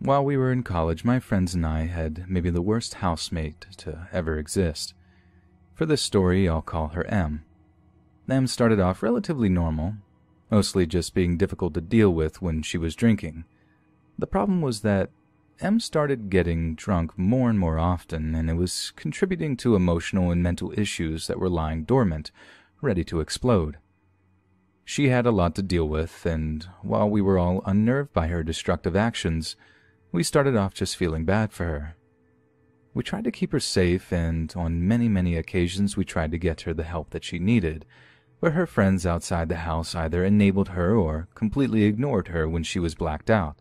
While we were in college, my friends and I had maybe the worst housemate to ever exist. For this story, I'll call her M. M started off relatively normal, mostly just being difficult to deal with when she was drinking. The problem was that M started getting drunk more and more often, and it was contributing to emotional and mental issues that were lying dormant, ready to explode. She had a lot to deal with, and while we were all unnerved by her destructive actions, we started off just feeling bad for her. We tried to keep her safe, and on many occasions we tried to get her the help that she needed, but her friends outside the house either enabled her or completely ignored her when she was blacked out,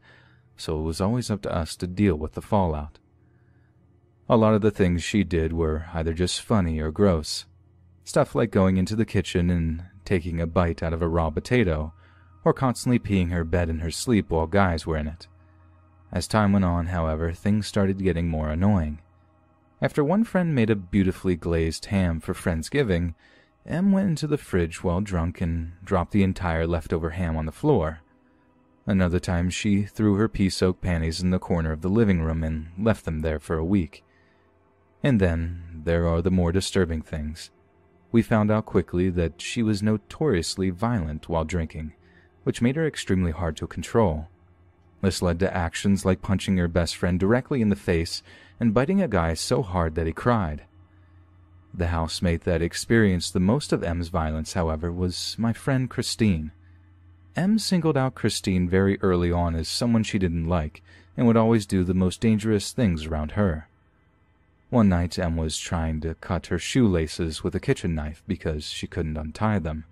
so it was always up to us to deal with the fallout. A lot of the things she did were either just funny or gross. Stuff like going into the kitchen and taking a bite out of a raw potato, or constantly peeing her bed in her sleep while guys were in it. As time went on, however, things started getting more annoying. After one friend made a beautifully glazed ham for Friendsgiving, M went into the fridge while drunk and dropped the entire leftover ham on the floor. Another time she threw her pea-soaked panties in the corner of the living room and left them there for a week. And then there are the more disturbing things. We found out quickly that she was notoriously violent while drinking, which made her extremely hard to control. This led to actions like punching her best friend directly in the face and biting a guy so hard that he cried. The housemate that experienced the most of M's violence, however, was my friend Christine. M singled out Christine very early on as someone she didn't like and would always do the most dangerous things around her. One night, M was trying to cut her shoelaces with a kitchen knife because she couldn't untie them.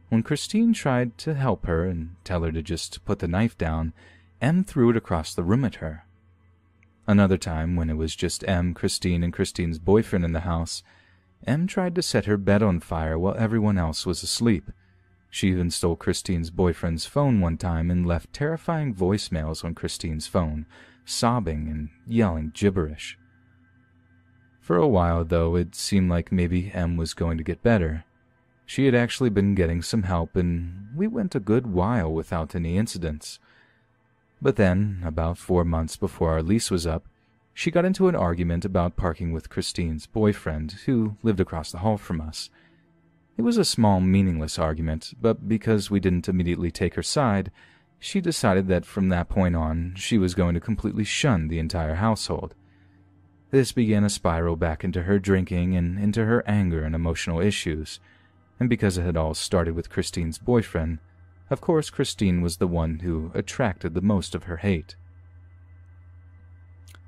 When Christine tried to help her and tell her to just put the knife down, M threw it across the room at her. Another time, when it was just M, Christine, and Christine's boyfriend in the house, M tried to set her bed on fire while everyone else was asleep. She even stole Christine's boyfriend's phone one time and left terrifying voicemails on Christine's phone, sobbing and yelling gibberish. For a while, though, it seemed like maybe M was going to get better. She had actually been getting some help, and we went a good while without any incidents. But then, about 4 months before our lease was up, she got into an argument about parking with Christine's boyfriend, who lived across the hall from us. It was a small, meaningless argument, but because we didn't immediately take her side, she decided that from that point on, she was going to completely shun the entire household. This began a spiral back into her drinking and into her anger and emotional issues, and because it had all started with Christine's boyfriend, of course Christine was the one who attracted the most of her hate.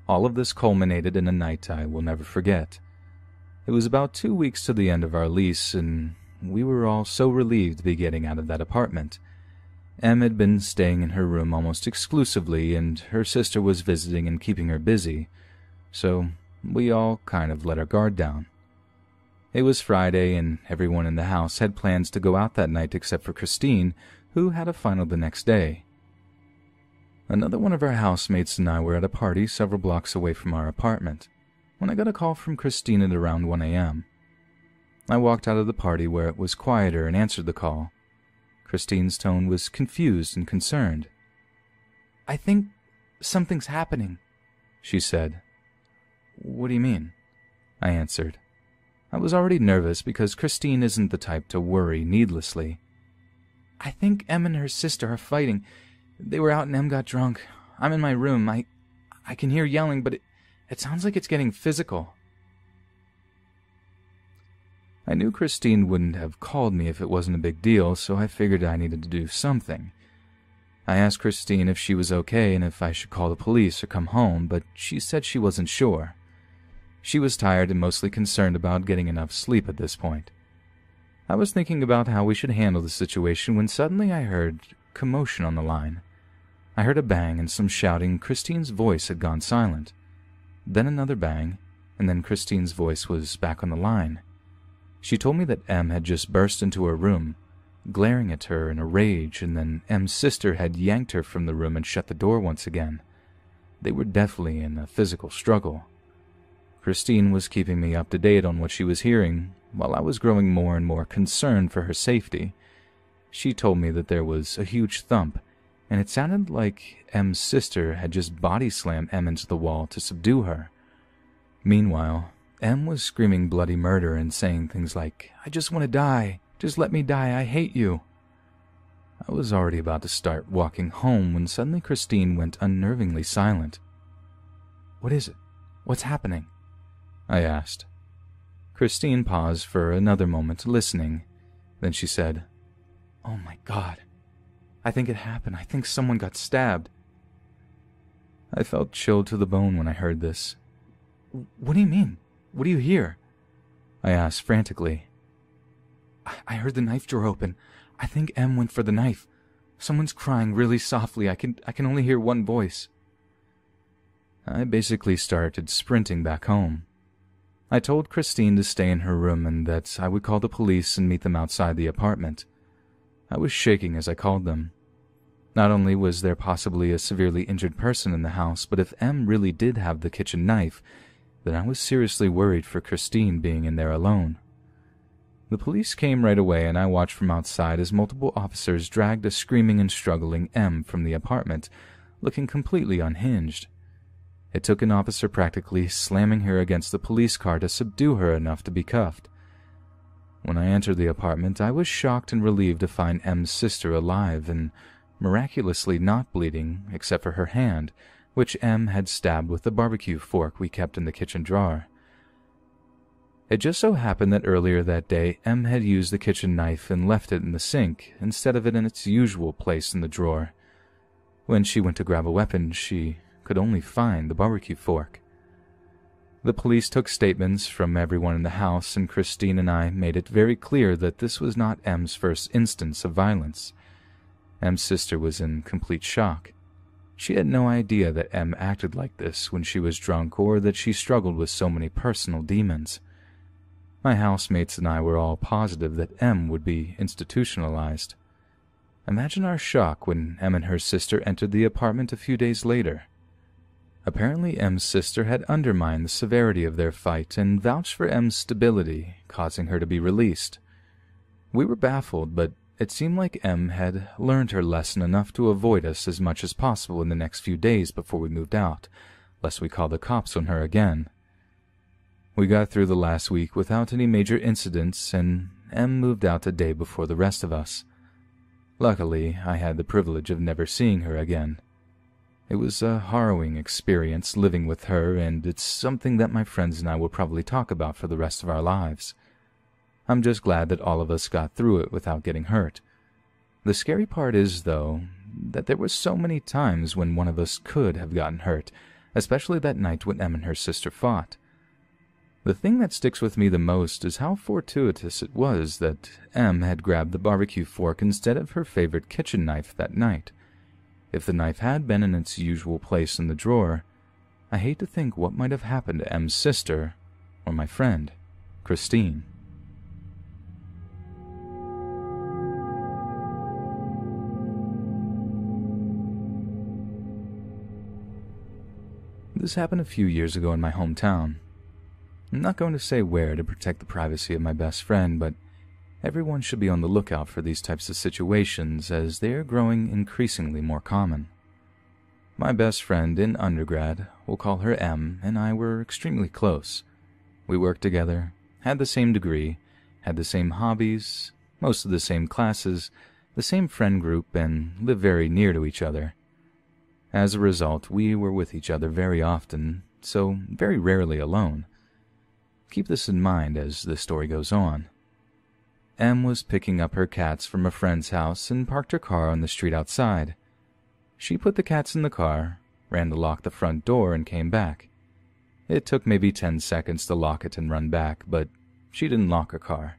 All of this culminated in a night I will never forget. It was about 2 weeks to the end of our lease, and we were all so relieved to be getting out of that apartment. Em had been staying in her room almost exclusively, and her sister was visiting and keeping her busy, so we all kind of let our guard down. It was Friday, and everyone in the house had plans to go out that night except for Christine, who had a final the next day. Another one of our housemates and I were at a party several blocks away from our apartment, when I got a call from Christine at around 1 a.m. I walked out of the party where it was quieter and answered the call. Christine's tone was confused and concerned. "I think something's happening," she said. "What do you mean?" I answered. I was already nervous because Christine isn't the type to worry needlessly. "I think Em and her sister are fighting. They were out and Em got drunk. I'm in my room. I can hear yelling, but it sounds like it's getting physical." I knew Christine wouldn't have called me if it wasn't a big deal, so I figured I needed to do something. I asked Christine if she was okay and if I should call the police or come home, but she said she wasn't sure. She was tired and mostly concerned about getting enough sleep at this point. I was thinking about how we should handle the situation when suddenly I heard commotion on the line. I heard a bang and some shouting. Christine's voice had gone silent. Then another bang, and then Christine's voice was back on the line. She told me that Em had just burst into her room, glaring at her in a rage, and then Em's sister had yanked her from the room and shut the door once again. They were definitely in a physical struggle. Christine was keeping me up to date on what she was hearing, while I was growing more and more concerned for her safety. She told me that there was a huge thump, and it sounded like M's sister had just body-slammed Em into the wall to subdue her. Meanwhile, Em was screaming bloody murder and saying things like, "I just want to die. Just let me die. I hate you." I was already about to start walking home when suddenly Christine went unnervingly silent. "What is it? What's happening?" I asked. Christine paused for another moment, listening. Then she said, "Oh my God. I think it happened. I think someone got stabbed." I felt chilled to the bone when I heard this. "What do you mean? What do you hear?" I asked frantically. I heard the knife drawer open. I think Em went for the knife. Someone's crying really softly. I can only hear one voice." I basically started sprinting back home. I told Christine to stay in her room and that I would call the police and meet them outside the apartment. I was shaking as I called them. Not only was there possibly a severely injured person in the house, but if Em really did have the kitchen knife, then I was seriously worried for Christine being in there alone. The police came right away, and I watched from outside as multiple officers dragged a screaming and struggling Em from the apartment, looking completely unhinged. It took an officer practically slamming her against the police car to subdue her enough to be cuffed. When I entered the apartment, I was shocked and relieved to find Em's sister alive and miraculously not bleeding except for her hand, which Em had stabbed with the barbecue fork we kept in the kitchen drawer. It just so happened that earlier that day, Em had used the kitchen knife and left it in the sink instead of it in its usual place in the drawer. When she went to grab a weapon, she could only find the barbecue fork. The police took statements from everyone in the house, and Christine and I made it very clear that this was not Em's first instance of violence. Em's sister was in complete shock. She had no idea that Em acted like this when she was drunk or that she struggled with so many personal demons. My housemates and I were all positive that Em would be institutionalized. Imagine our shock when Em and her sister entered the apartment a few days later. Apparently, Em's sister had undermined the severity of their fight and vouched for Em's stability, causing her to be released. We were baffled, but it seemed like Em had learned her lesson enough to avoid us as much as possible in the next few days before we moved out, lest we call the cops on her again. We got through the last week without any major incidents, and Em moved out a day before the rest of us. Luckily, I had the privilege of never seeing her again. It was a harrowing experience living with her, and it's something that my friends and I will probably talk about for the rest of our lives. I'm just glad that all of us got through it without getting hurt. The scary part is, though, that there were so many times when one of us could have gotten hurt, especially that night when Em and her sister fought. The thing that sticks with me the most is how fortuitous it was that Em had grabbed the barbecue fork instead of her favorite kitchen knife that night. If the knife had been in its usual place in the drawer, I hate to think what might have happened to Em's sister, or my friend, Christine. This happened a few years ago in my hometown. I'm not going to say where to protect the privacy of my best friend, but everyone should be on the lookout for these types of situations as they are growing increasingly more common. My best friend in undergrad, we'll call her Em, and I were extremely close. We worked together, had the same degree, had the same hobbies, most of the same classes, the same friend group, and lived very near to each other. As a result, we were with each other very often, so very rarely alone. Keep this in mind as the story goes on. Em was picking up her cats from a friend's house and parked her car on the street outside. She put the cats in the car, ran to lock the front door, and came back. It took maybe 10 seconds to lock it and run back, but she didn't lock her car.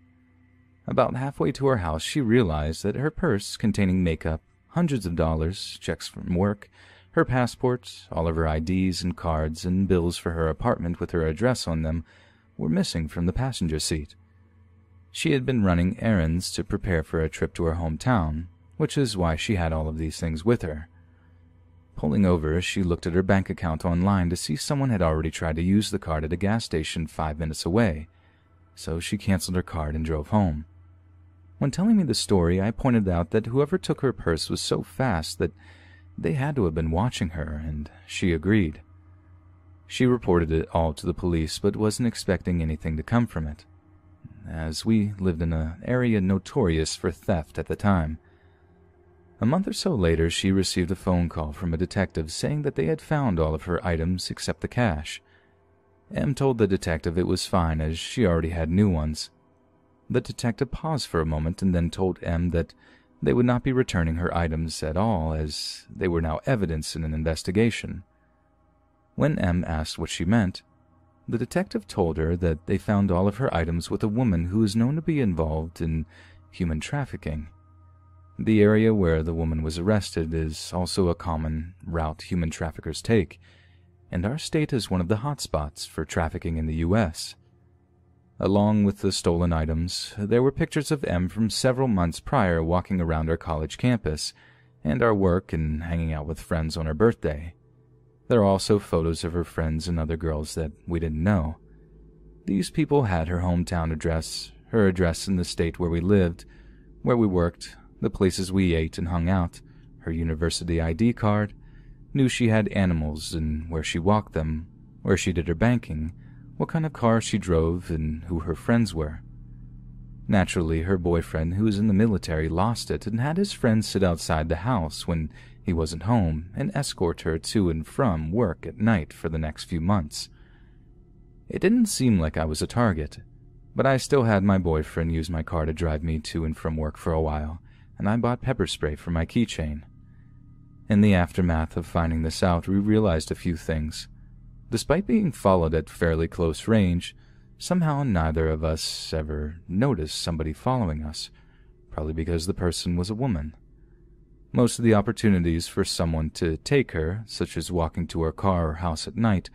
About halfway to her house, she realized that her purse containing makeup, hundreds of dollars, checks from work, her passport, all of her IDs and cards, and bills for her apartment with her address on them were missing from the passenger seat. She had been running errands to prepare for a trip to her hometown, which is why she had all of these things with her. Pulling over, she looked at her bank account online to see someone had already tried to use the card at a gas station 5 minutes away, so she canceled her card and drove home. When telling me the story, I pointed out that whoever took her purse was so fast that They had to have been watching her, and she agreed. She reported it all to the police, but wasn't expecting anything to come from it, as we lived in an area notorious for theft at the time. A month or so later, she received a phone call from a detective saying that they had found all of her items except the cash. Em told the detective it was fine, as she already had new ones. The detective paused for a moment and then told Em that they would not be returning her items at all, as they were now evidence in an investigation. When Em asked what she meant, the detective told her that they found all of her items with a woman who is known to be involved in human trafficking. The area where the woman was arrested is also a common route human traffickers take, and our state is one of the hotspots for trafficking in the U.S. Along with the stolen items, there were pictures of Em from several months prior walking around our college campus, and our work and hanging out with friends on her birthday. There are also photos of her friends and other girls that we didn't know. These people had her hometown address, her address in the state where we lived, where we worked, the places we ate and hung out, her university ID card, knew she had animals and where she walked them, where she did her banking, what kind of car she drove, and who her friends were. Naturally, her boyfriend, who was in the military, lost it and had his friends sit outside the house when he wasn't home and escort her to and from work at night for the next few months. It didn't seem like I was a target, but I still had my boyfriend use my car to drive me to and from work for a while, and I bought pepper spray for my keychain. In the aftermath of finding this out, we realized a few things. Despite being followed at fairly close range, somehow neither of us ever noticed somebody following us, probably because the person was a woman. Most of the opportunities for someone to take her, such as walking to her car or house at night,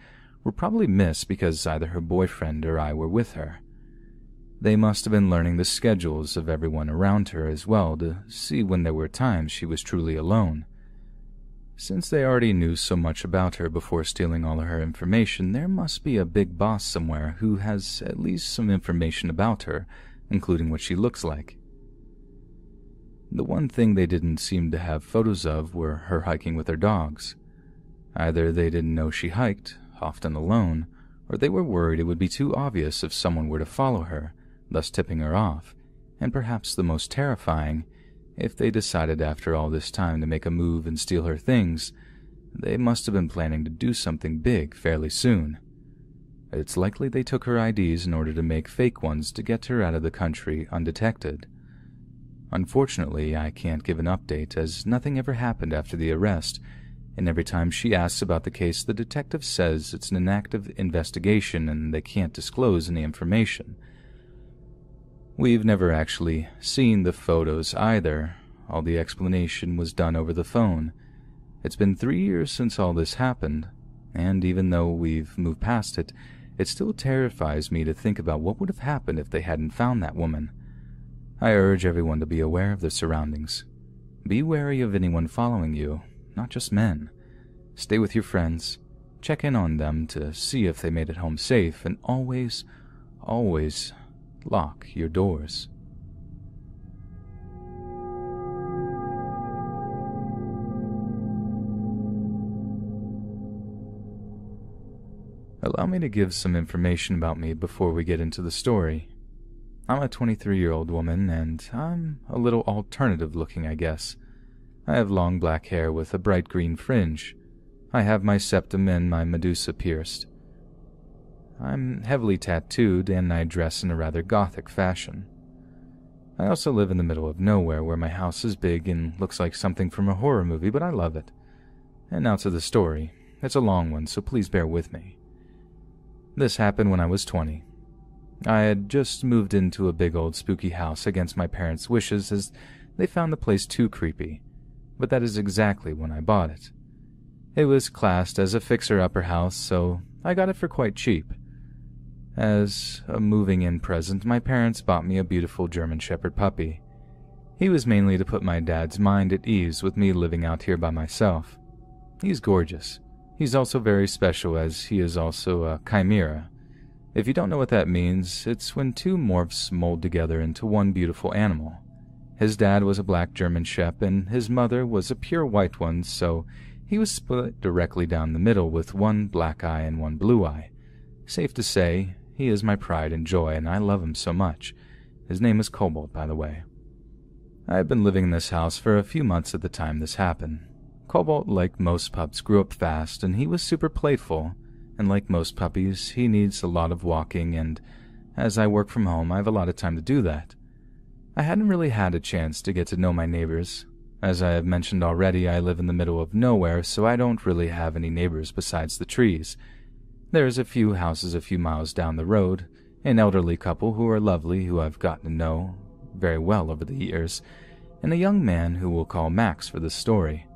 were probably missed because either her boyfriend or I were with her. They must have been learning the schedules of everyone around her as well to see when there were times she was truly alone. Since they already knew so much about her before stealing all of her information, there must be a big boss somewhere who has at least some information about her, including what she looks like. The one thing they didn't seem to have photos of were her hiking with her dogs. Either they didn't know she hiked, often alone, or they were worried it would be too obvious if someone were to follow her, thus tipping her off, and perhaps the most terrifying, if they decided after all this time to make a move and steal her things, they must have been planning to do something big fairly soon. It's likely they took her IDs in order to make fake ones to get her out of the country undetected. Unfortunately, I can't give an update as nothing ever happened after the arrest, and every time she asks about the case, the detective says it's an active investigation and they can't disclose any information. We've never actually seen the photos either. All the explanation was done over the phone. It's been 3 years since all this happened, and even though we've moved past it, it still terrifies me to think about what would have happened if they hadn't found that woman. I urge everyone to be aware of their surroundings. Be wary of anyone following you, not just men. Stay with your friends. Check in on them to see if they made it home safe, and always, always lock your doors. Allow me to give some information about me before we get into the story. I'm a 23-year-old woman, and I'm a little alternative looking, I guess. I have long black hair with a bright green fringe. I have my septum and my medusa pierced. I'm heavily tattooed, and I dress in a rather gothic fashion. I also live in the middle of nowhere where my house is big and looks like something from a horror movie, but I love it. And now to the story. It's a long one, so please bear with me. This happened when I was 20. I had just moved into a big old spooky house against my parents' wishes as they found the place too creepy, but that is exactly when I bought it. It was classed as a fixer-upper house, so I got it for quite cheap. As a moving-in present, my parents bought me a beautiful German Shepherd puppy. He was mainly to put my dad's mind at ease with me living out here by myself. He's gorgeous. He's also very special as he is also a chimera. If you don't know what that means, it's when two morphs mold together into one beautiful animal. His dad was a black German Shep, and his mother was a pure white one, so he was split directly down the middle with one black eye and one blue eye. Safe to say, he is my pride and joy, and I love him so much. His name is Cobalt, by the way. I had been living in this house for a few months at the time this happened. Cobalt, like most pups, grew up fast, and he was super playful, and like most puppies, he needs a lot of walking, and as I work from home, I have a lot of time to do that. I hadn't really had a chance to get to know my neighbors. As I have mentioned already, I live in the middle of nowhere, so I don't really have any neighbors besides the trees. There's a few houses a few miles down the road, an elderly couple who are lovely who I've gotten to know very well over the years, and a young man who we'll call Max for this story.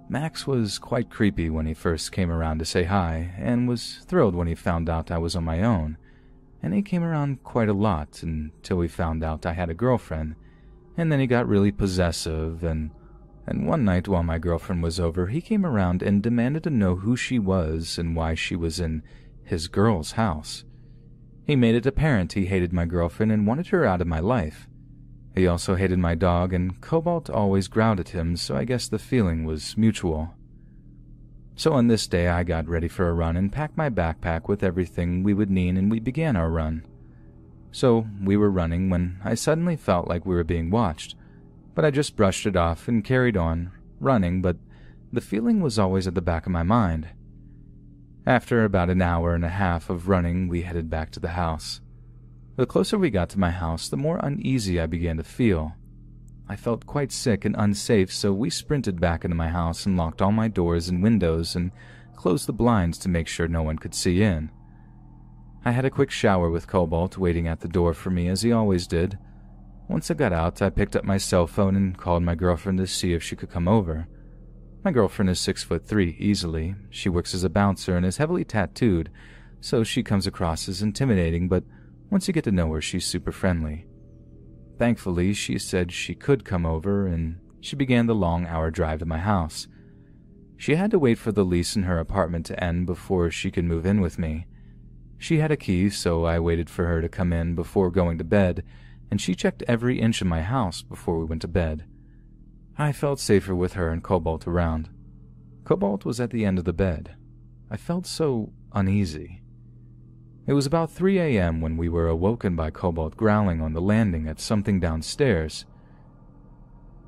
Max was quite creepy when he first came around to say hi, and was thrilled when he found out I was on my own. And he came around quite a lot until we found out I had a girlfriend, and then he got really possessive, and one night while my girlfriend was over, he came around and demanded to know who she was and why she was in his girl's house. He made it apparent he hated my girlfriend and wanted her out of my life. He also hated my dog, and Cobalt always growled at him, so I guess the feeling was mutual. So on this day, I got ready for a run and packed my backpack with everything we would need, and we began our run. So we were running when I suddenly felt like we were being watched, but I just brushed it off and carried on running, but the feeling was always at the back of my mind. After about an hour and a half of running, we headed back to the house. The closer we got to my house, the more uneasy I began to feel. I felt quite sick and unsafe, so we sprinted back into my house and locked all my doors and windows and closed the blinds to make sure no one could see in. I had a quick shower with Cobalt waiting at the door for me as he always did. Once I got out, I picked up my cell phone and called my girlfriend to see if she could come over. My girlfriend is 6'3" easily. She works as a bouncer and is heavily tattooed, so she comes across as intimidating, but once you get to know her, she's super friendly. Thankfully, she said she could come over, and she began the long hour drive to my house. She had to wait for the lease in her apartment to end before she could move in with me. She had a key, so I waited for her to come in before going to bed, and she checked every inch of my house before we went to bed. I felt safer with her and Cobalt around. Cobalt was at the end of the bed. I felt so uneasy. It was about 3 a.m. when we were awoken by Cobalt growling on the landing at something downstairs.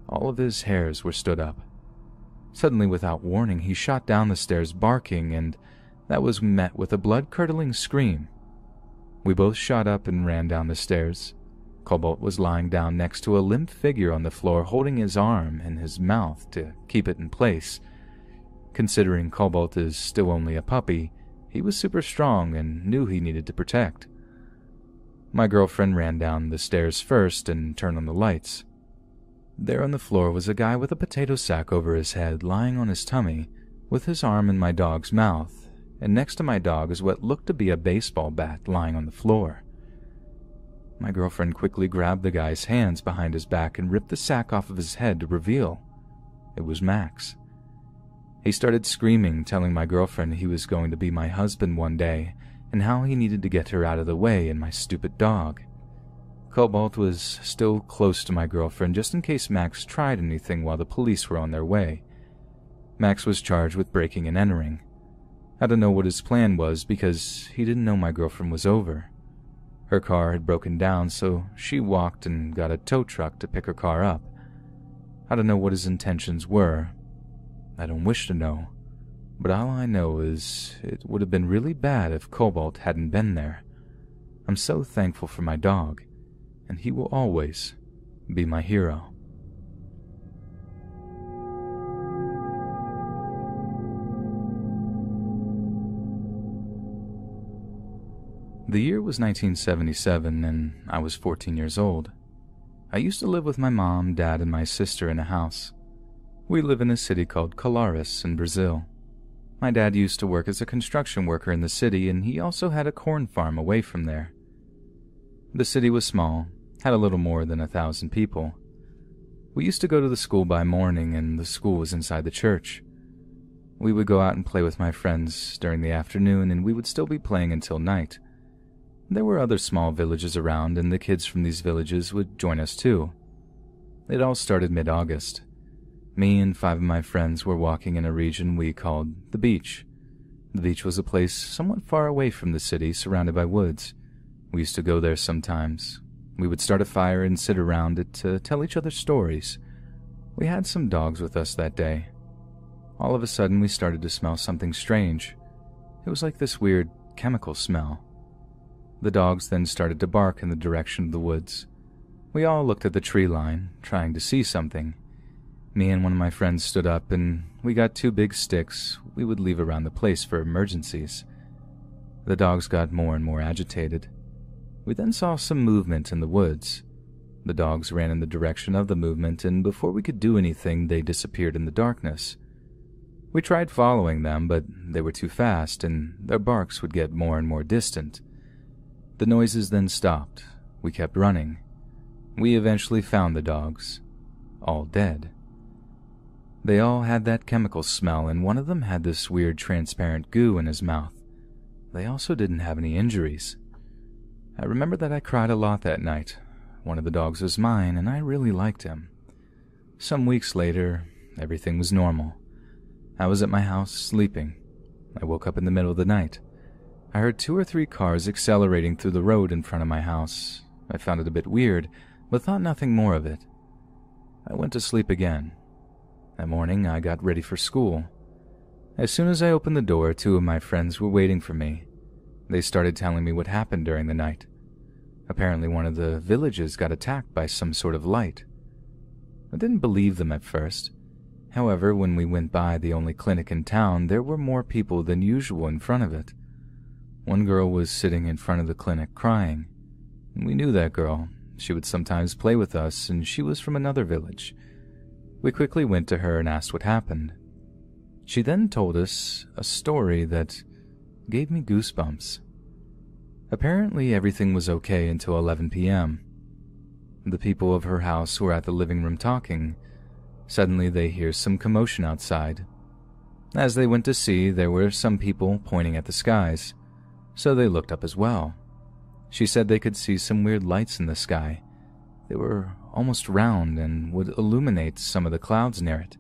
All of his hairs were stood up. Suddenly, without warning, he shot down the stairs barking, and that was met with a blood-curdling scream. We both shot up and ran down the stairs. Cobalt was lying down next to a limp figure on the floor, holding his arm in his mouth to keep it in place. Considering Cobalt is still only a puppy, he was super strong and knew he needed to protect. My girlfriend ran down the stairs first and turned on the lights. There on the floor was a guy with a potato sack over his head, lying on his tummy, with his arm in my dog's mouth, and next to my dog is what looked to be a baseball bat lying on the floor. My girlfriend quickly grabbed the guy's hands behind his back and ripped the sack off of his head to reveal it was Max. He started screaming, telling my girlfriend he was going to be my husband one day, and how he needed to get her out of the way and my stupid dog. Cobalt was still close to my girlfriend just in case Max tried anything while the police were on their way. Max was charged with breaking and entering. I don't know what his plan was because he didn't know my girlfriend was over. Her car had broken down, so she walked and got a tow truck to pick her car up. I don't know what his intentions were. I don't wish to know, but all I know is it would have been really bad if Cobalt hadn't been there. I'm so thankful for my dog, and he will always be my hero. The year was 1977, and I was 14 years old. I used to live with my mom, dad, and my sister in a house. We live in a city called Colares in Brazil. My dad used to work as a construction worker in the city, and he also had a corn farm away from there. The city was small, had a little more than 1,000 people. We used to go to the school by morning, and the school was inside the church. We would go out and play with my friends during the afternoon, and we would still be playing until night. There were other small villages around, and the kids from these villages would join us too. It all started mid-August. Me and 5 of my friends were walking in a region we called the beach. The beach was a place somewhat far away from the city, surrounded by woods. We used to go there sometimes. We would start a fire and sit around it to tell each other stories. We had some dogs with us that day. All of a sudden, we started to smell something strange. It was like this weird chemical smell. The dogs then started to bark in the direction of the woods. We all looked at the tree line, trying to see something. Me and one of my friends stood up, and we got 2 big sticks we would leave around the place for emergencies. The dogs got more and more agitated. We then saw some movement in the woods. The dogs ran in the direction of the movement, and before we could do anything, they disappeared in the darkness. We tried following them, but they were too fast, and their barks would get more and more distant. The noises then stopped. We kept running. We eventually found the dogs, all dead. They all had that chemical smell, and one of them had this weird transparent goo in his mouth. They also didn't have any injuries. I remember that I cried a lot that night. One of the dogs was mine, and I really liked him. Some weeks later, everything was normal. I was at my house, sleeping. I woke up in the middle of the night. I heard 2 or 3 cars accelerating through the road in front of my house. I found it a bit weird, but thought nothing more of it. I went to sleep again. That morning, I got ready for school. As soon as I opened the door, 2 of my friends were waiting for me. They started telling me what happened during the night. Apparently, one of the villages got attacked by some sort of light. I didn't believe them at first. However, when we went by the only clinic in town, there were more people than usual in front of it. One girl was sitting in front of the clinic crying. We knew that girl. She would sometimes play with us, and she was from another village. We quickly went to her and asked what happened. She then told us a story that gave me goosebumps. Apparently, everything was okay until 11 p.m. The people of her house were at the living room talking. Suddenly, they hear some commotion outside. As they went to see, there were some people pointing at the skies, so they looked up as well. She said they could see some weird lights in the sky. They were almost round and would illuminate some of the clouds near it.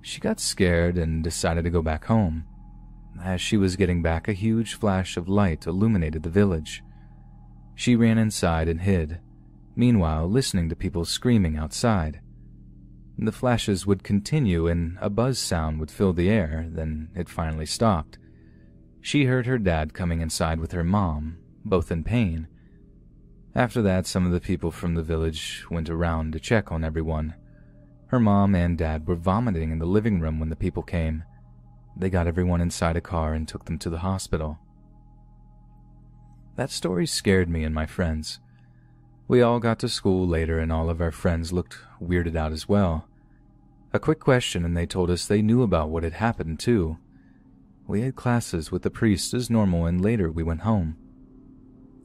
She got scared and decided to go back home. As she was getting back, a huge flash of light illuminated the village. She ran inside and hid, meanwhile listening to people screaming outside. The flashes would continue and a buzz sound would fill the air, then it finally stopped. She heard her dad coming inside with her mom, both in pain. After that, some of the people from the village went around to check on everyone. Her mom and dad were vomiting in the living room when the people came. They got everyone inside a car and took them to the hospital. That story scared me and my friends. We all got to school later and all of our friends looked weirded out as well. A quick question and they told us they knew about what had happened too. We had classes with the priest as normal and later we went home.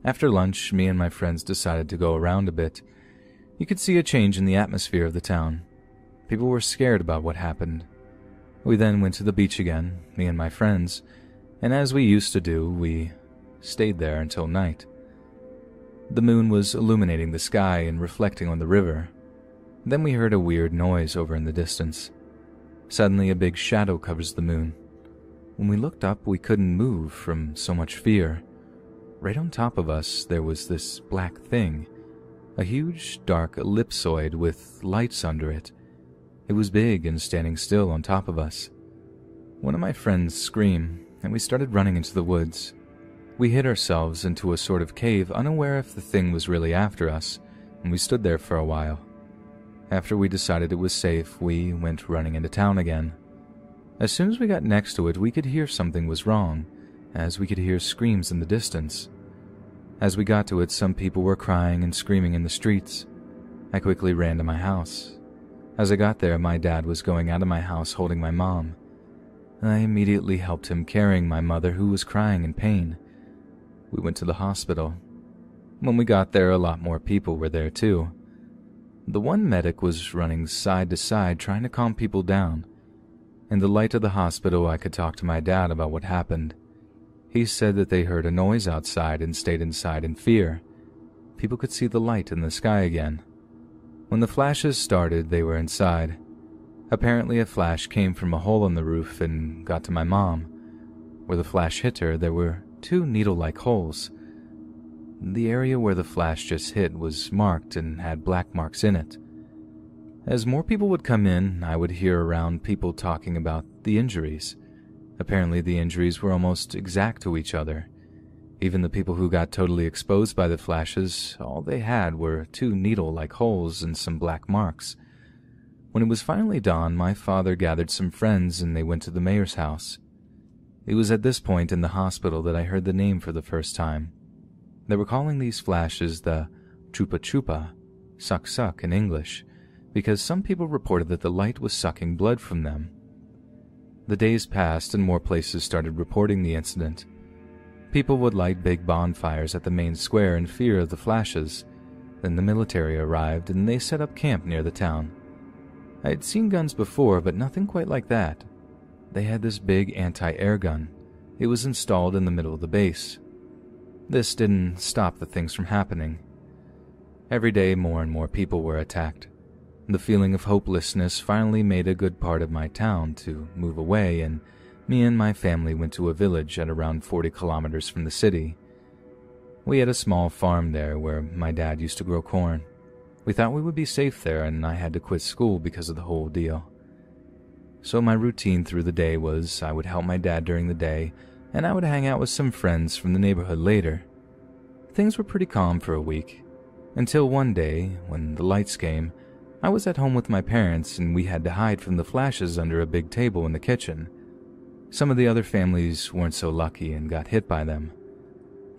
After lunch, me and my friends decided to go around a bit. You could see a change in the atmosphere of the town. People were scared about what happened. We then went to the beach again, me and my friends, and as we used to do, we stayed there until night. The moon was illuminating the sky and reflecting on the river. Then we heard a weird noise over in the distance. Suddenly, a big shadow covers the moon. When we looked up, we couldn't move from so much fear. Right on top of us, there was this black thing, a huge, dark ellipsoid with lights under it. It was big and standing still on top of us. One of my friends screamed, and we started running into the woods. We hid ourselves into a sort of cave, unaware if the thing was really after us, and we stood there for a while. After we decided it was safe, we went running into town again. As soon as we got next to it, we could hear something was wrong, as we could hear screams in the distance. As we got to it, some people were crying and screaming in the streets. I quickly ran to my house. As I got there, my dad was going out of my house holding my mom. I immediately helped him carrying my mother, who was crying in pain. We went to the hospital. When we got there, a lot more people were there too. The one medic was running side to side trying to calm people down. In the light of the hospital, I could talk to my dad about what happened. He said that they heard a noise outside and stayed inside in fear. People could see the light in the sky again. When the flashes started, they were inside. Apparently a flash came from a hole in the roof and got to my mom. Where the flash hit her, there were 2 needle-like holes. The area where the flash just hit was marked and had black marks in it. As more people would come in, I would hear around people talking about the injuries. Apparently the injuries were almost exact to each other. Even the people who got totally exposed by the flashes, all they had were 2 needle-like holes and some black marks. When it was finally dawn, my father gathered some friends and they went to the mayor's house. It was at this point in the hospital that I heard the name for the first time. They were calling these flashes the chupa chupa, suck suck in English, because some people reported that the light was sucking blood from them. The days passed and more places started reporting the incident. People would light big bonfires at the main square in fear of the flashes. Then the military arrived and they set up camp near the town. I had seen guns before, but nothing quite like that. They had this big anti-air gun. It was installed in the middle of the base. This didn't stop the things from happening. Every day more and more people were attacked. The feeling of hopelessness finally made a good part of my town to move away, and me and my family went to a village at around 40 kilometers from the city. We had a small farm there where my dad used to grow corn. We thought we would be safe there, and I had to quit school because of the whole deal. So my routine through the day was I would help my dad during the day, and I would hang out with some friends from the neighborhood later. Things were pretty calm for a week, until one day, when the lights came, I was at home with my parents and we had to hide from the flashes under a big table in the kitchen. Some of the other families weren't so lucky and got hit by them.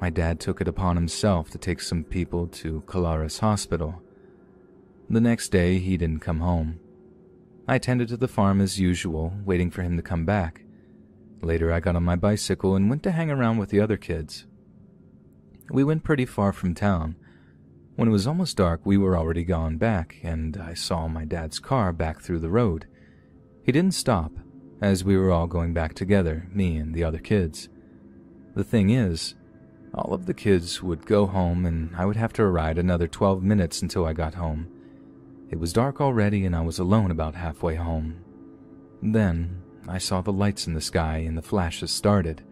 My dad took it upon himself to take some people to Colares Hospital. The next day, he didn't come home. I tended to the farm as usual, waiting for him to come back. Later, I got on my bicycle and went to hang around with the other kids. We went pretty far from town. When it was almost dark, we were already gone back, and I saw my dad's car back through the road. He didn't stop, as we were all going back together, me and the other kids. The thing is, all of the kids would go home and I would have to ride another 12 minutes until I got home. It was dark already and I was alone about halfway home. Then, I saw the lights in the sky and the flashes started.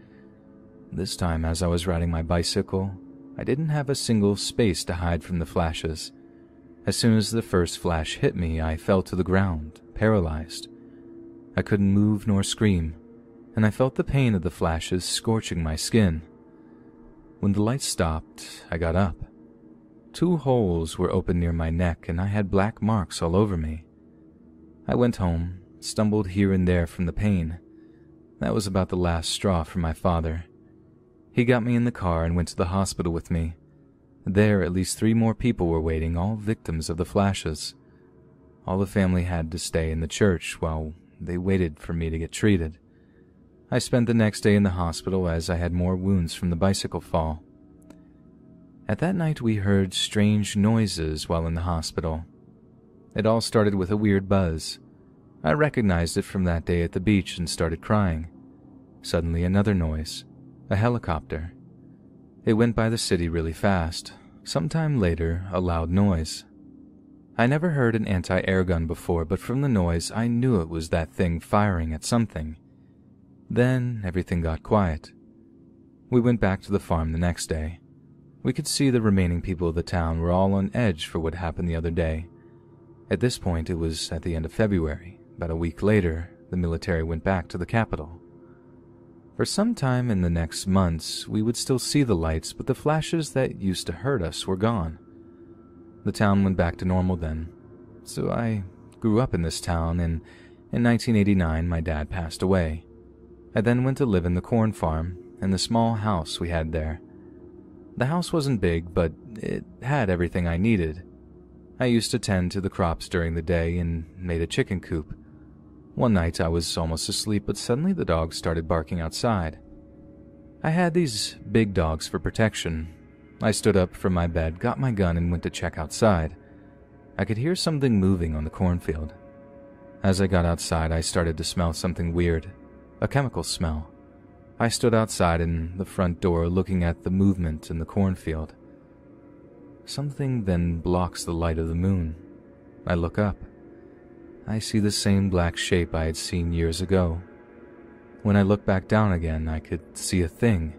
This time, as I was riding my bicycle, I didn't have a single space to hide from the flashes. As soon as the first flash hit me, I fell to the ground, paralyzed. I couldn't move nor scream, and I felt the pain of the flashes scorching my skin. When the lights stopped, I got up. 2 holes were open near my neck, and I had black marks all over me. I went home, stumbled here and there from the pain. That was about the last straw for my father. He got me in the car and went to the hospital with me. There, at least 3 more people were waiting, all victims of the flashes. All the family had to stay in the church while they waited for me to get treated. I spent the next day in the hospital as I had more wounds from the bicycle fall. At that night, we heard strange noises while in the hospital. It all started with a weird buzz. I recognized it from that day at the beach and started crying. Suddenly, another noise. A helicopter. It went by the city really fast. Sometime later, a loud noise. I never heard an anti-air gun before, but from the noise, I knew it was that thing firing at something. Then, everything got quiet. We went back to the farm the next day. We could see the remaining people of the town were all on edge for what happened the other day. At this point, it was at the end of February. About a week later, the military went back to the capital. For some time in the next months, we would still see the lights, but the flashes that used to hurt us were gone. The town went back to normal then. So I grew up in this town, and in 1989 my dad passed away. I then went to live in the corn farm, in the small house we had there. The house wasn't big, but it had everything I needed. I used to tend to the crops during the day and made a chicken coop. One night I was almost asleep, but suddenly the dogs started barking outside. I had these big dogs for protection. I stood up from my bed, got my gun, and went to check outside. I could hear something moving on the cornfield. As I got outside, I started to smell something weird, a chemical smell. I stood outside in the front door looking at the movement in the cornfield. Something then blocks the light of the moon. I look up. I see the same black shape I had seen years ago. When I look back down again, I could see a thing,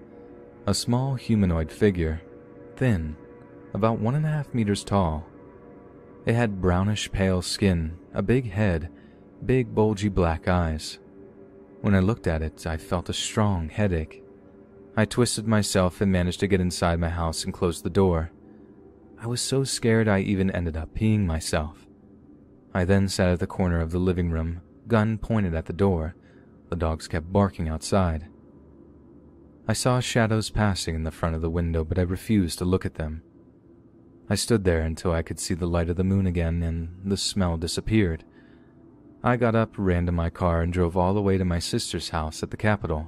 a small humanoid figure, thin, about 1.5 meters tall. It had brownish pale skin, a big head, big bulgy black eyes. When I looked at it, I felt a strong headache. I twisted myself and managed to get inside my house and close the door. I was so scared I even ended up peeing myself. I then sat at the corner of the living room, gun pointed at the door. The dogs kept barking outside. I saw shadows passing in the front of the window, but I refused to look at them. I stood there until I could see the light of the moon again and the smell disappeared. I got up, ran to my car, and drove all the way to my sister's house at the Capitol.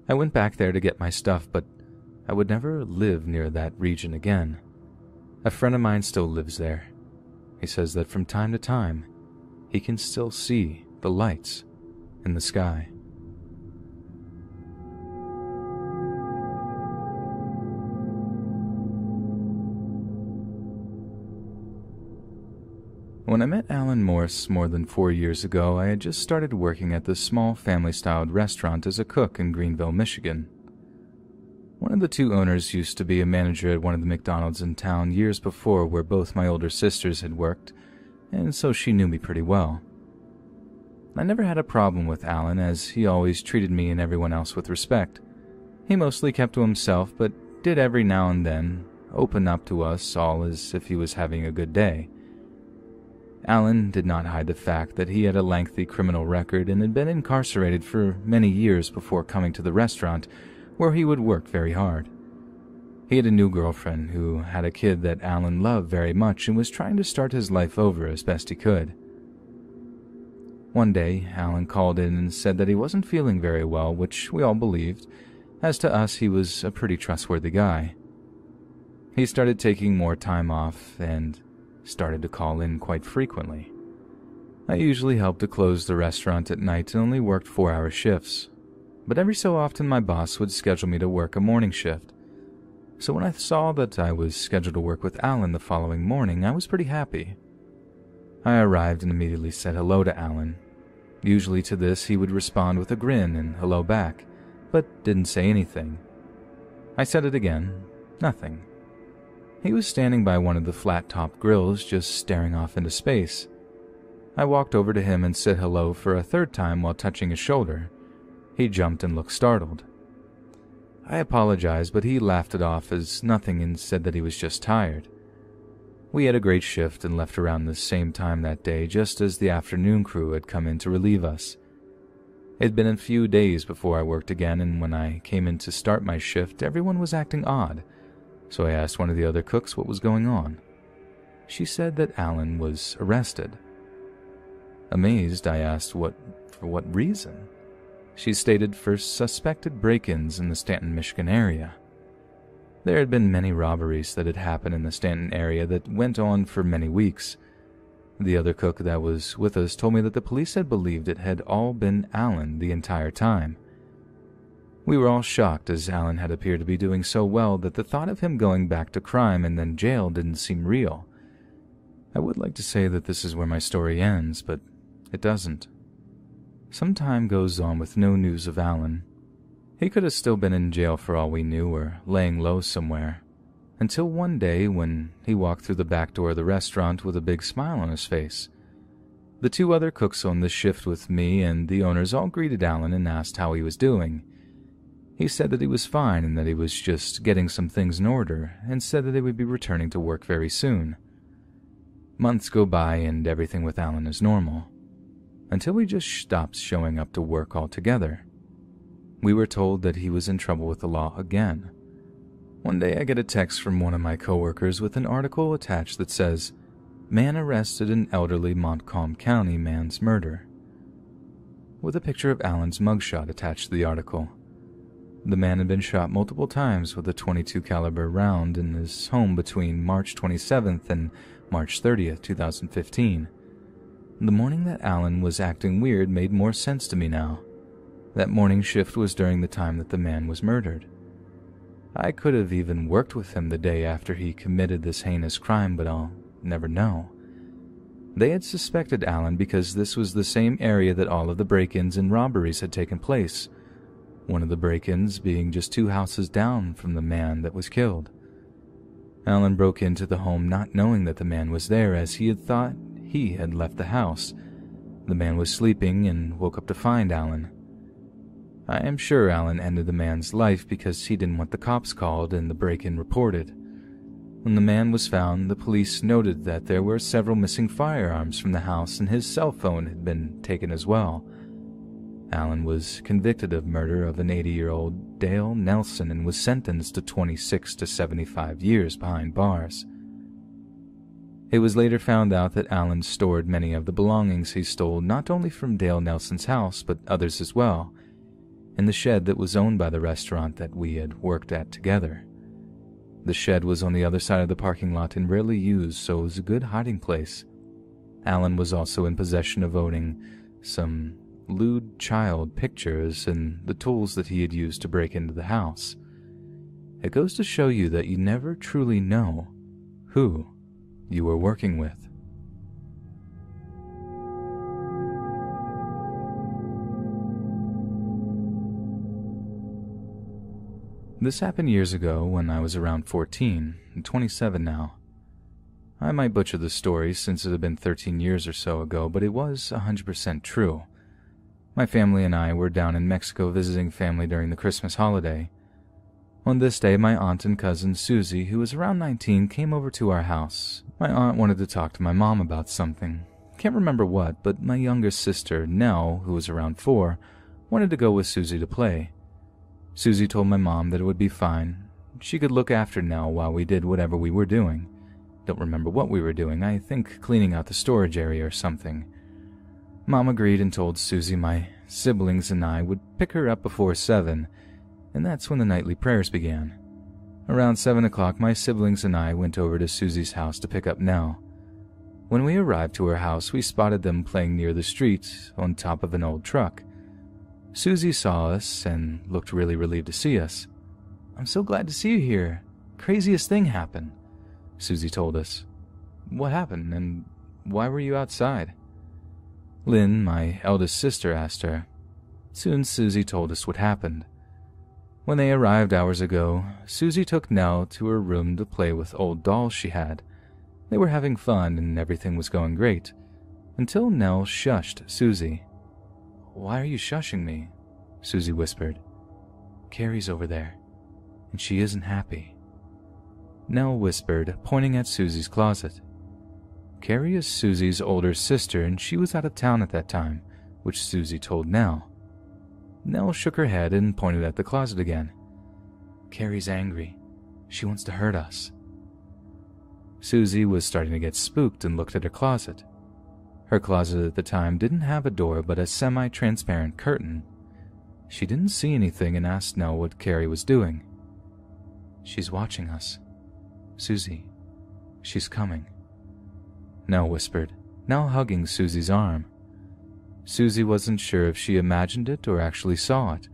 I went back there to get my stuff, but I would never live near that region again. A friend of mine still lives there. He says that from time to time, he can still see the lights in the sky. When I met Alan Morse more than 4 years ago, I had just started working at this small family-styled restaurant as a cook in Greenville, Michigan. One of the two owners used to be a manager at one of the McDonald's in town years before, where both my older sisters had worked, and so she knew me pretty well. I never had a problem with Alan, as he always treated me and everyone else with respect. He mostly kept to himself, but did every now and then open up to us all as if he was having a good day. Alan did not hide the fact that he had a lengthy criminal record and had been incarcerated for many years before coming to the restaurant, where he would work very hard. He had a new girlfriend who had a kid that Alan loved very much and was trying to start his life over as best he could. One day, Alan called in and said that he wasn't feeling very well, which we all believed, as to us he was a pretty trustworthy guy. He started taking more time off and started to call in quite frequently. I usually helped to close the restaurant at night and only worked 4-hour shifts, but every so often my boss would schedule me to work a morning shift. So when I saw that I was scheduled to work with Alan the following morning, I was pretty happy. I arrived and immediately said hello to Alan. Usually to this he would respond with a grin and hello back, but didn't say anything. I said it again, nothing. He was standing by one of the flat-topped grills, just staring off into space. I walked over to him and said hello for a third time while touching his shoulder. He jumped and looked startled. I apologized, but he laughed it off as nothing and said that he was just tired. We had a great shift and left around the same time that day, just as the afternoon crew had come in to relieve us. It had been a few days before I worked again, and when I came in to start my shift, everyone was acting odd. So I asked one of the other cooks what was going on. She said that Alan was arrested. Amazed, I asked for what reason. She stated for suspected break-ins in the Stanton, Michigan area. There had been many robberies that had happened in the Stanton area that went on for many weeks. The other cook that was with us told me that the police had believed it had all been Alan the entire time. We were all shocked, as Alan had appeared to be doing so well that the thought of him going back to crime and then jail didn't seem real. I would like to say that this is where my story ends, but it doesn't. Some time goes on with no news of Alan. He could have still been in jail for all we knew, or laying low somewhere, until one day when he walked through the back door of the restaurant with a big smile on his face. The two other cooks on the shift with me and the owners all greeted Alan and asked how he was doing. He said that he was fine and that he was just getting some things in order, and said that they would be returning to work very soon. Months go by and everything with Alan is normal, until he just stops showing up to work altogether. We were told that he was in trouble with the law again. One day I get a text from one of my coworkers with an article attached that says, "Man arrested in elderly Montcalm County man's murder," with a picture of Alan's mugshot attached to the article. The man had been shot multiple times with a .22 caliber round in his home between March 27th and March 30th, 2015. The morning that Alan was acting weird made more sense to me now. That morning shift was during the time that the man was murdered. I could have even worked with him the day after he committed this heinous crime, but I'll never know. They had suspected Alan because this was the same area that all of the break-ins and robberies had taken place, one of the break-ins being just 2 houses down from the man that was killed. Alan broke into the home not knowing that the man was there, as he had thought he had left the house. The man was sleeping and woke up to find Alan. I am sure Alan ended the man's life because he didn't want the cops called and the break-in reported. When the man was found, the police noted that there were several missing firearms from the house and his cell phone had been taken as well. Alan was convicted of murder of an 80-year-old Dale Nelson and was sentenced to 26 to 75 years behind bars. It was later found out that Alan stored many of the belongings he stole not only from Dale Nelson's house but others as well, in the shed that was owned by the restaurant that we had worked at together. The shed was on the other side of the parking lot and rarely used, so it was a good hiding place. Alan was also in possession of owning some lewd child pictures and the tools that he had used to break into the house. It goes to show you that you never truly know who you were working with. This happened years ago when I was around 14, and 27 now. I might butcher the story since it had been 13 years or so ago, but it was 100% true. My family and I were down in Mexico visiting family during the Christmas holiday. On this day, my aunt and cousin Susie, who was around 19, came over to our house. My aunt wanted to talk to my mom about something. Can't remember what, but my younger sister, Nell, who was around 4, wanted to go with Susie to play. Susie told my mom that it would be fine. She could look after Nell while we did whatever we were doing. Don't remember what we were doing. I think cleaning out the storage area or something. Mom agreed and told Susie my siblings and I would pick her up before 7, and that's when the nightly prayers began. Around 7 o'clock, my siblings and I went over to Susie's house to pick up Nell. When we arrived to her house, we spotted them playing near the street on top of an old truck. Susie saw us and looked really relieved to see us. "I'm so glad to see you here. Craziest thing happened," Susie told us. "What happened, and why were you outside?" Lynn, my eldest sister, asked her. Soon Susie told us what happened. When they arrived hours ago, Susie took Nell to her room to play with old dolls she had. They were having fun and everything was going great, until Nell shushed Susie. "Why are you shushing me?" Susie whispered. "Carrie's over there, and she isn't happy." Nell whispered, pointing at Susie's closet. Carrie is Susie's older sister, and she was out of town at that time, which Susie told Nell. Nell shook her head and pointed at the closet again. "Carrie's angry. She wants to hurt us." Susie was starting to get spooked and looked at her closet. Her closet at the time didn't have a door but a semi-transparent curtain. She didn't see anything and asked Nell what Carrie was doing. "She's watching us. Susie, she's coming," Nell whispered, now hugging Susie's arm. Susie wasn't sure if she imagined it or actually saw it,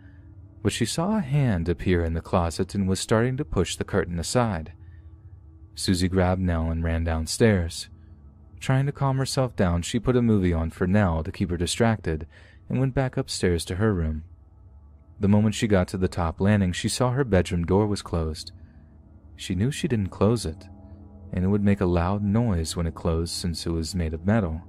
but she saw a hand appear in the closet and was starting to push the curtain aside. Susie grabbed Nell and ran downstairs. Trying to calm herself down, she put a movie on for Nell to keep her distracted and went back upstairs to her room. The moment she got to the top landing, she saw her bedroom door was closed. She knew she didn't close it, and it would make a loud noise when it closed since it was made of metal.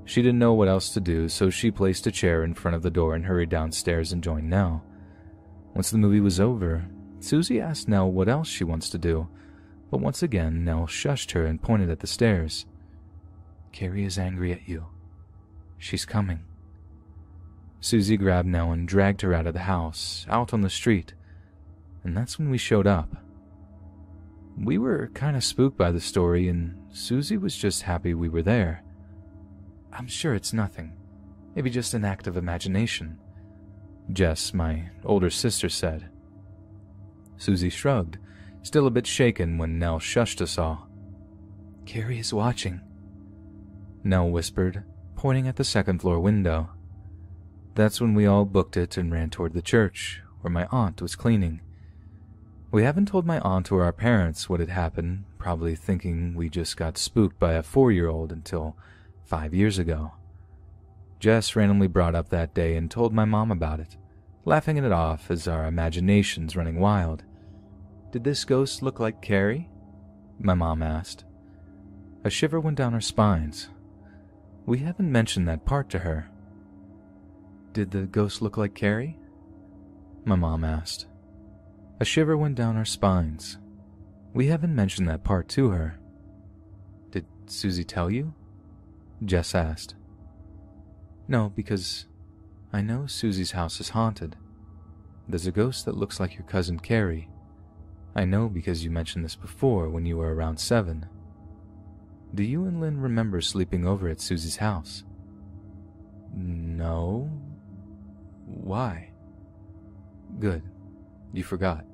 She didn't know what else to do, so she placed a chair in front of the door and hurried downstairs and joined Nell. Once the movie was over, Susie asked Nell what else she wants to do, but once again Nell shushed her and pointed at the stairs. "Carrie is angry at you. She's coming." Susie grabbed Nell and dragged her out of the house, out on the street, and that's when we showed up. We were kind of spooked by the story, and Susie was just happy we were there. "I'm sure it's nothing. Maybe just an act of imagination," Jess, my older sister, said. Susie shrugged, still a bit shaken when Nell shushed us all. "Carrie is watching," Nell whispered, pointing at the second-floor window. That's when we all booked it and ran toward the church, where my aunt was cleaning. We haven't told my aunt or our parents what had happened, probably thinking we just got spooked by a 4-year-old until 5 years ago. Jess randomly brought up that day and told my mom about it, laughing it off as our imaginations running wild. "Did this ghost look like Carrie?" my mom asked. A shiver went down our spines. We haven't mentioned that part to her. "Did the ghost look like Carrie?" my mom asked. A shiver went down our spines. We haven't mentioned that part to her. "Did Susie tell you?" Jess asked. "No, because I know Susie's house is haunted. There's a ghost that looks like your cousin Carrie. I know because you mentioned this before when you were around 7. Do you and Lynn remember sleeping over at Susie's house?" "No. Why?" "Good. You forgot,"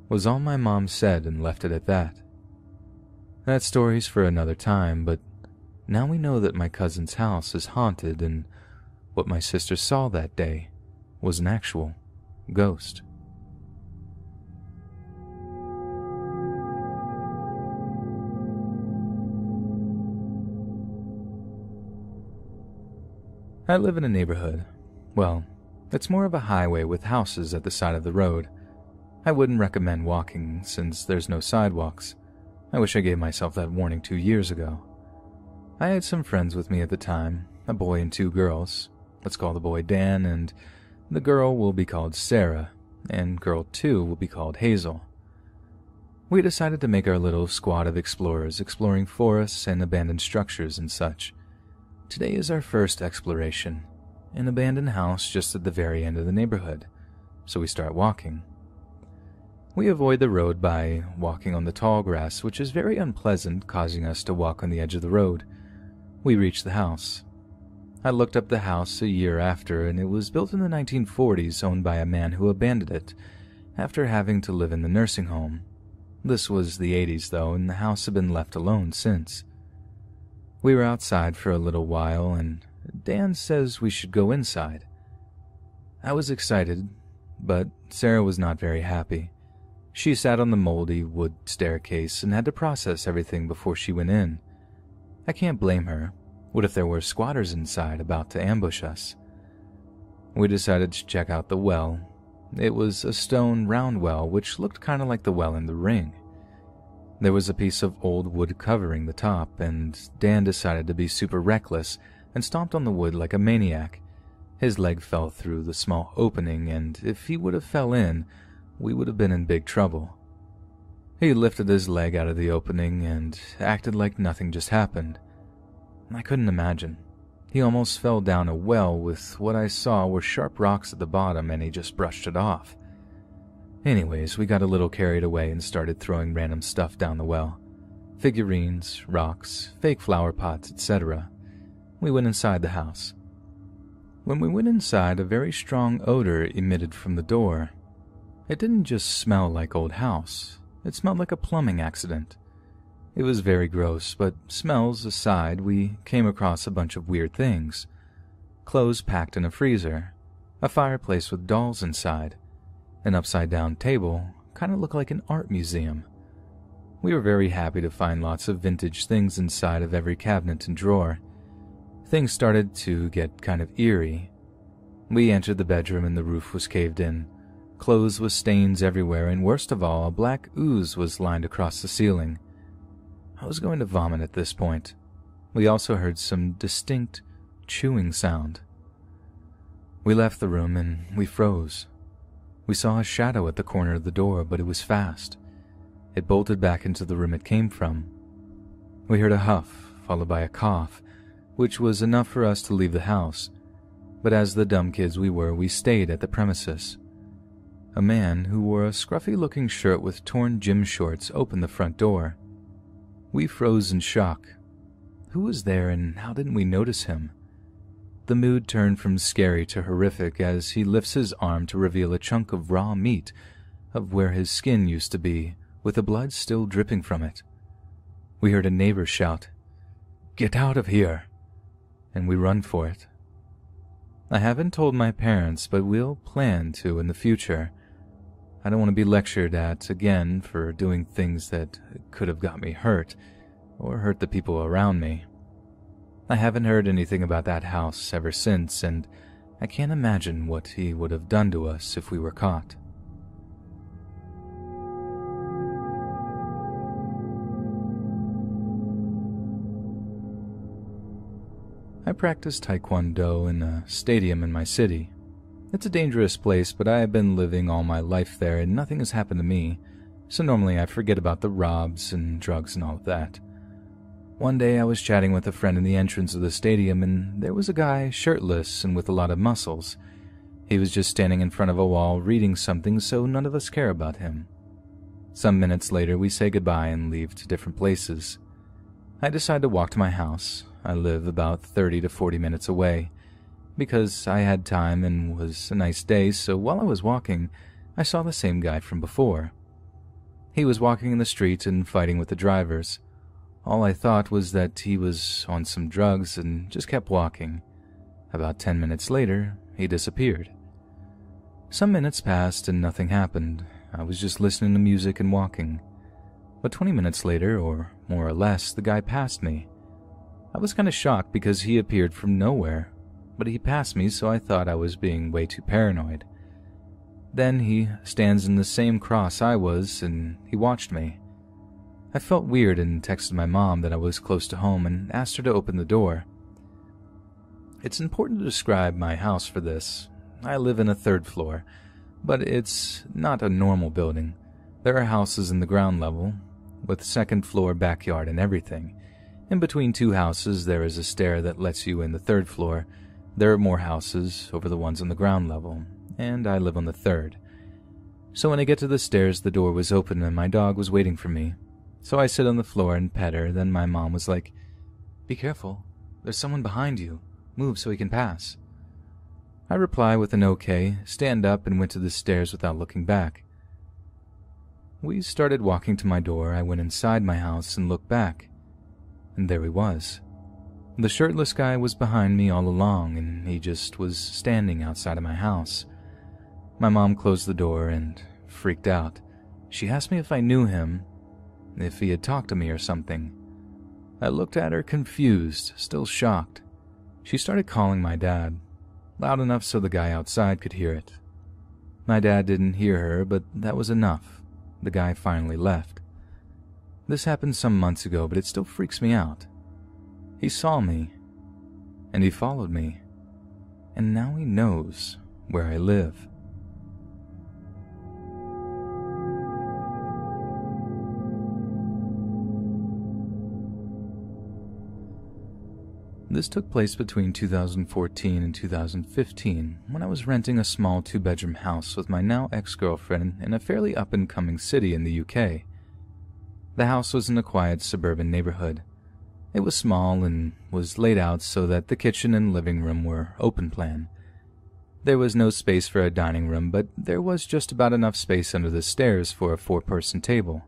was all my mom said and left it at that. That story's for another time, but now we know that my cousin's house is haunted and what my sister saw that day was an actual ghost. I live in a neighborhood. Well, it's more of a highway with houses at the side of the road. I wouldn't recommend walking since there's no sidewalks. I wish I gave myself that warning 2 years ago. I had some friends with me at the time, a boy and 2 girls. Let's call the boy Dan, and the girl will be called Sarah, and girl 2 will be called Hazel. We decided to make our little squad of explorers exploring forests and abandoned structures and such. Today is our first exploration, an abandoned house just at the very end of the neighborhood, so we start walking. We avoid the road by walking on the tall grass, which is very unpleasant, causing us to walk on the edge of the road. We reach the house. I looked up the house a year after, and it was built in the 1940s, owned by a man who abandoned it after having to live in the nursing home. This was the 80s, though, and the house had been left alone since. We were outside for a little while, and Dan says we should go inside. I was excited, but Sarah was not very happy. She sat on the moldy wood staircase and had to process everything before she went in. I can't blame her. What if there were squatters inside about to ambush us? We decided to check out the well. It was a stone round well which looked kind of like the well in The Ring. There was a piece of old wood covering the top, and Dan decided to be super reckless and stomped on the wood like a maniac. His leg fell through the small opening, and if he would have fell in, we would have been in big trouble. He lifted his leg out of the opening and acted like nothing just happened. I couldn't imagine. He almost fell down a well with what I saw were sharp rocks at the bottom, and he just brushed it off. Anyways, we got a little carried away and started throwing random stuff down the well. Figurines, rocks, fake flower pots, etc. We went inside the house. When we went inside, a very strong odor emitted from the door. It didn't just smell like old house. It smelled like a plumbing accident. It was very gross, but smells aside, we came across a bunch of weird things. Clothes packed in a freezer, a fireplace with dolls inside, an upside-down table, kind of looked like an art museum. We were very happy to find lots of vintage things inside of every cabinet and drawer. Things started to get kind of eerie. We entered the bedroom and the roof was caved in. Clothes with stains everywhere, and worst of all, a black ooze was lined across the ceiling. I was going to vomit at this point. We also heard some distinct chewing sound. We left the room and we froze. We saw a shadow at the corner of the door, but it was fast. It bolted back into the room it came from. We heard a huff, followed by a cough, which was enough for us to leave the house. But as the dumb kids we were, we stayed at the premises. A man who wore a scruffy-looking shirt with torn gym shorts opened the front door. We froze in shock. Who was there, and how didn't we notice him? The mood turned from scary to horrific as he lifts his arm to reveal a chunk of raw meat of where his skin used to be, with the blood still dripping from it. We heard a neighbor shout, "Get out of here!" and we run for it. I haven't told my parents, but we'll plan to in the future. I don't want to be lectured at again for doing things that could have got me hurt, or hurt the people around me. I haven't heard anything about that house ever since, and I can't imagine what he would have done to us if we were caught. I practice Taekwondo in a stadium in my city. It's a dangerous place, but I have been living all my life there and nothing has happened to me, so normally I forget about the robs and drugs and all of that. One day I was chatting with a friend in the entrance of the stadium and there was a guy shirtless and with a lot of muscles. He was just standing in front of a wall reading something, so none of us care about him. Some minutes later we say goodbye and leave to different places. I decide to walk to my house. I live about 30 to 40 minutes away. Because I had time and was a nice day, so while I was walking, I saw the same guy from before. He was walking in the street and fighting with the drivers. All I thought was that he was on some drugs and just kept walking. About 10 minutes later, he disappeared. Some minutes passed and nothing happened. I was just listening to music and walking. But 20 minutes later, or more or less, the guy passed me. I was kind of shocked because he appeared from nowhere. But he passed me, so I thought I was being way too paranoid. Then he stands in the same cross I was, and he watched me. I felt weird and texted my mom that I was close to home and asked her to open the door. It's important to describe my house for this. I live in a 3rd floor, but it's not a normal building. There are houses in the ground level, with 2nd floor backyard and everything. In between 2 houses there is a stair that lets you in the 3rd floor. There are more houses over the ones on the ground level, and I live on the 3rd. So when I get to the stairs, the door was open and my dog was waiting for me. So I sit on the floor and pet her, then my mom was like, "Be careful, there's someone behind you. Move so he can pass." I reply with an okay, stand up and went to the stairs without looking back. We started walking to my door. I went inside my house and looked back, and there he was. The shirtless guy was behind me all along, and he just was standing outside of my house. My mom closed the door and freaked out. She asked me if I knew him, if he had talked to me or something. I looked at her confused, still shocked. She started calling my dad, loud enough so the guy outside could hear it. My dad didn't hear her, but that was enough. The guy finally left. This happened some months ago, but it still freaks me out. He saw me, and he followed me, and now he knows where I live. This took place between 2014 and 2015 when I was renting a small 2-bedroom house with my now ex-girlfriend in a fairly up-and-coming city in the UK. The house was in a quiet suburban neighborhood. It was small and was laid out so that the kitchen and living room were open plan. There was no space for a dining room, but there was just about enough space under the stairs for a 4-person table.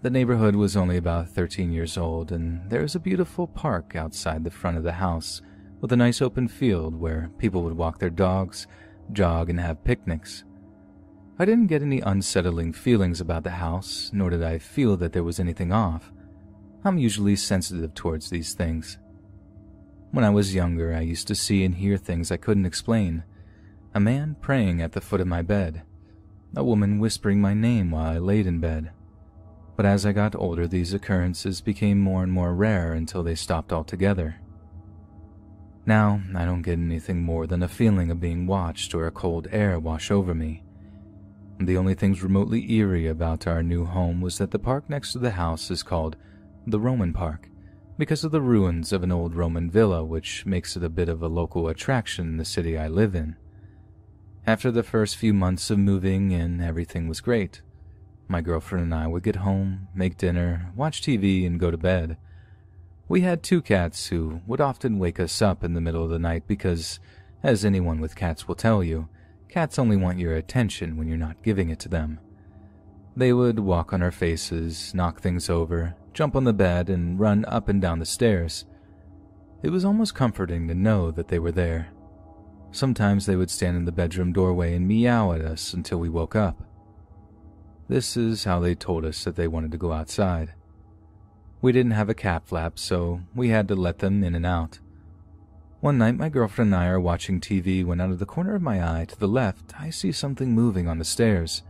The neighborhood was only about 13 years old, and there is a beautiful park outside the front of the house with a nice open field where people would walk their dogs, jog, and have picnics. I didn't get any unsettling feelings about the house, nor did I feel that there was anything off. I'm usually sensitive towards these things. When I was younger, I used to see and hear things I couldn't explain. A man praying at the foot of my bed. A woman whispering my name while I laid in bed. But as I got older, these occurrences became more and more rare until they stopped altogether. Now, I don't get anything more than a feeling of being watched or a cold air wash over me. The only things remotely eerie about our new home was that the park next to the house is called the Roman Park, because of the ruins of an old Roman villa, which makes it a bit of a local attraction in the city I live in. After the first few months of moving in, everything was great. My girlfriend and I would get home, make dinner, watch TV, and go to bed. We had 2 cats who would often wake us up in the middle of the night because, as anyone with cats will tell you, cats only want your attention when you're not giving it to them. They would walk on our faces, knock things over, jump on the bed, and run up and down the stairs. It was almost comforting to know that they were there. Sometimes they would stand in the bedroom doorway and meow at us until we woke up. This is how they told us that they wanted to go outside. We didn't have a cat flap, so we had to let them in and out. One night, my girlfriend and I are watching TV when out of the corner of my eye to the left, I see something moving on the stairs.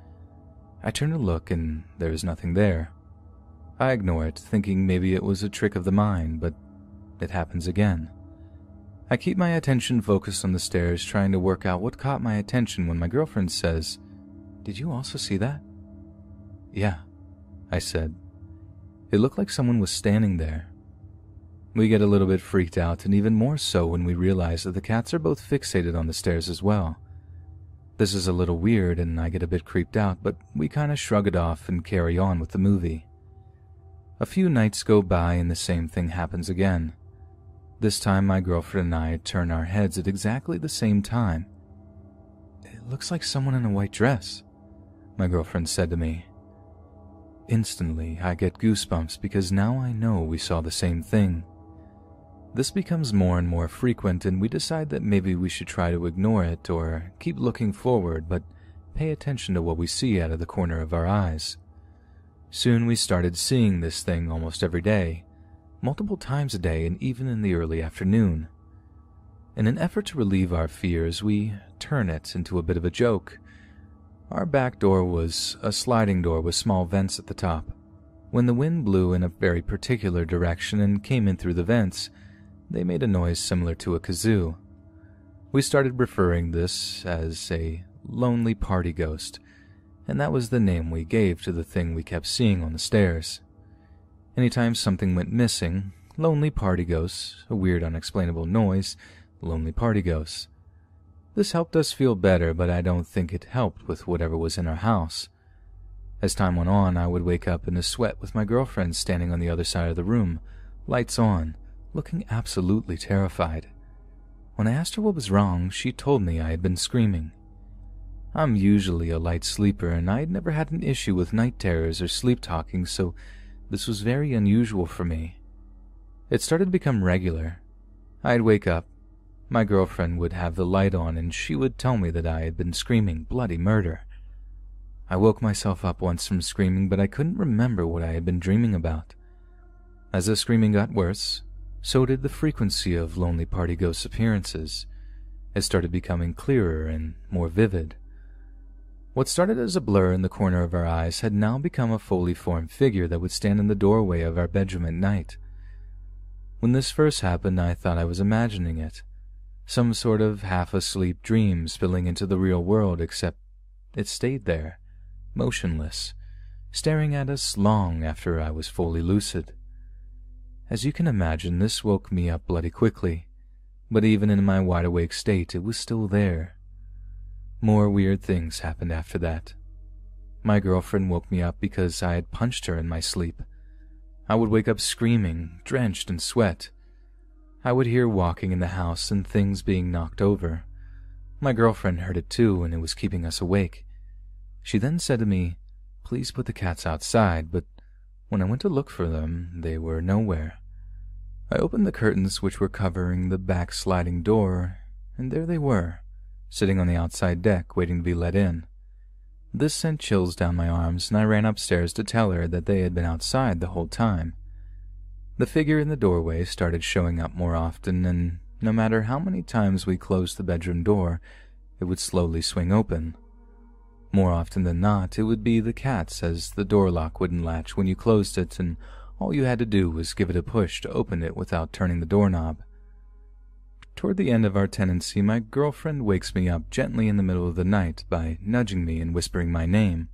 I turn to look and there is nothing there. I ignore it, thinking maybe it was a trick of the mind, but it happens again. I keep my attention focused on the stairs, trying to work out what caught my attention when my girlfriend says, "Did you also see that?" "Yeah," I said. It looked like someone was standing there. We get a little bit freaked out, and even more so when we realize that the cats are both fixated on the stairs as well. This is a little weird, and I get a bit creeped out, but we kind of shrug it off and carry on with the movie. A few nights go by and the same thing happens again. This time my girlfriend and I turn our heads at exactly the same time. "It looks like someone in a white dress," my girlfriend said to me. Instantly, I get goosebumps because now I know we saw the same thing. This becomes more and more frequent, and we decide that maybe we should try to ignore it or keep looking forward, but pay attention to what we see out of the corner of our eyes. Soon we started seeing this thing almost every day, multiple times a day and even in the early afternoon. In an effort to relieve our fears, we turn it into a bit of a joke. Our back door was a sliding door with small vents at the top. When the wind blew in a very particular direction and came in through the vents, they made a noise similar to a kazoo. We started referring this as a lonely party ghost, and that was the name we gave to the thing we kept seeing on the stairs. Anytime something went missing, lonely party ghosts, a weird unexplainable noise, lonely party ghosts. This helped us feel better, but I don't think it helped with whatever was in our house. As time went on, I would wake up in a sweat with my girlfriend standing on the other side of the room, lights on, looking absolutely terrified. When I asked her what was wrong, she told me I had been screaming. I'm usually a light sleeper, and I had never had an issue with night terrors or sleep talking, so this was very unusual for me. It started to become regular. I'd wake up, my girlfriend would have the light on, and she would tell me that I had been screaming bloody murder. I woke myself up once from screaming, but I couldn't remember what I had been dreaming about. As the screaming got worse, so did the frequency of lonely party ghost appearances. It started becoming clearer and more vivid. What started as a blur in the corner of our eyes had now become a fully formed figure that would stand in the doorway of our bedroom at night. When this first happened, I thought I was imagining it. Some sort of half-asleep dream spilling into the real world, except it stayed there, motionless, staring at us long after I was fully lucid. As you can imagine, this woke me up bloody quickly, but even in my wide-awake state, it was still there. More weird things happened after that. My girlfriend woke me up because I had punched her in my sleep. I would wake up screaming, drenched in sweat. I would hear walking in the house and things being knocked over. My girlfriend heard it too, and it was keeping us awake. She then said to me, "Please put the cats outside," but when I went to look for them, they were nowhere. I opened the curtains which were covering the back sliding door, and there they were, sitting on the outside deck, waiting to be let in. This sent chills down my arms, and I ran upstairs to tell her that they had been outside the whole time. The figure in the doorway started showing up more often, and no matter how many times we closed the bedroom door, it would slowly swing open. More often than not, it would be the cats, as the door lock wouldn't latch when you closed it, and all you had to do was give it a push to open it without turning the doorknob. Toward the end of our tenancy, my girlfriend wakes me up gently in the middle of the night by nudging me and whispering my name.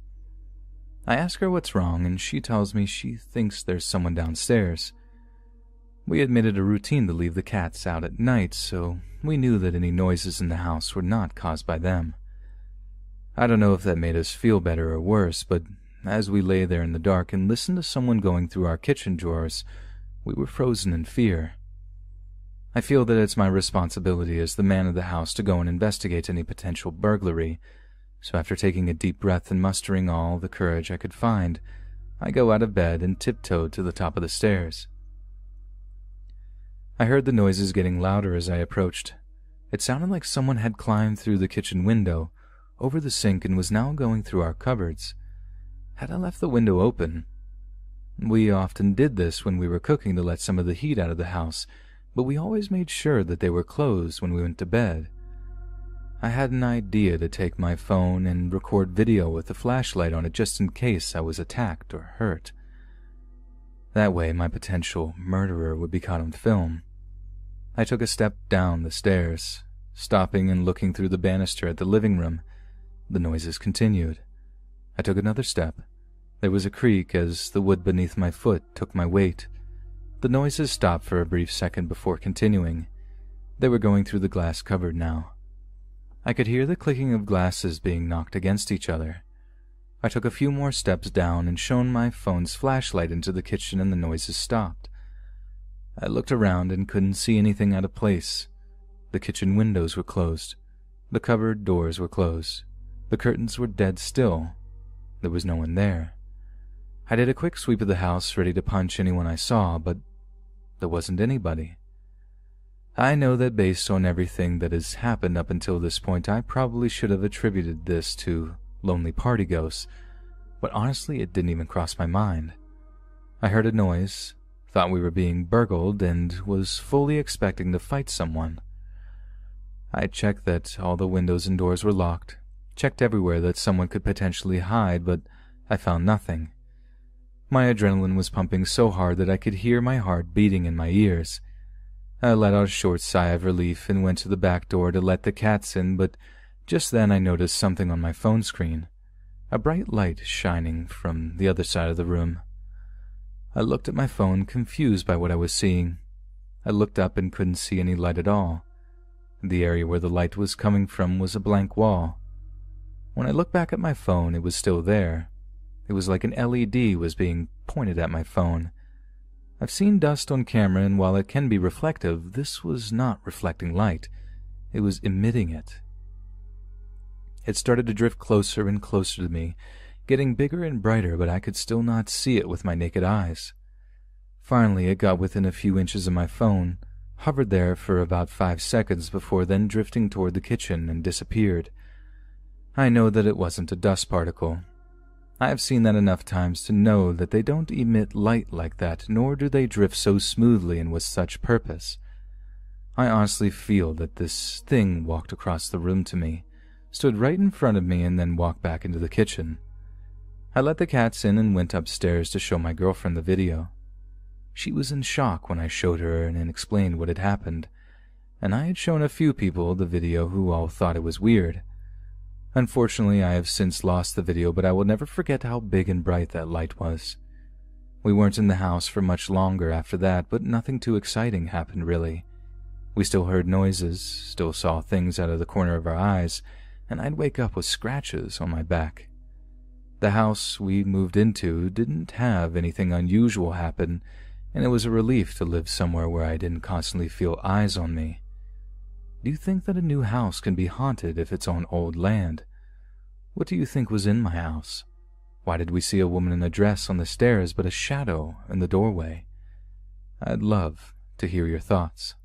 I ask her what's wrong, and she tells me she thinks there's someone downstairs. We had made it a routine to leave the cats out at night, so we knew that any noises in the house were not caused by them. I don't know if that made us feel better or worse, but as we lay there in the dark and listened to someone going through our kitchen drawers, we were frozen in fear. I feel that it's my responsibility as the man of the house to go and investigate any potential burglary, so after taking a deep breath and mustering all the courage I could find, I go out of bed and tiptoed to the top of the stairs. I heard the noises getting louder as I approached. It sounded like someone had climbed through the kitchen window, over the sink, and was now going through our cupboards. Had I left the window open? We often did this when we were cooking to let some of the heat out of the house, but we always made sure that they were closed when we went to bed. I had an idea to take my phone and record video with a flashlight on it just in case I was attacked or hurt. That way my potential murderer would be caught on film. I took a step down the stairs, stopping and looking through the banister at the living room. The noises continued. I took another step. There was a creak as the wood beneath my foot took my weight. The noises stopped for a brief second before continuing. They were going through the glass cupboard now. I could hear the clicking of glasses being knocked against each other. I took a few more steps down and shone my phone's flashlight into the kitchen and the noises stopped. I looked around and couldn't see anything out of place. The kitchen windows were closed. The cupboard doors were closed. The curtains were dead still. There was no one there. I did a quick sweep of the house, ready to punch anyone I saw, but there wasn't anybody. I know that based on everything that has happened up until this point, I probably should have attributed this to lonely party ghosts, but honestly it didn't even cross my mind. I heard a noise, thought we were being burgled, and was fully expecting to fight someone. I checked that all the windows and doors were locked, checked everywhere that someone could potentially hide, but I found nothing. My adrenaline was pumping so hard that I could hear my heart beating in my ears. I let out a short sigh of relief and went to the back door to let the cats in, but just then I noticed something on my phone screen, a bright light shining from the other side of the room. I looked at my phone, confused by what I was seeing. I looked up and couldn't see any light at all. The area where the light was coming from was a blank wall. When I looked back at my phone, it was still there. It was like an LED was being pointed at my phone. I've seen dust on camera, and while it can be reflective, this was not reflecting light. It was emitting it. It started to drift closer and closer to me, getting bigger and brighter, but I could still not see it with my naked eyes. Finally, it got within a few inches of my phone, hovered there for about 5 seconds before then drifting toward the kitchen and disappeared. I know that it wasn't a dust particle. I have seen that enough times to know that they don't emit light like that, nor do they drift so smoothly and with such purpose. I honestly feel that this thing walked across the room to me, stood right in front of me, and then walked back into the kitchen. I let the cats in and went upstairs to show my girlfriend the video. She was in shock when I showed her and explained what had happened, and I had shown a few people the video who all thought it was weird. Unfortunately, I have since lost the video, but I will never forget how big and bright that light was. We weren't in the house for much longer after that, but nothing too exciting happened really. We still heard noises, still saw things out of the corner of our eyes, and I'd wake up with scratches on my back. The house we moved into didn't have anything unusual happen, and it was a relief to live somewhere where I didn't constantly feel eyes on me. Do you think that a new house can be haunted if it's on old land? What do you think was in my house? Why did we see a woman in a dress on the stairs but a shadow in the doorway? I'd love to hear your thoughts.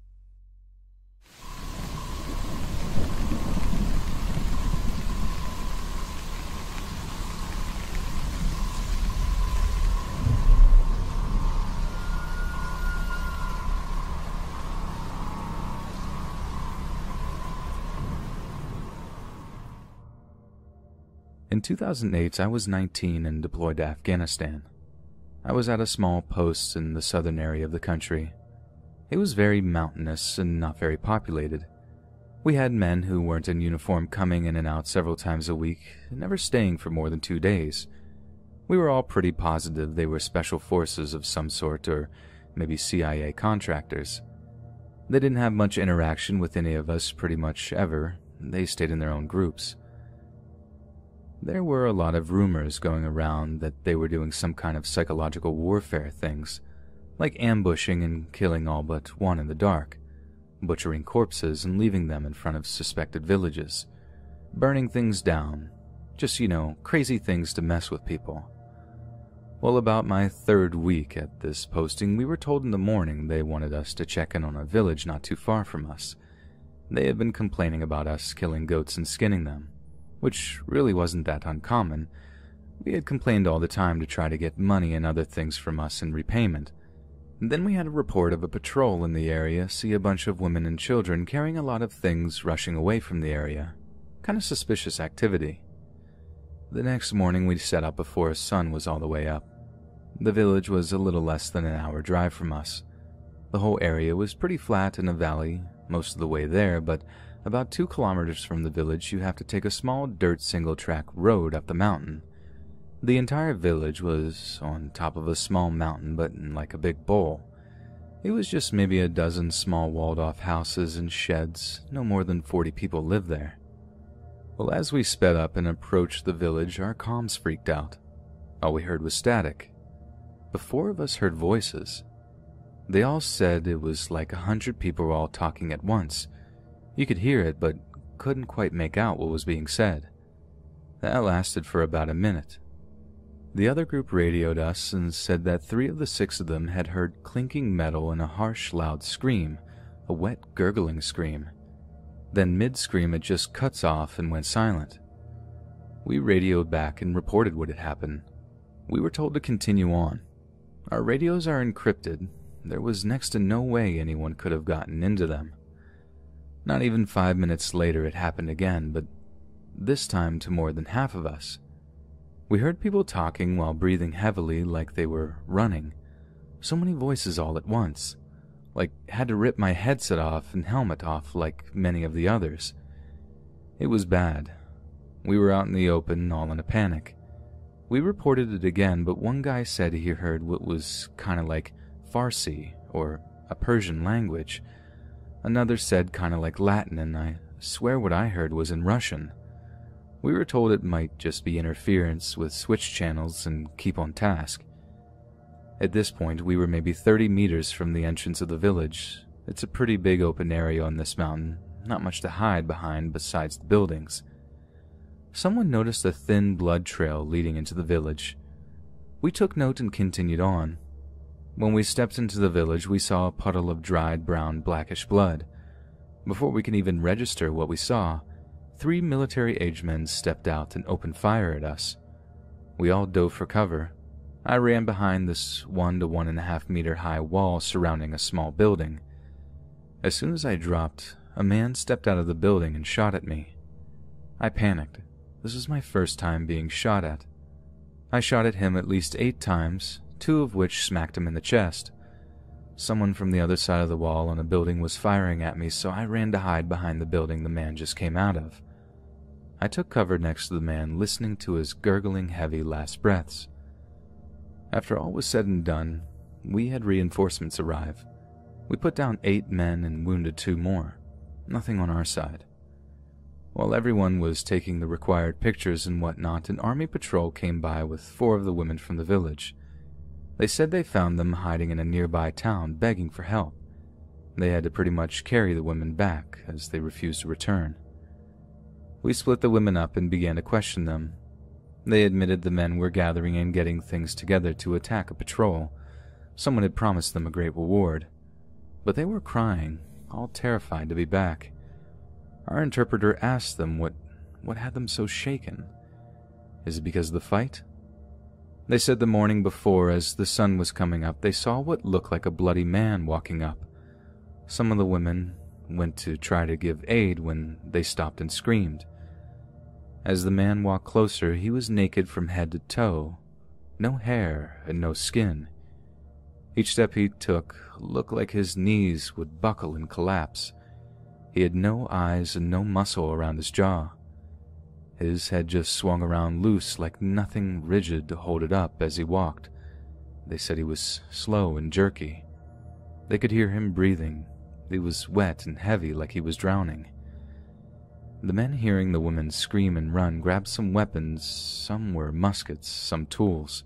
In 2008, I was 19 and deployed to Afghanistan. I was at a small post in the southern area of the country. It was very mountainous and not very populated. We had men who weren't in uniform coming in and out several times a week, never staying for more than 2 days. We were all pretty positive they were special forces of some sort, or maybe CIA contractors. They didn't have much interaction with any of us pretty much ever. They stayed in their own groups. There were a lot of rumors going around that they were doing some kind of psychological warfare things, like ambushing and killing all but one in the dark, butchering corpses and leaving them in front of suspected villages, burning things down, just, crazy things to mess with people. Well, about my 3rd week at this posting, we were told in the morning they wanted us to check in on a village not too far from us. They had been complaining about us killing goats and skinning them, which really wasn't that uncommon, We had complained all the time to try to get money and other things from us in repayment. And then we had a report of a patrol in the area see a bunch of women and children carrying a lot of things rushing away from the area. Kind of suspicious activity. The next morning we set out before the sun was all the way up. The village was a little less than an hour drive from us. The whole area was pretty flat in a valley most of the way there, but about 2 kilometers from the village you have to take a small dirt single-track road up the mountain. The entire village was on top of a small mountain, but in like a big bowl. It was just maybe a dozen small walled-off houses and sheds. No more than 40 people lived there. Well, as we sped up and approached the village, our comms freaked out. All we heard was static. But 4 of us heard voices. They all said it was like 100 people were all talking at once. You could hear it, but couldn't quite make out what was being said. That lasted for about a minute. The other group radioed us and said that 3 of the 6 of them had heard clinking metal and a harsh, loud scream, a wet, gurgling scream. Then mid-scream it just cuts off and went silent. We radioed back and reported what had happened. We were told to continue on. Our radios are encrypted. There was next to no way anyone could have gotten into them. Not even 5 minutes later it happened again, but this time to more than half of us. We heard people talking while breathing heavily like they were running. So many voices all at once. Like had to rip my headset off and helmet off like many of the others. It was bad. We were out in the open, all in a panic. We reported it again, but one guy said he heard what was kind of like Farsi, or a Persian language. Another said kind of like Latin, and I swear what I heard was in Russian. We were told it might just be interference with switch channels and keep on task. At this point, we were maybe 30 meters from the entrance of the village. It's a pretty big open area on this mountain, not much to hide behind besides the buildings. Someone noticed a thin blood trail leading into the village. We took note and continued on. When we stepped into the village, we saw a puddle of dried brown blackish blood. Before we could even register what we saw, 3 military-aged men stepped out and opened fire at us. We all dove for cover. I ran behind this 1 to 1.5 meter high wall surrounding a small building. As soon as I dropped, a man stepped out of the building and shot at me. I panicked. This was my first time being shot at. I shot at him at least 8 times, 2 of which smacked him in the chest. Someone from the other side of the wall on a building was firing at me, so I ran to hide behind the building the man just came out of. I took cover next to the man, listening to his gurgling, heavy last breaths. After all was said and done, we had reinforcements arrive. We put down 8 men and wounded 2 more. Nothing on our side. While everyone was taking the required pictures and whatnot, an army patrol came by with 4 of the women from the village. They said they found them hiding in a nearby town, begging for help. They had to pretty much carry the women back, as they refused to return. We split the women up and began to question them. They admitted the men were gathering and getting things together to attack a patrol. Someone had promised them a great reward. But they were crying, all terrified to be back. Our interpreter asked them what had them so shaken. Is it because of the fight? They said the morning before, as the sun was coming up, they saw what looked like a bloody man walking up. Some of the women went to try to give aid when they stopped and screamed. As the man walked closer, he was naked from head to toe, no hair and no skin. Each step he took looked like his knees would buckle and collapse. He had no eyes and no muscle around his jaw. His head just swung around loose like nothing rigid to hold it up as he walked. They said he was slow and jerky. They could hear him breathing. He was wet and heavy like he was drowning. The men, hearing the women scream and run, grabbed some weapons. Some were muskets, some tools.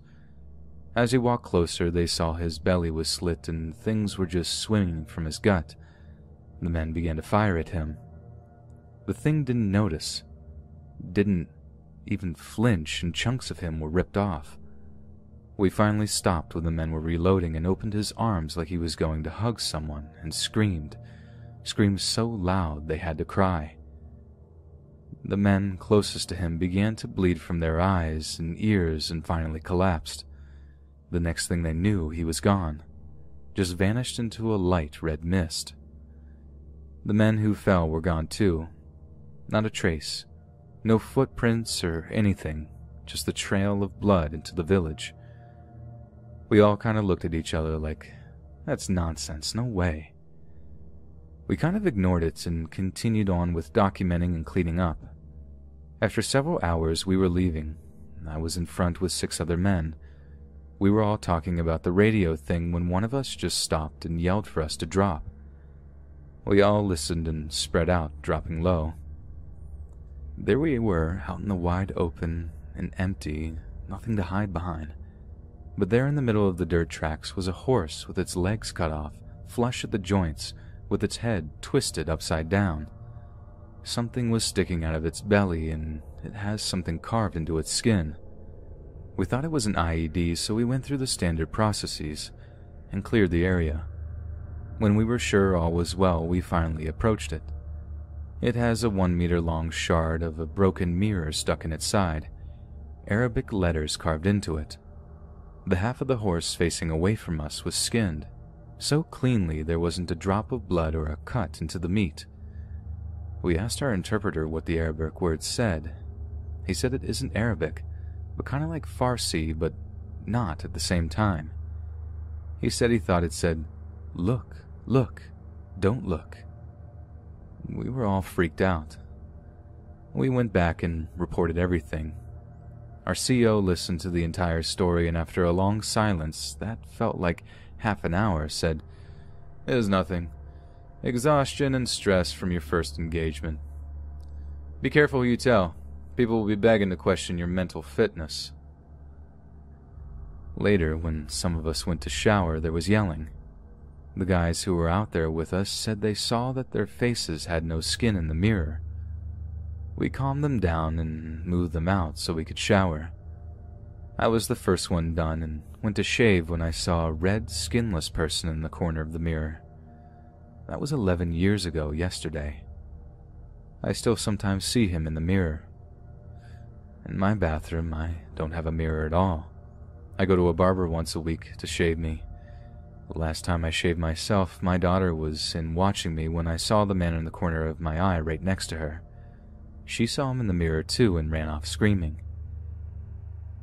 As he walked closer, they saw his belly was slit and things were just swimming from his gut. The men began to fire at him. The thing didn't notice. Didn't even flinch, and chunks of him were ripped off. We finally stopped when the men were reloading and opened his arms like he was going to hug someone, and screamed so loud they had to cry. The men closest to him began to bleed from their eyes and ears and finally collapsed. The next thing they knew, he was gone, just vanished into a light red mist. The men who fell were gone too. Not a trace, no footprints or anything, just the trail of blood into the village. We all kind of looked at each other like, that's nonsense, no way. We kind of ignored it and continued on with documenting and cleaning up. After several hours, we were leaving. I was in front with 6 other men. We were all talking about the radio thing when one of us just stopped and yelled for us to drop. We all listened and spread out, dropping low. There we were, out in the wide open and empty, nothing to hide behind. But there in the middle of the dirt tracks was a horse with its legs cut off, flush at the joints, with its head twisted upside down. Something was sticking out of its belly, and it has something carved into its skin. We thought it was an IED, so we went through the standard processes and cleared the area. When we were sure all was well, we finally approached it. It has a 1-meter-long shard of a broken mirror stuck in its side, Arabic letters carved into it. The half of the horse facing away from us was skinned, so cleanly there wasn't a drop of blood or a cut into the meat. We asked our interpreter what the Arabic word said. He said it isn't Arabic, but kind of like Farsi, but not at the same time. He said he thought it said, "Look, look, don't look." We were all freaked out. We went back and reported everything. Our CO listened to the entire story, and after a long silence that felt like half an hour, said, "It is nothing. Exhaustion and stress from your first engagement. Be careful who you tell. People will be begging to question your mental fitness." Later, when some of us went to shower, there was yelling. The guys who were out there with us said they saw that their faces had no skin in the mirror. We calmed them down and moved them out so we could shower. I was the first one done and went to shave when I saw a red, skinless person in the corner of the mirror. That was 11 years ago yesterday. I still sometimes see him in the mirror. In my bathroom, I don't have a mirror at all. I go to a barber once a week to shave me. The last time I shaved myself, my daughter was in watching me when I saw the man in the corner of my eye right next to her. She saw him in the mirror too and ran off screaming.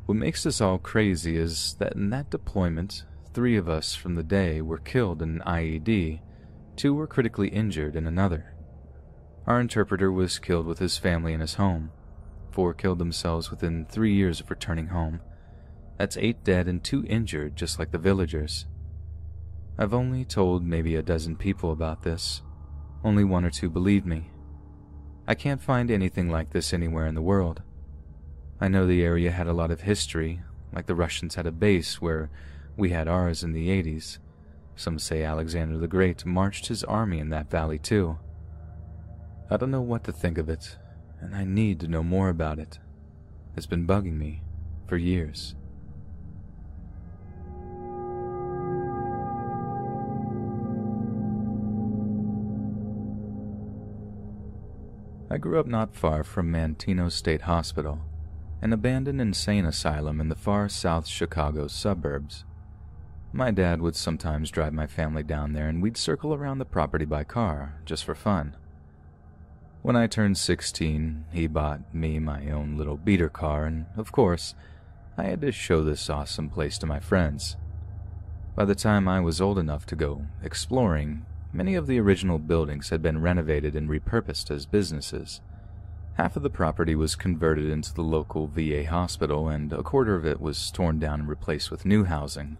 What makes this all crazy is that in that deployment, 3 of us from the day were killed in an IED, 2 were critically injured in another. Our interpreter was killed with his family in his home. 4 killed themselves within 3 years of returning home. That's 8 dead and 2 injured, just like the villagers. I've only told maybe a dozen people about this. Only 1 or 2 believed me. I can't find anything like this anywhere in the world. I know the area had a lot of history, like the Russians had a base where we had ours in the 80s. Some say Alexander the Great marched his army in that valley too. I don't know what to think of it, and I need to know more about it. It's been bugging me for years. I grew up not far from Manteno State Hospital, an abandoned insane asylum in the far South Chicago suburbs. My dad would sometimes drive my family down there, and we'd circle around the property by car, just for fun. When I turned 16, he bought me my own little beater car, and, of course, I had to show this awesome place to my friends. By the time I was old enough to go exploring, many of the original buildings had been renovated and repurposed as businesses. Half of the property was converted into the local VA hospital, and a quarter of it was torn down and replaced with new housing.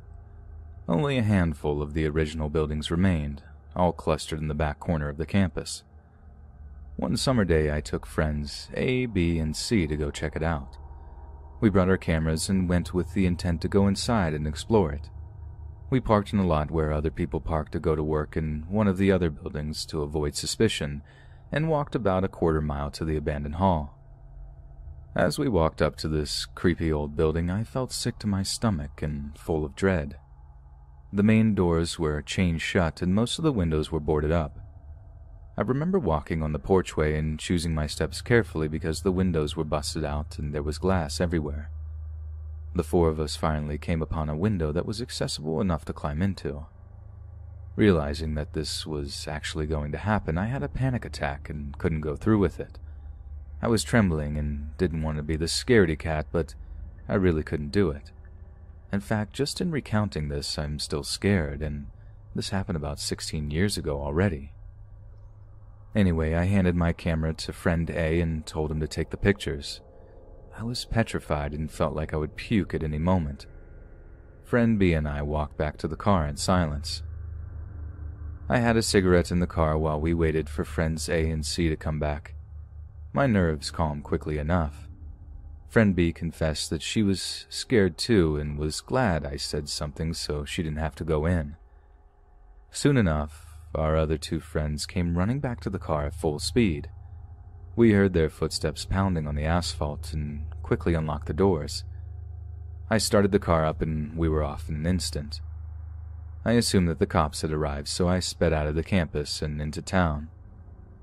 Only a handful of the original buildings remained, all clustered in the back corner of the campus. One summer day, I took friends A, B, and C to go check it out. We brought our cameras and went with the intent to go inside and explore it. We parked in a lot where other people parked to go to work in one of the other buildings to avoid suspicion, and walked about a quarter mile to the abandoned hall. As we walked up to this creepy old building, I felt sick to my stomach and full of dread. The main doors were chained shut and most of the windows were boarded up. I remember walking on the porchway and choosing my steps carefully because the windows were busted out and there was glass everywhere. The four of us finally came upon a window that was accessible enough to climb into. Realizing that this was actually going to happen, I had a panic attack and couldn't go through with it. I was trembling and didn't want to be the scaredy cat, but I really couldn't do it. In fact, just in recounting this, I'm still scared, and this happened about 16 years ago already. Anyway, I handed my camera to friend A and told him to take the pictures. I was petrified and felt like I would puke at any moment. Friend B and I walked back to the car in silence. I had a cigarette in the car while we waited for friends A and C to come back. My nerves calmed quickly enough. Friend B confessed that she was scared too and was glad I said something so she didn't have to go in. Soon enough, our other two friends came running back to the car at full speed. We heard their footsteps pounding on the asphalt and quickly unlocked the doors. I started the car up and we were off in an instant. I assumed that the cops had arrived, so I sped out of the campus and into town,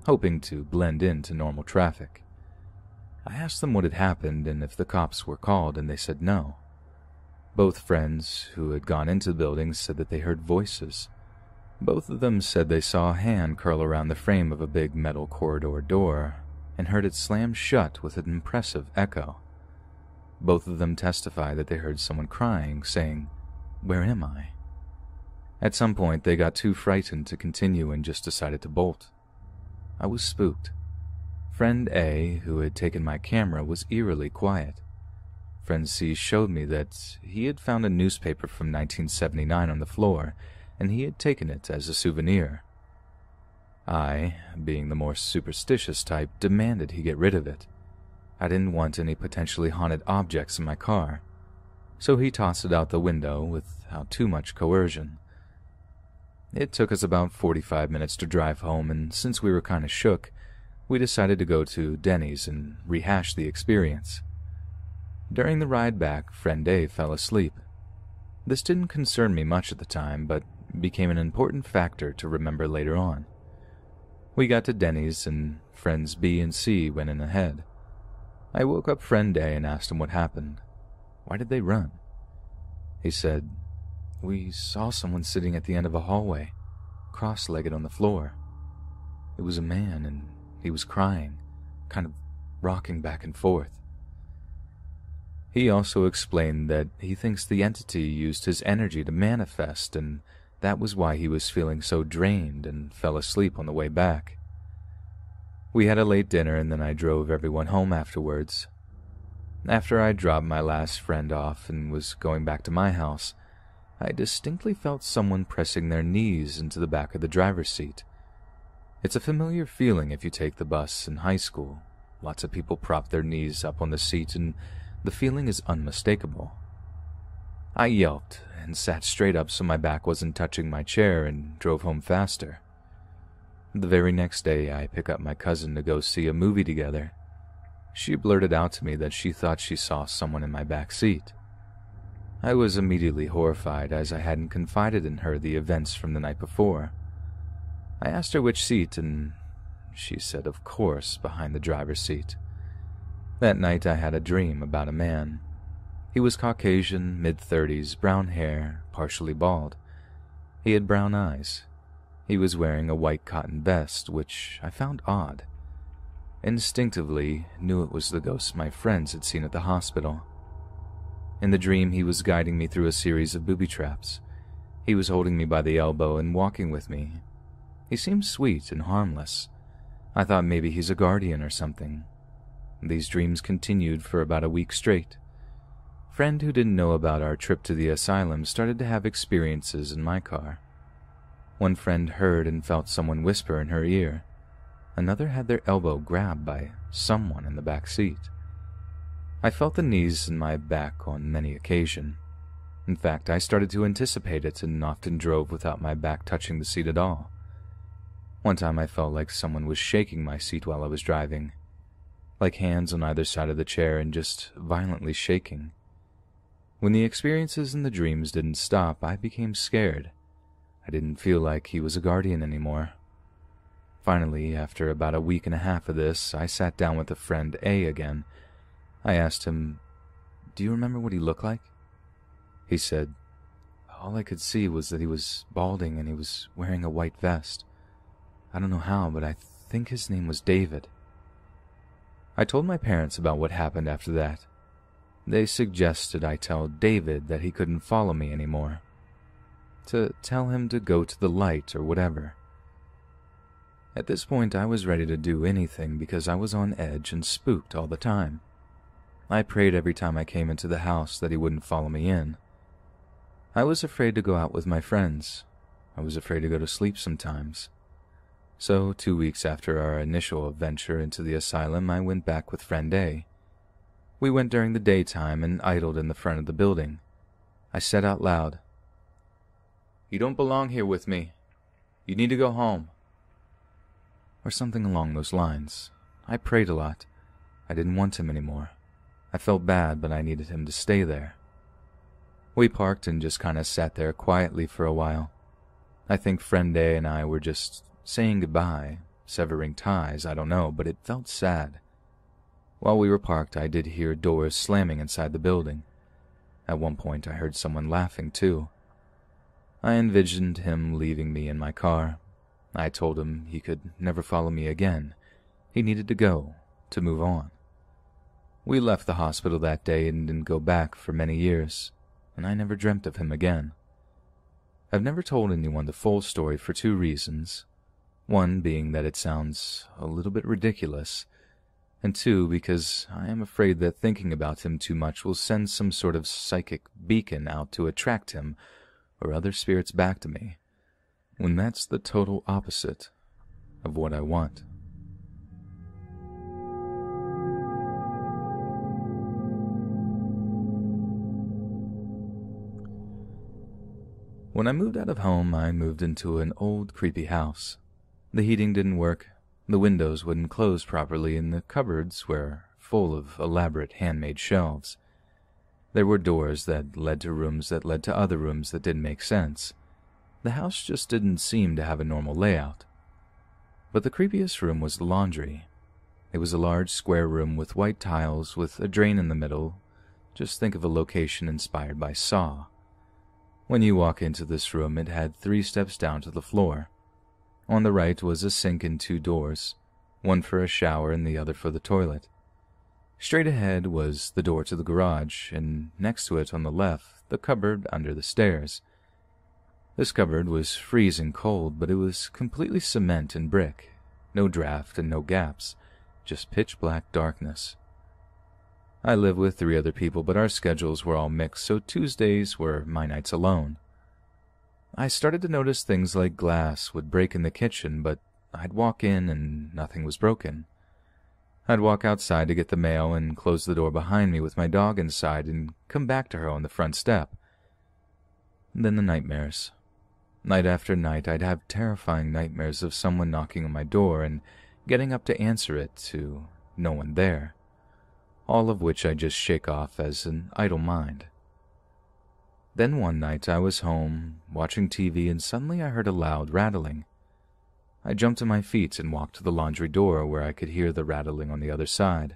hoping to blend into normal traffic. I asked them what had happened and if the cops were called, and they said no. Both friends who had gone into the building said that they heard voices. Both of them said they saw a hand curl around the frame of a big metal corridor door and heard it slam shut with an impressive echo. Both of them testified that they heard someone crying, saying, "Where am I?" At some point, they got too frightened to continue and just decided to bolt. I was spooked. Friend A, who had taken my camera, was eerily quiet. Friend C showed me that he had found a newspaper from 1979 on the floor, and he had taken it as a souvenir. I, being the more superstitious type, demanded he get rid of it. I didn't want any potentially haunted objects in my car, so he tossed it out the window without too much coercion. It took us about 45 minutes to drive home, and since we were kind of shook, we decided to go to Denny's and rehash the experience. During the ride back, friend A fell asleep. This didn't concern me much at the time, but became an important factor to remember later on. We got to Denny's, and friends B and C went in ahead. I woke up friend A and asked him what happened. Why did they run? He said, "We saw someone sitting at the end of a hallway, cross-legged on the floor. It was a man, and he was crying, kind of rocking back and forth." He also explained that he thinks the entity used his energy to manifest, and that was why he was feeling so drained and fell asleep on the way back. We had a late dinner, and then I drove everyone home afterwards. After I dropped my last friend off and was going back to my house, I distinctly felt someone pressing their knees into the back of the driver's seat. It's a familiar feeling if you take the bus in high school. Lots of people prop their knees up on the seat, and the feeling is unmistakable. I yelped and sat straight up so my back wasn't touching my chair and drove home faster. The very next day, I pick up my cousin to go see a movie together. She blurted out to me that she thought she saw someone in my back seat. I was immediately horrified as I hadn't confided in her the events from the night before. I asked her which seat, and she said, of course, behind the driver's seat. That night I had a dream about a man. He was Caucasian, mid-30s, brown hair, partially bald. He had brown eyes. He was wearing a white cotton vest, which I found odd. Instinctively, knew it was the ghost my friends had seen at the hospital. In the dream, he was guiding me through a series of booby traps. He was holding me by the elbow and walking with me. He seemed sweet and harmless. I thought maybe he's a guardian or something. These dreams continued for about a week straight. Friend who didn't know about our trip to the asylum started to have experiences in my car. One friend heard and felt someone whisper in her ear. Another had their elbow grabbed by someone in the back seat. I felt the knees in my back on many occasions. In fact, I started to anticipate it and often drove without my back touching the seat at all. One time I felt like someone was shaking my seat while I was driving, like hands on either side of the chair and just violently shaking. When the experiences and the dreams didn't stop, I became scared. I didn't feel like he was a guardian anymore. Finally, after about a week and a half of this, I sat down with a friend A again. I asked him, "Do you remember what he looked like?" He said, "All I could see was that he was balding and he was wearing a white vest. I don't know how, but I think his name was David." I told my parents about what happened after that. They suggested I tell David that he couldn't follow me anymore, to tell him to go to the light or whatever. At this point, I was ready to do anything because I was on edge and spooked all the time. I prayed every time I came into the house that he wouldn't follow me in. I was afraid to go out with my friends. I was afraid to go to sleep sometimes. So 2 weeks after our initial adventure into the asylum, I went back with friend A. We went during the daytime and idled in the front of the building. I said out loud, "You don't belong here with me. You need to go home." Or something along those lines. I prayed a lot. I didn't want him anymore. I felt bad, but I needed him to stay there. We parked and just kind of sat there quietly for a while. I think friend A and I were just saying goodbye, severing ties, I don't know, but it felt sad. While we were parked, I did hear doors slamming inside the building. At one point, I heard someone laughing too. I envisioned him leaving me in my car. I told him he could never follow me again. He needed to go, to move on. We left the hospital that day and didn't go back for many years, and I never dreamt of him again. I've never told anyone the full story for 2 reasons. One being that it sounds a little bit ridiculous, and 2 because I am afraid that thinking about him too much will send some sort of psychic beacon out to attract him or other spirits back to me, when that's the total opposite of what I want. When I moved out of home, I moved into an old, creepy house. The heating didn't work, the windows wouldn't close properly, and the cupboards were full of elaborate handmade shelves. There were doors that led to rooms that led to other rooms that didn't make sense. The house just didn't seem to have a normal layout. But the creepiest room was the laundry. It was a large square room with white tiles with a drain in the middle. Just think of a location inspired by Saw. When you walk into this room, it had 3 steps down to the floor. On the right was a sink and 2 doors, one for a shower and the other for the toilet. Straight ahead was the door to the garage, and next to it on the left, the cupboard under the stairs. This cupboard was freezing cold, but it was completely cement and brick. No draft and no gaps, just pitch-black darkness. I live with 3 other people, but our schedules were all mixed, so Tuesdays were my nights alone. I started to notice things like glass would break in the kitchen, but I'd walk in and nothing was broken. I'd walk outside to get the mail and close the door behind me with my dog inside and come back to her on the front step. Then the nightmares. Night after night, I'd have terrifying nightmares of someone knocking on my door and getting up to answer it to no one there. All of which I just shake off as an idle mind. Then one night I was home, watching TV, and suddenly I heard a loud rattling. I jumped to my feet and walked to the laundry door where I could hear the rattling on the other side.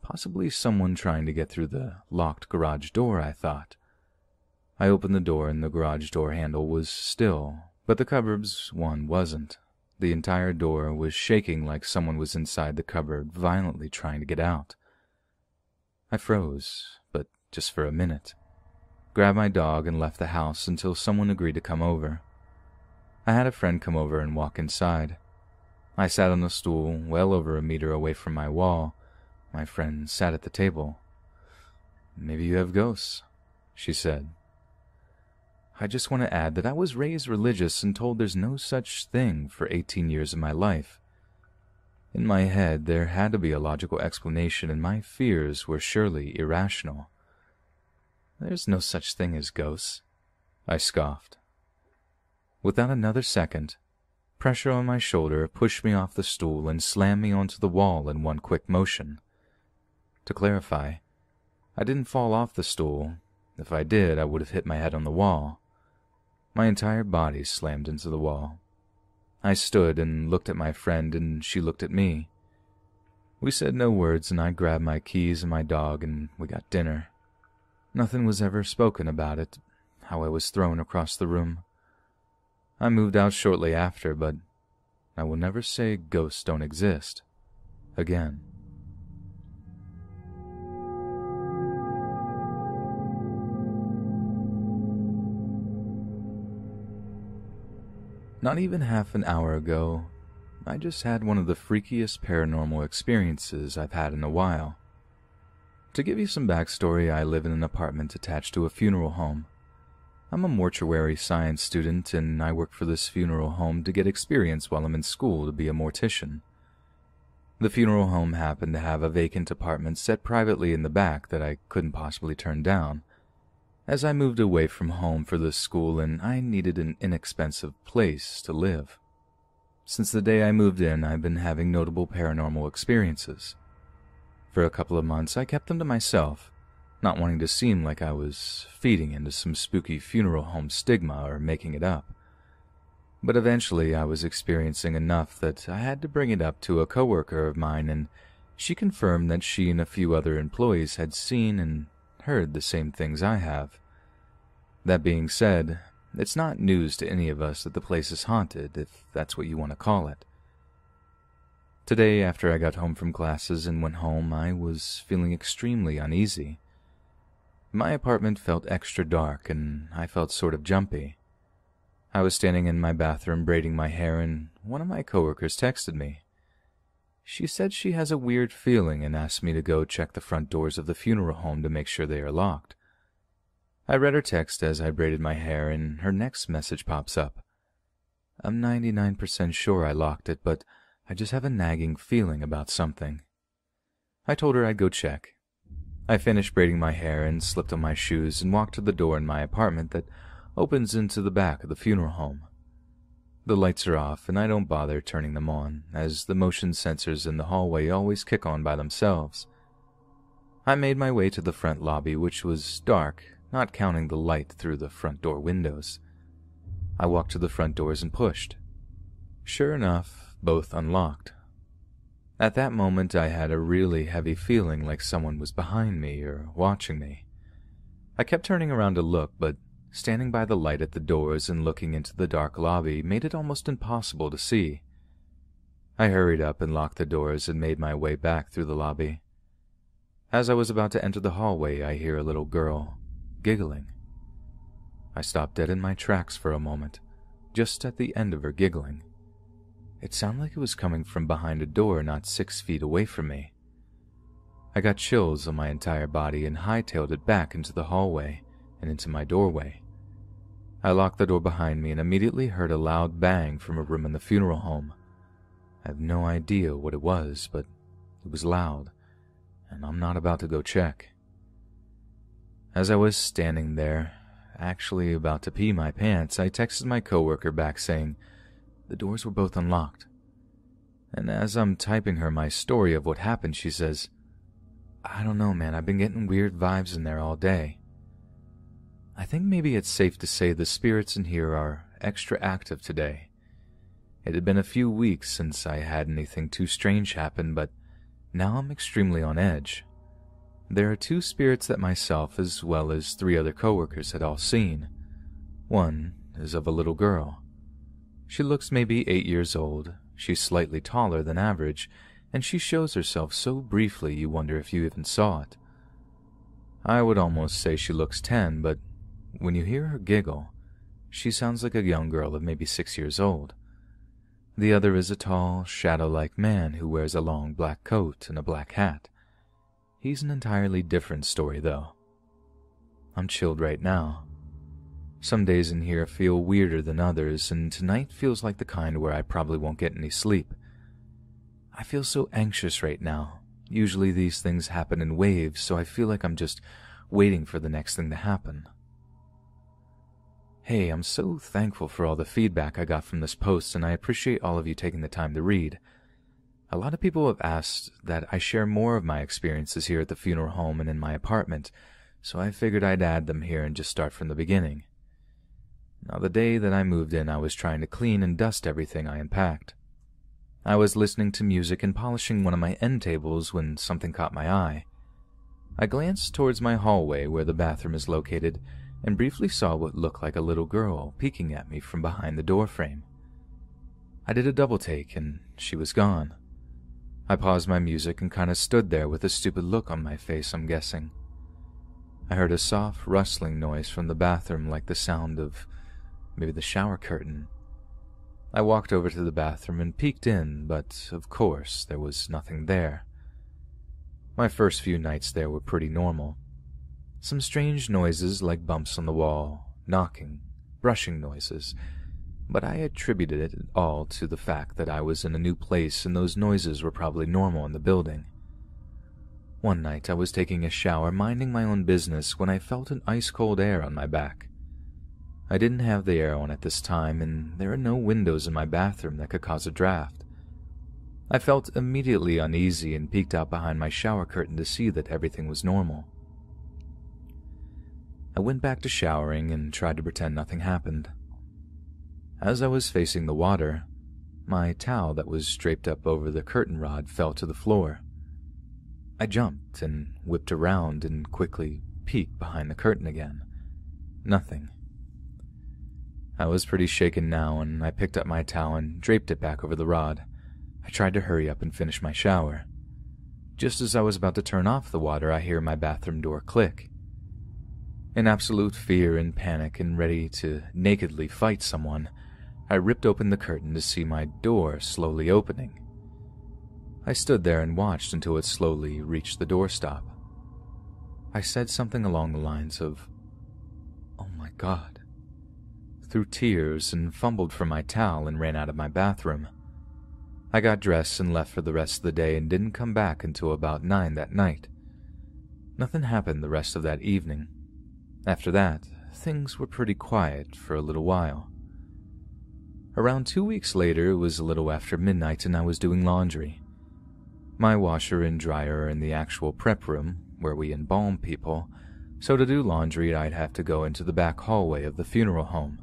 Possibly someone trying to get through the locked garage door, I thought. I opened the door and the garage door handle was still, but the cupboard's one wasn't. The entire door was shaking like someone was inside the cupboard, violently trying to get out. I froze, but just for a minute. Grabbed my dog and left the house until someone agreed to come over. I had a friend come over and walk inside. I sat on a stool well over a meter away from my wall. My friend sat at the table. "Maybe you have ghosts," she said. I just want to add that I was raised religious and told there's no such thing for 18 years of my life. In my head, there had to be a logical explanation, and my fears were surely irrational. "There's no such thing as ghosts," I scoffed. Without another second, pressure on my shoulder pushed me off the stool and slammed me onto the wall in one quick motion. To clarify, I didn't fall off the stool. If I did, I would have hit my head on the wall. My entire body slammed into the wall. I stood and looked at my friend, and she looked at me. We said no words, and I grabbed my keys and my dog, and we got dinner. Nothing was ever spoken about it, how I was thrown across the room. I moved out shortly after, but I will never say ghosts don't exist again. Not even half an hour ago, I just had one of the freakiest paranormal experiences I've had in a while. To give you some backstory, I live in an apartment attached to a funeral home. I'm a mortuary science student, and I work for this funeral home to get experience while I'm in school to be a mortician. The funeral home happened to have a vacant apartment set privately in the back that I couldn't possibly turn down, as I moved away from home for this school and I needed an inexpensive place to live. Since the day I moved in, I've been having notable paranormal experiences. For a couple of months, I kept them to myself, not wanting to seem like I was feeding into some spooky funeral home stigma or making it up. But eventually, I was experiencing enough that I had to bring it up to a coworker of mine, and she confirmed that she and a few other employees had seen and heard the same things I have. That being said, it's not news to any of us that the place is haunted, if that's what you want to call it. Today, after I got home from classes and went home, I was feeling extremely uneasy. My apartment felt extra dark, and I felt sort of jumpy. I was standing in my bathroom braiding my hair, and one of my coworkers texted me. She said she has a weird feeling and asked me to go check the front doors of the funeral home to make sure they are locked. I read her text as I braided my hair, and her next message pops up. I'm 99% sure I locked it, but I just have a nagging feeling about something. I told her I'd go check. I finished braiding my hair and slipped on my shoes and walked to the door in my apartment that opens into the back of the funeral home. The lights are off, and I don't bother turning them on, as the motion sensors in the hallway always kick on by themselves. I made my way to the front lobby, which was dark, not counting the light through the front door windows. I walked to the front doors and pushed. Sure enough, both unlocked. At that moment, I had a really heavy feeling like someone was behind me or watching me. I kept turning around to look, but standing by the light at the doors and looking into the dark lobby made it almost impossible to see. I hurried up and locked the doors and made my way back through the lobby. As I was about to enter the hallway, I hear a little girl giggling. I stopped dead in my tracks for a moment, just at the end of her giggling. It sounded like it was coming from behind a door not 6 feet away from me. I got chills on my entire body and hightailed it back into the hallway and into my doorway. I locked the door behind me and immediately heard a loud bang from a room in the funeral home. I have no idea what it was, but it was loud, and I'm not about to go check. As I was standing there, actually about to pee my pants, I texted my coworker back saying the doors were both unlocked. And as I'm typing her my story of what happened, she says, I don't know, man, I've been getting weird vibes in there all day. I think maybe it's safe to say the spirits in here are extra active today. It had been a few weeks since I had anything too strange happen, but now I'm extremely on edge. There are 2 spirits that myself as well as 3 other coworkers had all seen. One is of a little girl. She looks maybe 8 years old, she's slightly taller than average, and she shows herself so briefly you wonder if you even saw it. I would almost say she looks 10, but when you hear her giggle, she sounds like a young girl of maybe 6 years old. The other is a tall, shadow-like man who wears a long black coat and a black hat. He's an entirely different story, though. I'm chilled right now. Some days in here feel weirder than others, and tonight feels like the kind where I probably won't get any sleep. I feel so anxious right now. Usually these things happen in waves, so I feel like I'm just waiting for the next thing to happen. Hey, I'm so thankful for all the feedback I got from this post, and I appreciate all of you taking the time to read. A lot of people have asked that I share more of my experiences here at the funeral home and in my apartment, so I figured I'd add them here and just start from the beginning. Now, the day that I moved in, I was trying to clean and dust everything I unpacked. I was listening to music and polishing one of my end tables when something caught my eye. I glanced towards my hallway where the bathroom is located and briefly saw what looked like a little girl peeking at me from behind the doorframe. I did a double take and she was gone. I paused my music and kind of stood there with a stupid look on my face, I'm guessing. I heard a soft rustling noise from the bathroom, like the sound of maybe the shower curtain. I walked over to the bathroom and peeked in, but of course there was nothing there. My first few nights there were pretty normal. Some strange noises like bumps on the wall, knocking, brushing noises, but I attributed it all to the fact that I was in a new place and those noises were probably normal in the building. One night I was taking a shower, minding my own business, when I felt an ice-cold air on my back. I didn't have the air on at this time, and there are no windows in my bathroom that could cause a draft. I felt immediately uneasy and peeked out behind my shower curtain to see that everything was normal. I went back to showering and tried to pretend nothing happened. As I was facing the water, my towel that was draped up over the curtain rod fell to the floor. I jumped and whipped around and quickly peeked behind the curtain again. Nothing. I was pretty shaken now, and I picked up my towel and draped it back over the rod. I tried to hurry up and finish my shower. Just as I was about to turn off the water, I hear my bathroom door click. In absolute fear and panic and ready to nakedly fight someone, I ripped open the curtain to see my door slowly opening. I stood there and watched until it slowly reached the doorstop. I said something along the lines of, "Oh my God," through tears, and fumbled for my towel and ran out of my bathroom. I got dressed and left for the rest of the day and didn't come back until about 9 that night. Nothing happened the rest of that evening. After that, things were pretty quiet for a little while. Around 2 weeks later, it was a little after midnight and I was doing laundry. My washer and dryer are in the actual prep room, where we embalm people, so to do laundry I'd have to go into the back hallway of the funeral home.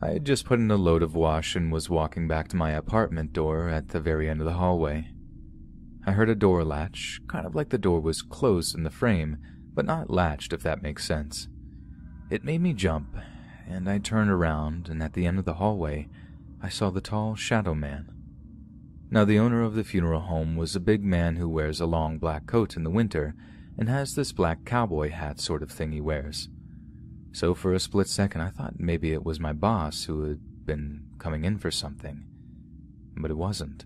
I had just put in a load of wash and was walking back to my apartment door at the very end of the hallway. I heard a door latch, kind of like the door was closed in the frame, but not latched, if that makes sense. It made me jump, and I turned around, and at the end of the hallway, I saw the tall shadow man. Now, the owner of the funeral home was a big man who wears a long black coat in the winter and has this black cowboy hat sort of thing he wears. So for a split second I thought maybe it was my boss who had been coming in for something. But it wasn't.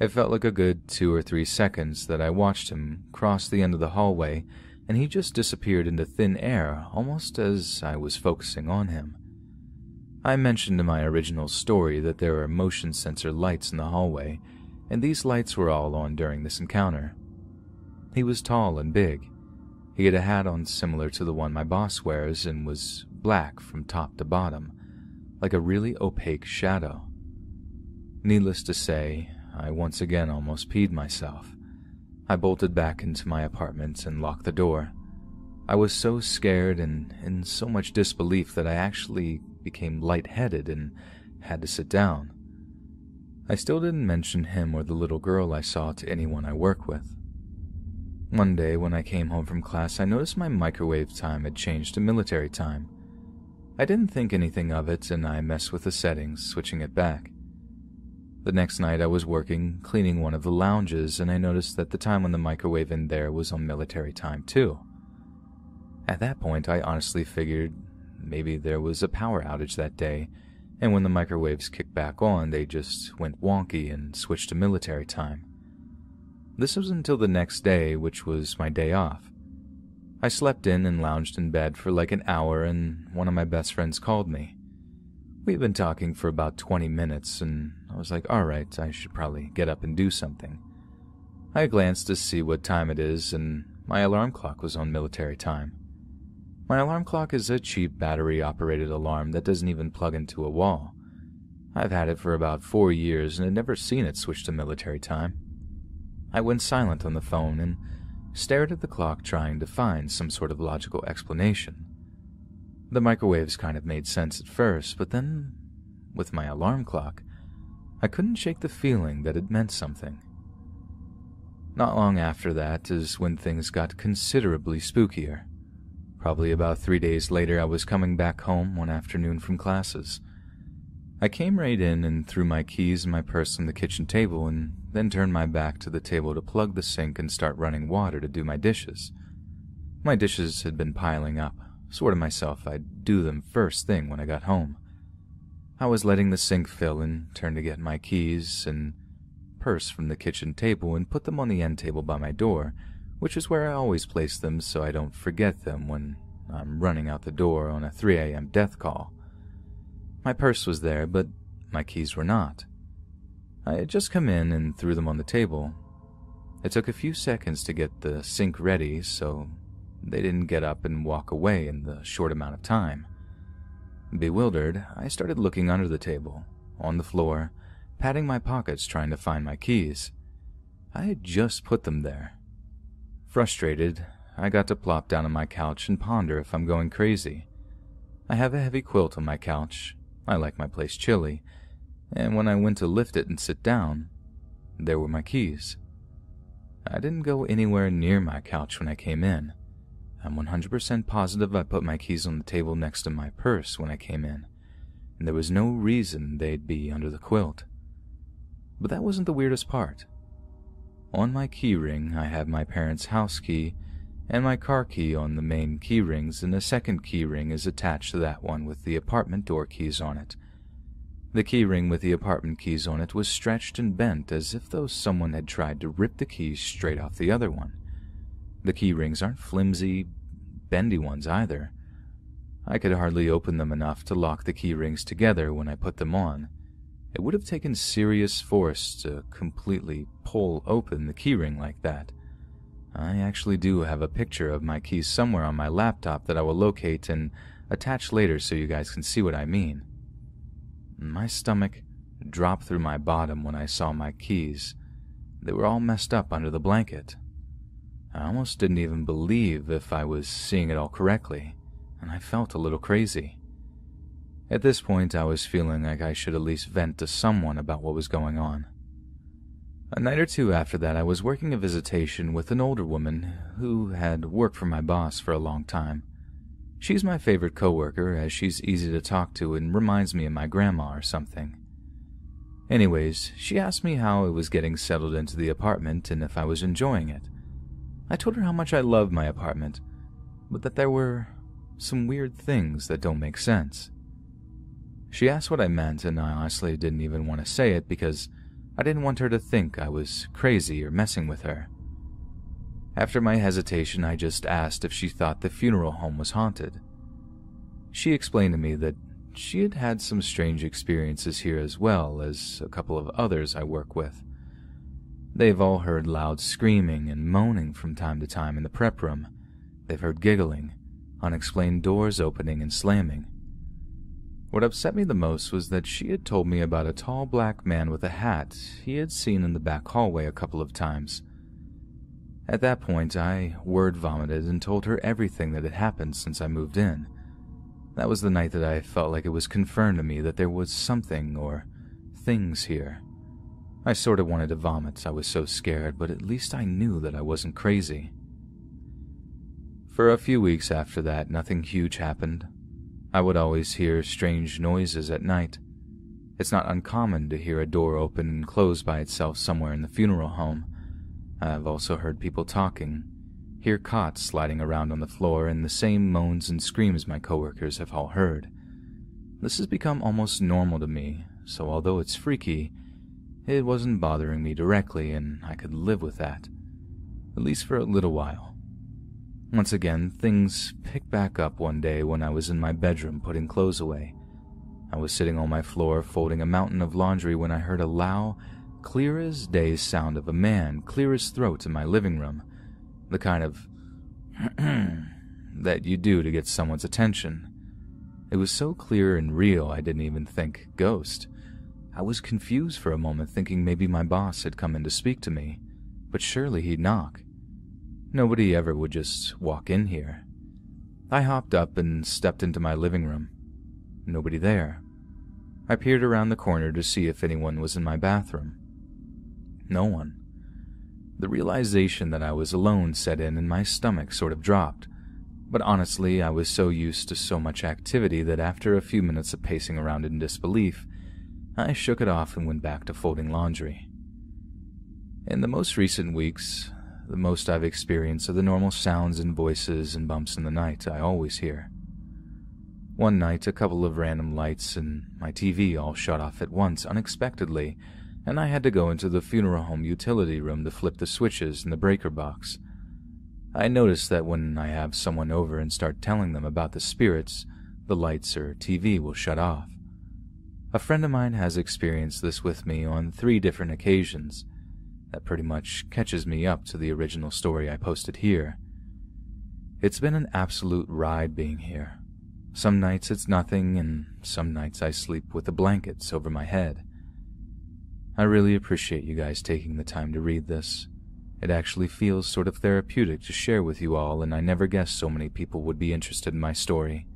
It felt like a good 2 or 3 seconds that I watched him cross the end of the hallway, and he just disappeared into thin air almost as I was focusing on him. I mentioned in my original story that there are motion sensor lights in the hallway, and these lights were all on during this encounter. He was tall and big. He had a hat on similar to the one my boss wears and was black from top to bottom, like a really opaque shadow. Needless to say, I once again almost peed myself. I bolted back into my apartment and locked the door. I was so scared and in so much disbelief that I actually became lightheaded and had to sit down. I still didn't mention him or the little girl I saw to anyone I work with. One day when I came home from class, I noticed my microwave time had changed to military time. I didn't think anything of it, and I messed with the settings, switching it back. The next night I was working, cleaning one of the lounges, and I noticed that the time on the microwave in there was on military time too. At that point, I honestly figured maybe there was a power outage that day, and when the microwaves kicked back on, they just went wonky and switched to military time. This was until the next day, which was my day off. I slept in and lounged in bed for like an hour, and one of my best friends called me. We had been talking for about 20 minutes, and I was like, alright, I should probably get up and do something. I glanced to see what time it is, and my alarm clock was on military time. My alarm clock is a cheap battery-operated alarm that doesn't even plug into a wall. I've had it for about 4 years and had never seen it switch to military time. I went silent on the phone and stared at the clock, trying to find some sort of logical explanation. The microwaves kind of made sense at first, but then, with my alarm clock, I couldn't shake the feeling that it meant something. Not long after that is when things got considerably spookier. Probably about 3 days later, I was coming back home one afternoon from classes. I came right in and threw my keys and my purse on the kitchen table and then turned my back to the table to plug the sink and start running water to do my dishes. My dishes had been piling up. Swore to myself I'd do them first thing when I got home. I was letting the sink fill and turned to get my keys and purse from the kitchen table and put them on the end table by my door, which is where I always place them so I don't forget them when I'm running out the door on a 3 a.m. death call. My purse was there, but my keys were not. I had just come in and threw them on the table. It took a few seconds to get the sink ready, so they didn't get up and walk away in the short amount of time. Bewildered, I started looking under the table, on the floor, patting my pockets trying to find my keys. I had just put them there. Frustrated, I got to plop down on my couch and ponder if I'm going crazy. I have a heavy quilt on my couch. I like my place chilly, and when I went to lift it and sit down, there were my keys. I didn't go anywhere near my couch when I came in. I'm 100% positive I put my keys on the table next to my purse when I came in, and there was no reason they'd be under the quilt. But that wasn't the weirdest part. On my key ring, I have my parents' house key and my car key on the main key rings, and a second key ring is attached to that one with the apartment door keys on it. The key ring with the apartment keys on it was stretched and bent as if though someone had tried to rip the keys straight off the other one. The key rings aren't flimsy, bendy ones either. I could hardly open them enough to lock the key rings together when I put them on. It would have taken serious force to completely pull open the key ring like that. I actually do have a picture of my keys somewhere on my laptop that I will locate and attach later so you guys can see what I mean. My stomach dropped through my bottom when I saw my keys. They were all messed up under the blanket. I almost didn't even believe if I was seeing it all correctly, and I felt a little crazy. At this point, I was feeling like I should at least vent to someone about what was going on. A night or two after that, I was working a visitation with an older woman who had worked for my boss for a long time. She's my favorite coworker, as she's easy to talk to and reminds me of my grandma or something. Anyways, she asked me how I was getting settled into the apartment and if I was enjoying it. I told her how much I loved my apartment, but that there were some weird things that don't make sense. She asked what I meant, and I honestly didn't even want to say it because I didn't want her to think I was crazy or messing with her. After my hesitation, I just asked if she thought the funeral home was haunted. She explained to me that she had had some strange experiences here as well as a couple of others I work with. They've all heard loud screaming and moaning from time to time in the prep room. They've heard giggling, unexplained doors opening and slamming. What upset me the most was that she had told me about a tall black man with a hat he had seen in the back hallway a couple of times. At that point, I word vomited and told her everything that had happened since I moved in. That was the night that I felt like it was confirmed to me that there was something or things here. I sort of wanted to vomit, I was so scared, but at least I knew that I wasn't crazy. For a few weeks after that, nothing huge happened. I would always hear strange noises at night. It's not uncommon to hear a door open and close by itself somewhere in the funeral home. I've also heard people talking, hear cots sliding around on the floor, and the same moans and screams my coworkers have all heard. This has become almost normal to me, so although it's freaky, it wasn't bothering me directly, and I could live with that, at least for a little while. Once again, things picked back up one day when I was in my bedroom putting clothes away. I was sitting on my floor folding a mountain of laundry when I heard a loud, clear-as-day sound of a man clear his throat in my living room, the kind of that you do to get someone's attention. It was so clear and real I didn't even think ghost. I was confused for a moment, thinking maybe my boss had come in to speak to me, but surely he'd knock. Nobody ever would just walk in here. I hopped up and stepped into my living room. Nobody there. I peered around the corner to see if anyone was in my bathroom. No one. The realization that I was alone set in and my stomach sort of dropped. But honestly, I was so used to so much activity that after a few minutes of pacing around in disbelief, I shook it off and went back to folding laundry. In the most recent weeks, the most I've experienced are the normal sounds and voices and bumps in the night I always hear. One night, a couple of random lights and my TV all shut off at once unexpectedly, and I had to go into the funeral home utility room to flip the switches in the breaker box. I noticed that when I have someone over and start telling them about the spirits, the lights or TV will shut off. A friend of mine has experienced this with me on 3 different occasions. That pretty much catches me up to the original story I posted here. It's been an absolute ride being here. Some nights it's nothing, and some nights I sleep with the blankets over my head. I really appreciate you guys taking the time to read this. It actually feels sort of therapeutic to share with you all, and I never guessed so many people would be interested in my story.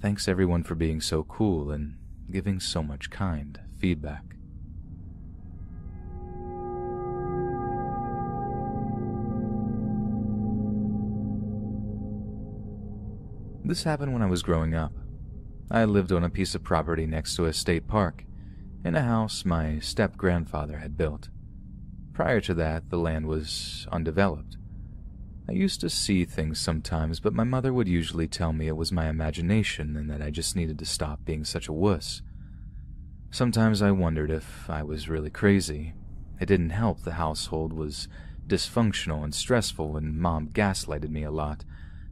Thanks everyone for being so cool and giving so much kind feedback. This happened when I was growing up. I lived on a piece of property next to a state park, in a house my step-grandfather had built. Prior to that, the land was undeveloped. I used to see things sometimes, but my mother would usually tell me it was my imagination and that I just needed to stop being such a wuss. Sometimes I wondered if I was really crazy. It didn't help the household was dysfunctional and stressful, and Mom gaslighted me a lot,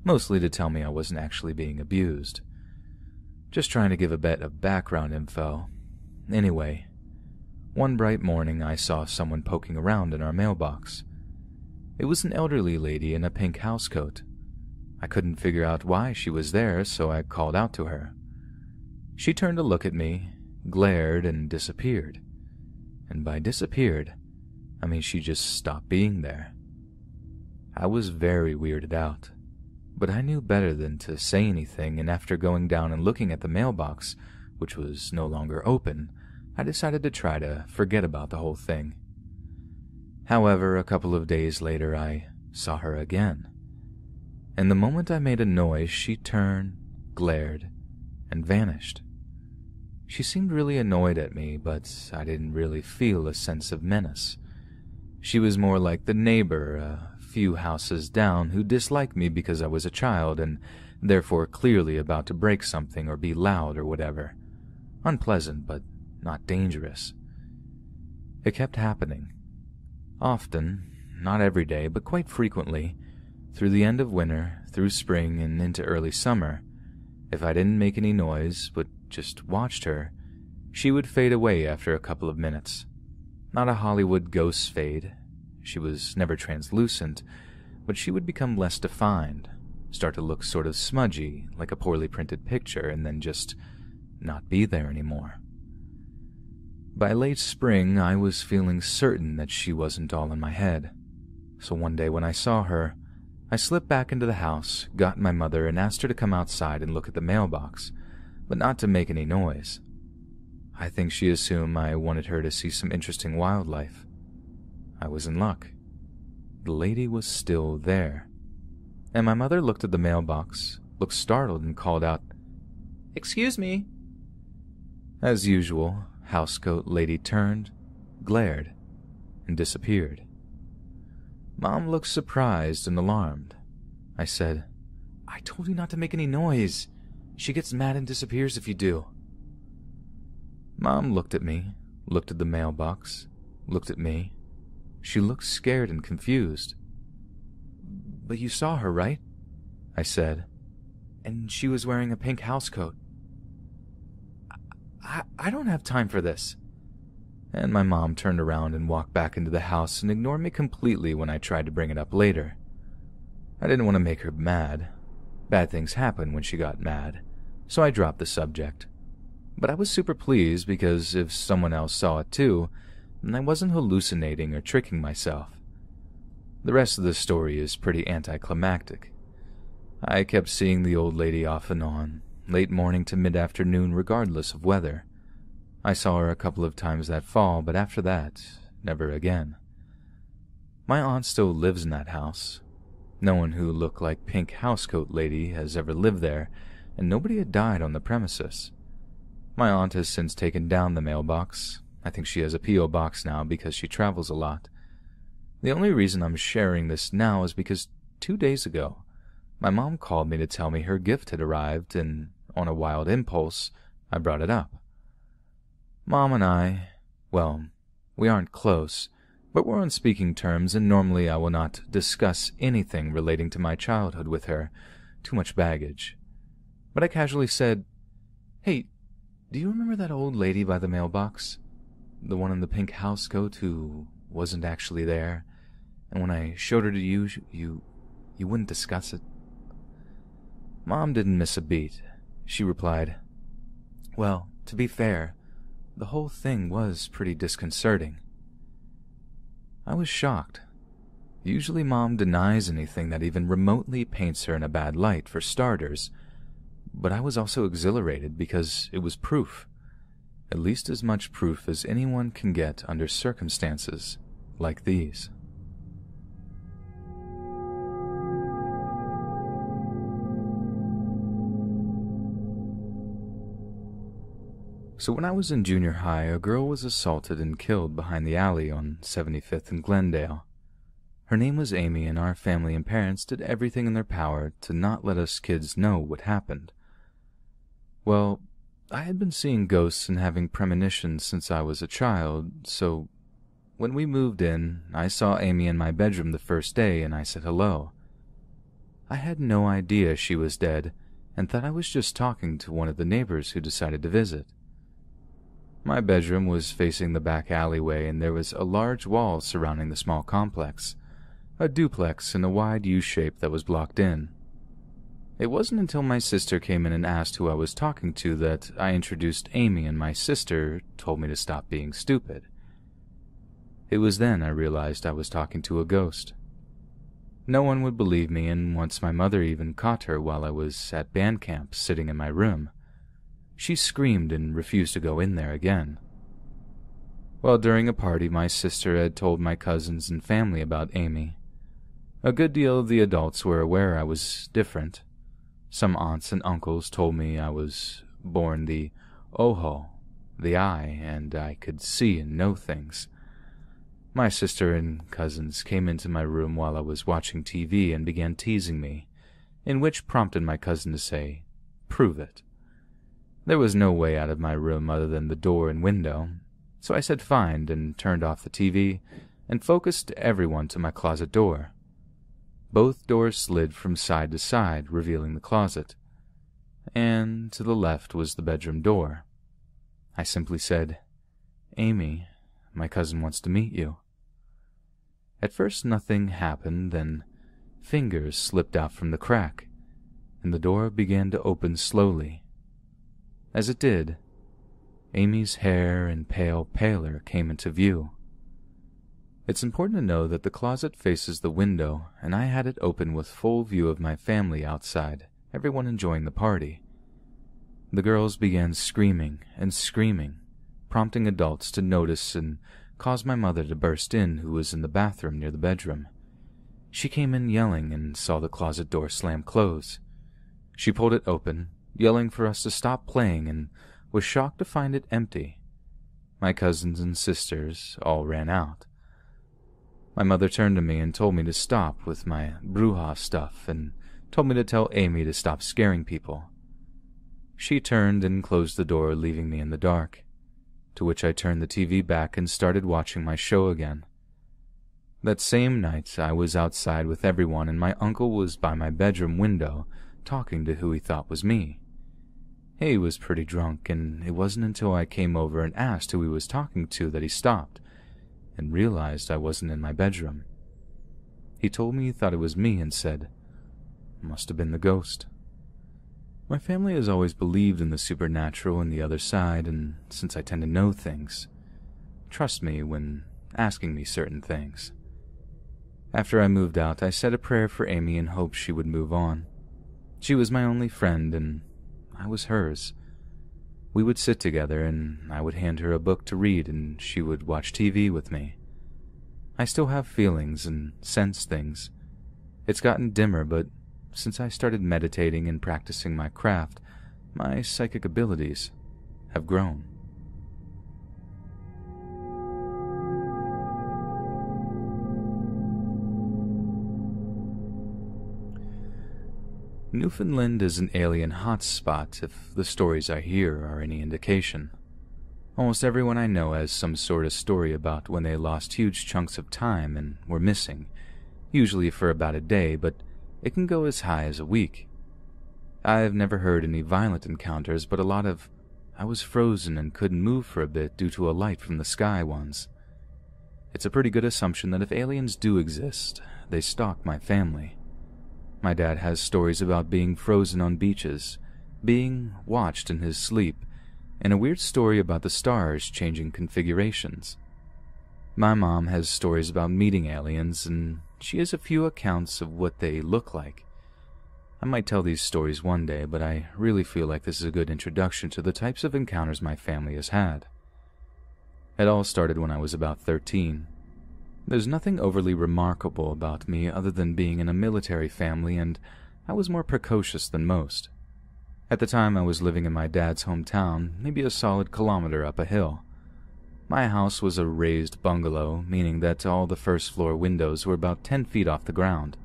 mostly to tell me I wasn't actually being abused. Just trying to give a bit of background info. Anyway, one bright morning I saw someone poking around in our mailbox. It was an elderly lady in a pink housecoat. I couldn't figure out why she was there, so I called out to her. She turned to look at me, glared, and disappeared. And by disappeared, I mean she just stopped being there. I was very weirded out, but I knew better than to say anything, and after going down and looking at the mailbox, which was no longer open, I decided to try to forget about the whole thing. However, a couple of days later, I saw her again. And the moment I made a noise, she turned, glared, and vanished. She seemed really annoyed at me, but I didn't really feel a sense of menace. She was more like the neighbor a few houses down who disliked me because I was a child and therefore clearly about to break something or be loud or whatever. Unpleasant, but not dangerous. It kept happening. Often, not every day, but quite frequently, through the end of winter, through spring, and into early summer. If I didn't make any noise, but just watched her, she would fade away after a couple of minutes. Not a Hollywood ghost fade. She was never translucent, but she would become less defined, start to look sort of smudgy, like a poorly printed picture, and then just not be there anymore. By late spring, I was feeling certain that she wasn't all in my head. So one day when I saw her, I slipped back into the house, got my mother, and asked her to come outside and look at the mailbox, but not to make any noise. I think she assumed I wanted her to see some interesting wildlife. I was in luck. The lady was still there. And my mother looked at the mailbox, looked startled, and called out, "Excuse me." As usual, housecoat lady turned, glared, and disappeared. Mom looked surprised and alarmed. I said, "I told you not to make any noise. She gets mad and disappears if you do." Mom looked at me, looked at the mailbox, looked at me. She looked scared and confused. "But you saw her, right?" I said. "And she was wearing a pink housecoat." I don't have time for this." And my mom turned around and walked back into the house and ignored me completely when I tried to bring it up later. I didn't want to make her mad. Bad things happen when she got mad, so I dropped the subject. But I was super pleased because if someone else saw it too, then I wasn't hallucinating or tricking myself. The rest of the story is pretty anticlimactic. I kept seeing the old lady off and on, late morning to mid-afternoon regardless of weather. I saw her a couple of times that fall, but after that, never again. My aunt still lives in that house. No one who looked like Pink Housecoat Lady has ever lived there, and nobody had died on the premises. My aunt has since taken down the mailbox. I think she has a P.O. box now because she travels a lot. The only reason I'm sharing this now is because 2 days ago, my mom called me to tell me her gift had arrived, and on a wild impulse, I brought it up. Mom and I, well, we aren't close, but we're on speaking terms, and normally I will not discuss anything relating to my childhood with her, too much baggage. But I casually said, "Hey, do you remember that old lady by the mailbox? The one in the pink housecoat who wasn't actually there, and when I showed her to you, you wouldn't discuss it?" Mom didn't miss a beat. She replied, "Well, to be fair, the whole thing was pretty disconcerting." I was shocked. Usually Mom denies anything that even remotely paints her in a bad light, for starters, but I was also exhilarated because it was proof. At least as much proof as anyone can get under circumstances like these. So when I was in junior high, a girl was assaulted and killed behind the alley on 75th and Glendale. Her name was Amy, and our family and parents did everything in their power to not let us kids know what happened. Well, I had been seeing ghosts and having premonitions since I was a child, so when we moved in, I saw Amy in my bedroom the first day and I said hello. I had no idea she was dead and thought I was just talking to one of the neighbors who decided to visit. My bedroom was facing the back alleyway, and there was a large wall surrounding the small complex, a duplex in a wide U-shape that was blocked in. It wasn't until my sister came in and asked who I was talking to that I introduced Amy, and my sister told me to stop being stupid. It was then I realized I was talking to a ghost. No one would believe me, and once my mother even caught her while I was at band camp sitting in my room. She screamed and refused to go in there again. Well, during a party, my sister had told my cousins and family about Amy. A good deal of the adults were aware I was different. Some aunts and uncles told me I was born the ojo, the eye, and I could see and know things. My sister and cousins came into my room while I was watching TV and began teasing me, in which prompted my cousin to say, "Prove it." There was no way out of my room other than the door and window, so I said fine and turned off the TV and focused everyone to my closet door. Both doors slid from side to side, revealing the closet, and to the left was the bedroom door. I simply said, "Amy, my cousin wants to meet you." At first nothing happened, then fingers slipped out from the crack, and the door began to open slowly. As it did, Amy's hair and pale paler came into view. It's important to know that the closet faces the window, and I had it open with full view of my family outside, everyone enjoying the party. The girls began screaming and screaming, prompting adults to notice and caused my mother to burst in, who was in the bathroom near the bedroom. She came in yelling and saw the closet door slam close. She pulled it open, yelling for us to stop playing, and was shocked to find it empty. My cousins and sisters all ran out. My mother turned to me and told me to stop with my bruja stuff and told me to tell Amy to stop scaring people. She turned and closed the door, leaving me in the dark, to which I turned the TV back and started watching my show again. That same night, I was outside with everyone, and my uncle was by my bedroom window talking to who he thought was me. He was pretty drunk, and it wasn't until I came over and asked who he was talking to that he stopped and realized I wasn't in my bedroom. He told me he thought it was me and said, "Must have been the ghost." My family has always believed in the supernatural and the other side, and since I tend to know things, trust me when asking me certain things. After I moved out, I said a prayer for Amy in hopes she would move on. She was my only friend, and I was hers. We would sit together, and I would hand her a book to read, and she would watch TV with me. I still have feelings and sense things. It's gotten dimmer, but since I started meditating and practicing my craft, my psychic abilities have grown. Newfoundland is an alien hotspot if the stories I hear are any indication. Almost everyone I know has some sort of story about when they lost huge chunks of time and were missing, usually for about a day, but it can go as high as a week. I've never heard any violent encounters, but a lot of "I was frozen and couldn't move for a bit due to a light from the sky" ones. It's a pretty good assumption that if aliens do exist, they stalk my family. My dad has stories about being frozen on beaches, being watched in his sleep, and a weird story about the stars changing configurations. My mom has stories about meeting aliens, and she has a few accounts of what they look like. I might tell these stories one day, but I really feel like this is a good introduction to the types of encounters my family has had. It all started when I was about 13. There's nothing overly remarkable about me other than being in a military family, and I was more precocious than most. At the time, I was living in my dad's hometown, maybe a solid kilometer up a hill. My house was a raised bungalow, meaning that all the first-floor windows were about 10 feet off the ground.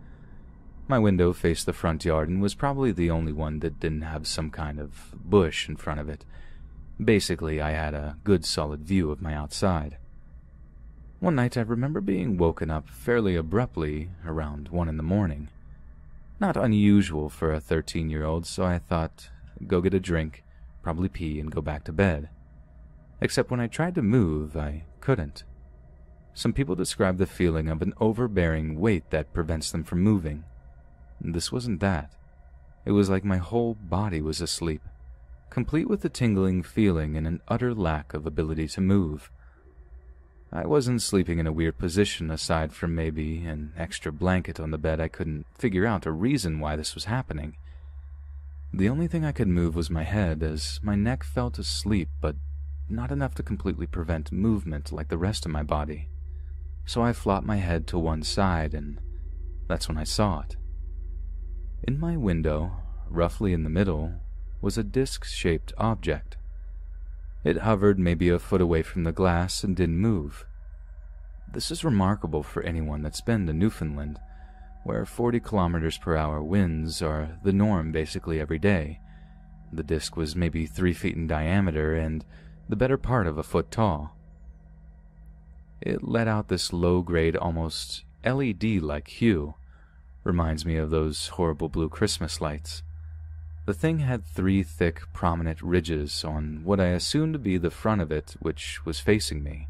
My window faced the front yard and was probably the only one that didn't have some kind of bush in front of it. Basically, I had a good solid view of my outside. One night I remember being woken up fairly abruptly around 1 in the morning. Not unusual for a 13-year-old, so I thought, go get a drink, probably pee, and go back to bed. Except when I tried to move, I couldn't. Some people describe the feeling of an overbearing weight that prevents them from moving. This wasn't that. It was like my whole body was asleep, complete with a tingling feeling and an utter lack of ability to move. I wasn't sleeping in a weird position aside from maybe an extra blanket on the bed. I couldn't figure out a reason why this was happening. The only thing I could move was my head, as my neck felt asleep, but not enough to completely prevent movement like the rest of my body. So I flopped my head to one side, and that's when I saw it. In my window, roughly in the middle, was a disc-shaped object. It hovered maybe a foot away from the glass and didn't move. This is remarkable for anyone that's been to Newfoundland, where 40 kilometers per hour winds are the norm basically every day. The disc was maybe 3 feet in diameter and the better part of a foot tall. It let out this low-grade, almost LED-like hue. Reminds me of those horrible blue Christmas lights. The thing had 3 thick, prominent ridges on what I assumed to be the front of it, which was facing me.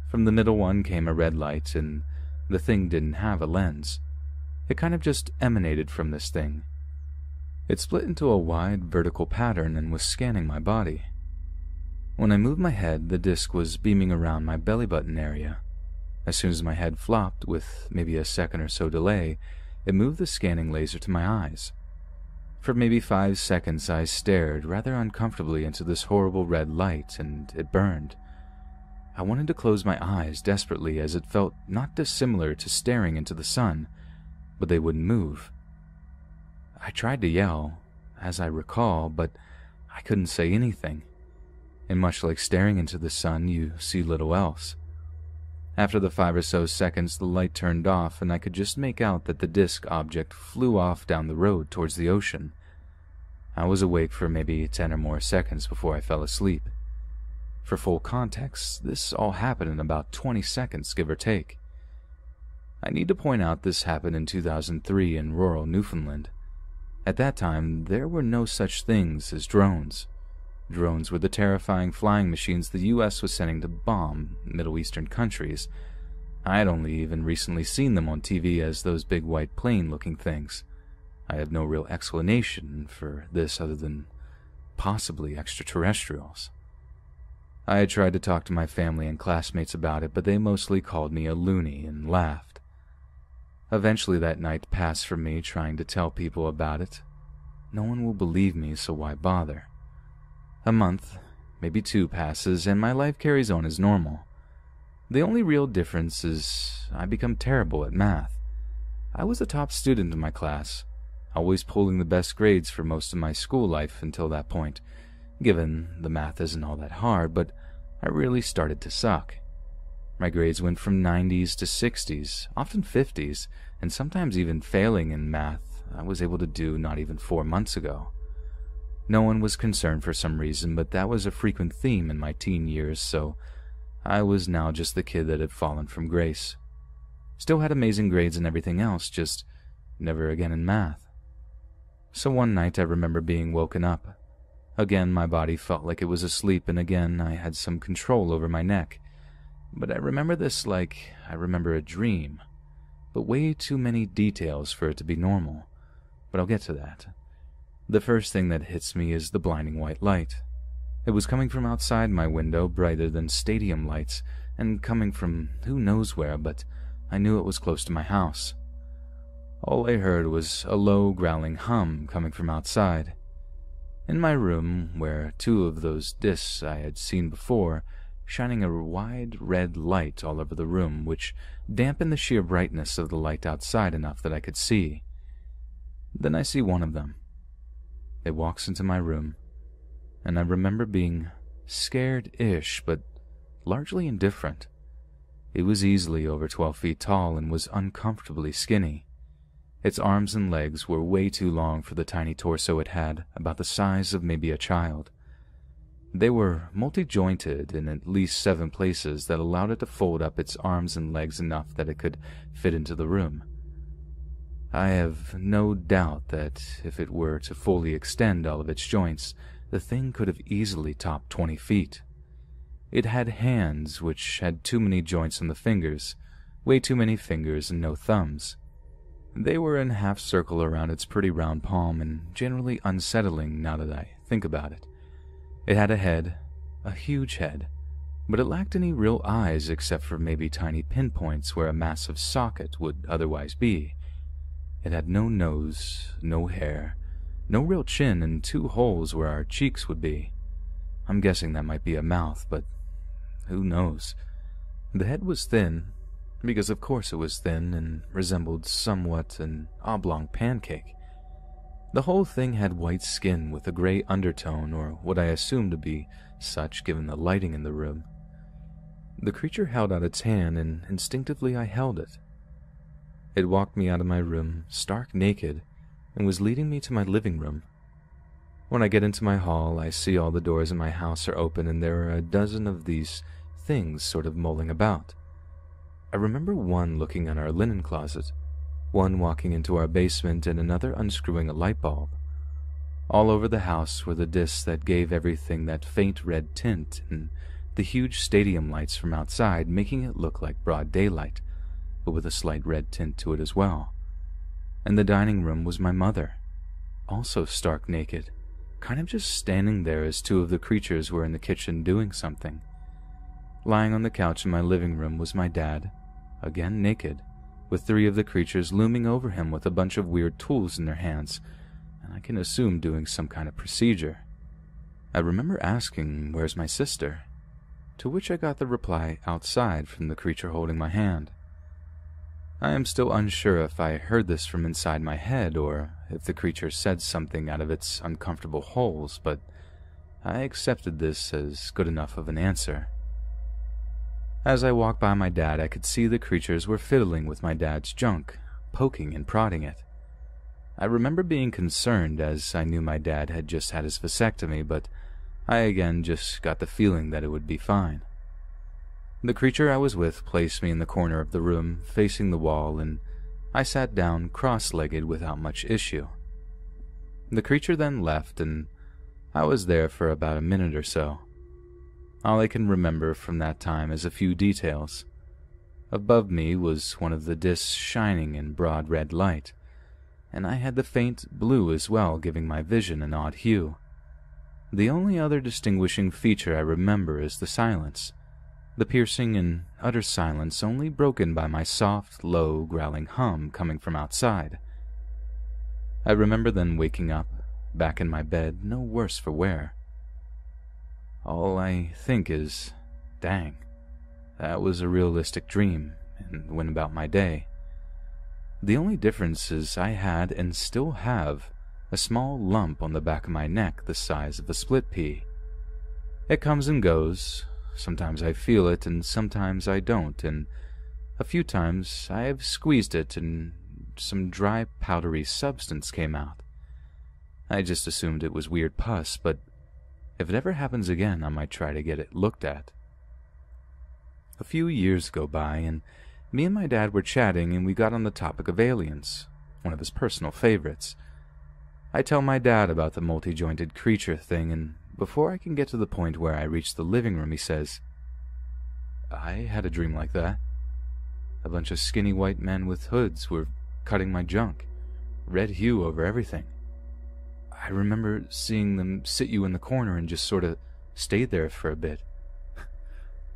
From the middle one came a red light, and the thing didn't have a lens. It kind of just emanated from this thing. It split into a wide, vertical pattern and was scanning my body. When I moved my head, the disc was beaming around my belly button area. As soon as my head flopped, with maybe a second or so delay, it moved the scanning laser to my eyes. For maybe 5 seconds I stared rather uncomfortably into this horrible red light, and it burned. I wanted to close my eyes desperately, as it felt not dissimilar to staring into the sun, but they wouldn't move. I tried to yell, as I recall, but I couldn't say anything. And much like staring into the sun, you see little else. After the 5 or so seconds, the light turned off, and I could just make out that the disc object flew off down the road towards the ocean. I was awake for maybe 10 or more seconds before I fell asleep. For full context, this all happened in about 20 seconds, give or take. I need to point out this happened in 2003 in rural Newfoundland. At that time, there were no such things as drones. Drones were the terrifying flying machines the U.S. was sending to bomb Middle Eastern countries. I had only even recently seen them on TV as those big white plane-looking things. I have no real explanation for this other than possibly extraterrestrials. I had tried to talk to my family and classmates about it, but they mostly called me a loony and laughed. Eventually that night passed for me trying to tell people about it. no one will believe me, so why bother? A month, maybe 2 passes, and my life carries on as normal. The only real difference is I become terrible at math. I was a top student in my class, always pulling the best grades for most of my school life until that point, given the math isn't all that hard, but I really started to suck. My grades went from 90s to 60s, often 50s, and sometimes even failing in math I was able to do not even 4 months ago. No one was concerned for some reason, but that was a frequent theme in my teen years, so I was now just the kid that had fallen from grace. Still had amazing grades and everything else, just never again in math. So one night I remember being woken up. Again my body felt like it was asleep, and again I had some control over my neck. But I remember this like I remember a dream, but way too many details for it to be normal. But I'll get to that. The first thing that hits me is the blinding white light. It was coming from outside my window, brighter than stadium lights, and coming from who knows where, but I knew it was close to my house. All I heard was a low, growling hum coming from outside. In my room, where 2 of those discs I had seen before, shining a wide red light all over the room, which dampened the sheer brightness of the light outside enough that I could see. Then I see one of them. It walks into my room, and I remember being scared-ish, but largely indifferent. It was easily over 12 feet tall and was uncomfortably skinny. Its arms and legs were way too long for the tiny torso it had, about the size of maybe a child. They were multi-jointed in at least 7 places that allowed it to fold up its arms and legs enough that it could fit into the room. I have no doubt that if it were to fully extend all of its joints, the thing could have easily topped 20 feet. It had hands which had too many joints on the fingers, way too many fingers and no thumbs. They were in half-circle around its pretty round palm and generally unsettling now that I think about it. It had a head, a huge head, but it lacked any real eyes except for maybe tiny pinpoints where a massive socket would otherwise be. It had no nose, no hair, no real chin, and 2 holes where our cheeks would be. I'm guessing that might be a mouth, but who knows? The head was thin, because of course it was thin and resembled somewhat an oblong pancake. The whole thing had white skin with a gray undertone, or what I assumed to be such given the lighting in the room. The creature held out its hand, and instinctively I held it. It walked me out of my room, stark naked, and was leading me to my living room. When I get into my hall, I see all the doors in my house are open, and there are a dozen of these things sort of mulling about. I remember one looking in our linen closet, one walking into our basement, and another unscrewing a light bulb. All over the house were the discs that gave everything that faint red tint, and the huge stadium lights from outside making it look like broad daylight, but with a slight red tint to it as well. And the dining room was my mother, also stark naked, kind of just standing there as 2 of the creatures were in the kitchen doing something. Lying on the couch in my living room was my dad, again naked, with 3 of the creatures looming over him with a bunch of weird tools in their hands, and I can assume doing some kind of procedure. I remember asking, "Where's my sister?" To which I got the reply, "Outside," from the creature holding my hand. I am still unsure if I heard this from inside my head or if the creature said something out of its uncomfortable holes, but I accepted this as good enough of an answer. As I walked by my dad, I could see the creatures were fiddling with my dad's junk, poking and prodding it. I remember being concerned as I knew my dad had just had his vasectomy, but I again just got the feeling that it would be fine. The creature I was with placed me in the corner of the room, facing the wall, and I sat down cross-legged without much issue. The creature then left, and I was there for about a minute or so. All I can remember from that time is a few details. Above me was one of the discs shining in broad red light, and I had the faint blue as well, giving my vision an odd hue. The only other distinguishing feature I remember is the silence. The piercing and utter silence only broken by my soft, low, growling hum coming from outside. I remember then waking up, back in my bed, no worse for wear. All I think is, dang, that was a realistic dream, and went about my day. The only difference is I had, and still have, a small lump on the back of my neck the size of a split pea. It comes and goes. Sometimes I feel it, and sometimes I don't, and a few times I have squeezed it and some dry, powdery substance came out. I just assumed it was weird pus, but if it ever happens again, I might try to get it looked at. A few years go by, and me and my dad were chatting, and we got on the topic of aliens, one of his personal favorites. I tell my dad about the multi-jointed creature thing, and before I can get to the point where I reach the living room, he says, "I had a dream like that. A bunch of skinny white men with hoods were cutting my junk, red hue over everything. I remember seeing them sit you in the corner and just sort of stayed there for a bit.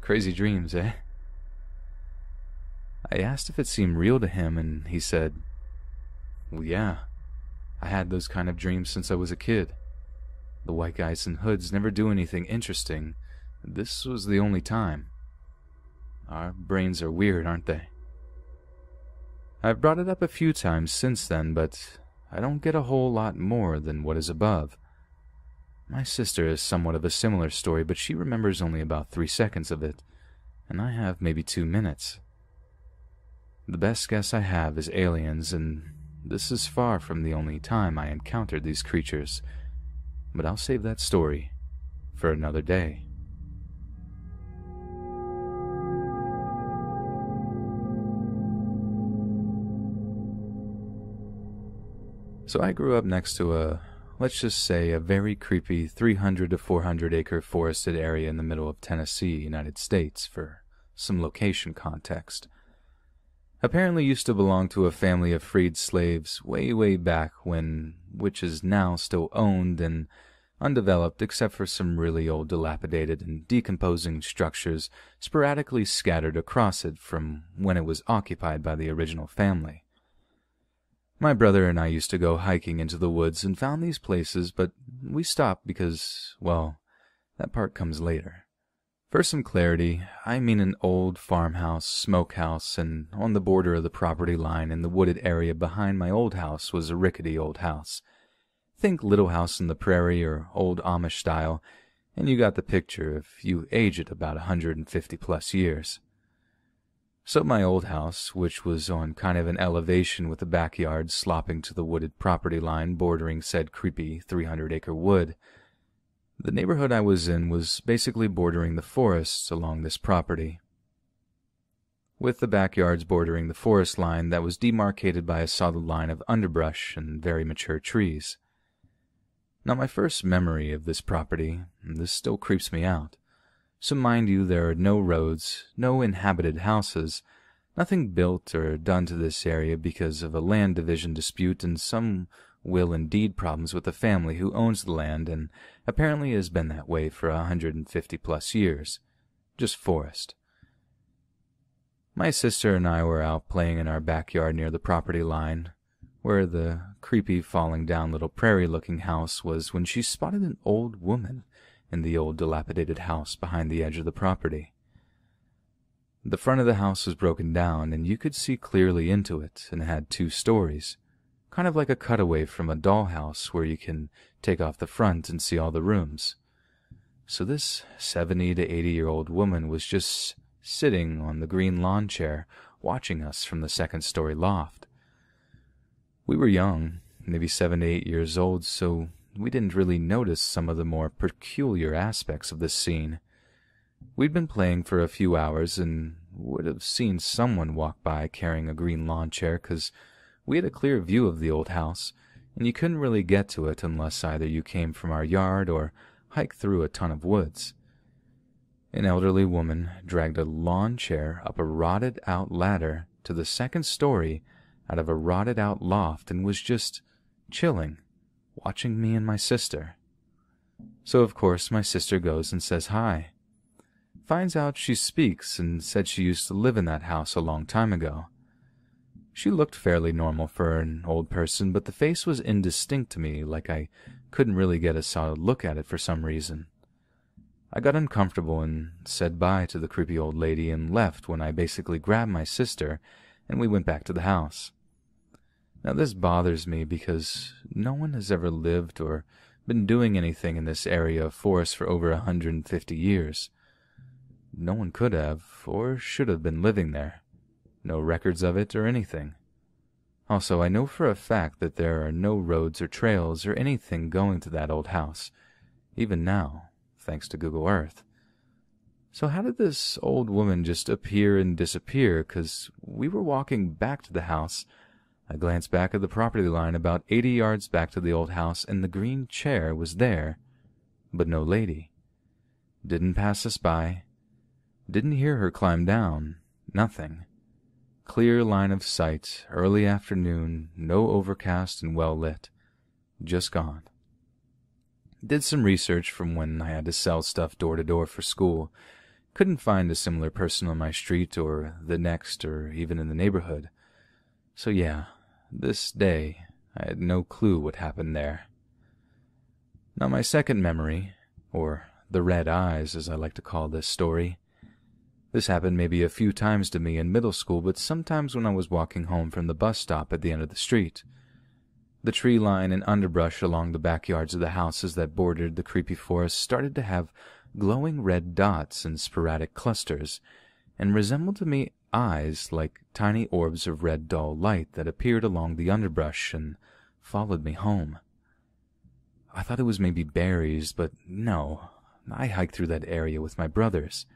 Crazy dreams, eh?" I asked if it seemed real to him, and he said, "Well, yeah, I had those kind of dreams since I was a kid. The white guys in hoods never do anything interesting. This was the only time. Our brains are weird, aren't they?" I've brought it up a few times since then, but I don't get a whole lot more than what is above. My sister is somewhat of a similar story, but she remembers only about 3 seconds of it, and I have maybe 2 minutes. The best guess I have is aliens, and this is far from the only time I encountered these creatures, but I'll save that story for another day. So I grew up next to let's just say a very creepy 300 to 400 acre forested area in the middle of Tennessee, United States, for some location context. Apparently used to belong to a family of freed slaves way back when, which is now still owned and undeveloped except for some really old dilapidated and decomposing structures sporadically scattered across it from when it was occupied by the original family. My brother and I used to go hiking into the woods and found these places, but we stopped because, well, that part comes later. For some clarity, I mean an old farmhouse, smokehouse, and on the border of the property line in the wooded area behind my old house was a rickety old house. Think Little House on the Prairie or old Amish style, and you got the picture if you age it about 150 plus years. So my old house, which was on kind of an elevation with the backyard slopping to the wooded property line bordering said creepy 300-acre wood, the neighborhood I was in was basically bordering the forests along this property, with the backyards bordering the forest line that was demarcated by a solid line of underbrush and very mature trees. Now my first memory of this property, and this still creeps me out, so mind you there are no roads, no inhabited houses, nothing built or done to this area because of a land division dispute and some will and deed problems with the family who owns the land and apparently has been that way for 150 plus years. Just forest. My sister and I were out playing in our backyard near the property line, where the creepy falling down little prairie-looking house was, when she spotted an old woman in the old dilapidated house behind the edge of the property. The front of the house was broken down, and you could see clearly into it, and it had 2 stories. Kind of like a cutaway from a dollhouse where you can take off the front and see all the rooms. So this 70 to 80-year-old woman was just sitting on the green lawn chair, watching us from the 2nd-story loft. We were young, maybe 7 to 8 years old, so we didn't really notice some of the more peculiar aspects of this scene. We'd been playing for a few hours and would have seen someone walk by carrying a green lawn chair, 'cause we had a clear view of the old house, and you couldn't really get to it unless either you came from our yard or hiked through a ton of woods. An elderly woman dragged a lawn chair up a rotted-out ladder to the 2nd story out of a rotted-out loft and was just chilling, watching me and my sister. So of course my sister goes and says hi. Finds out she speaks and said she used to live in that house a long time ago. She looked fairly normal for an old person, but the face was indistinct to me, like I couldn't really get a solid look at it for some reason. I got uncomfortable and said bye to the creepy old lady and left when I basically grabbed my sister and we went back to the house. Now this bothers me because no one has ever lived or been doing anything in this area of forest for over 150 years. No one could have or should have been living there. No records of it or anything. Also, I know for a fact that there are no roads or trails or anything going to that old house, even now, thanks to Google Earth. So how did this old woman just appear and disappear? 'Cause we were walking back to the house. I glanced back at the property line about 80 yards back to the old house, and the green chair was there, but no lady. Didn't pass us by. Didn't hear her climb down. Nothing. Clear line of sight, early afternoon, no overcast and well lit. Just gone. Did some research from when I had to sell stuff door to door for school. Couldn't find a similar person on my street or the next or even in the neighborhood. So yeah, this day I had no clue what happened there. Now my second memory, or the red eyes as I like to call this story. This happened maybe a few times to me in middle school, but sometimes when I was walking home from the bus stop at the end of the street. The tree line and underbrush along the backyards of the houses that bordered the creepy forest started to have glowing red dots in sporadic clusters, and resembled to me eyes like tiny orbs of red dull light that appeared along the underbrush and followed me home. I thought it was maybe berries, but no, I hiked through that area with my brothers.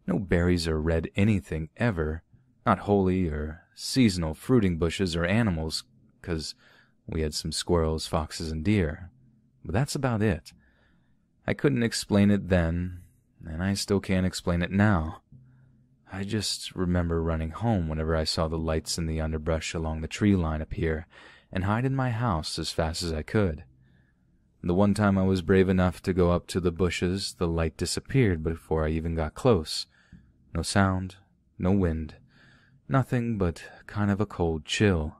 No berries or red anything ever, not holy or seasonal fruiting bushes or animals, 'cause we had some squirrels, foxes, and deer, but that's about it. I couldn't explain it then, and I still can't explain it now. I just remember running home whenever I saw the lights in the underbrush along the tree line appear, and hide in my house as fast as I could. The one time I was brave enough to go up to the bushes, the light disappeared before I even got close. No sound, no wind, nothing but kind of a cold chill.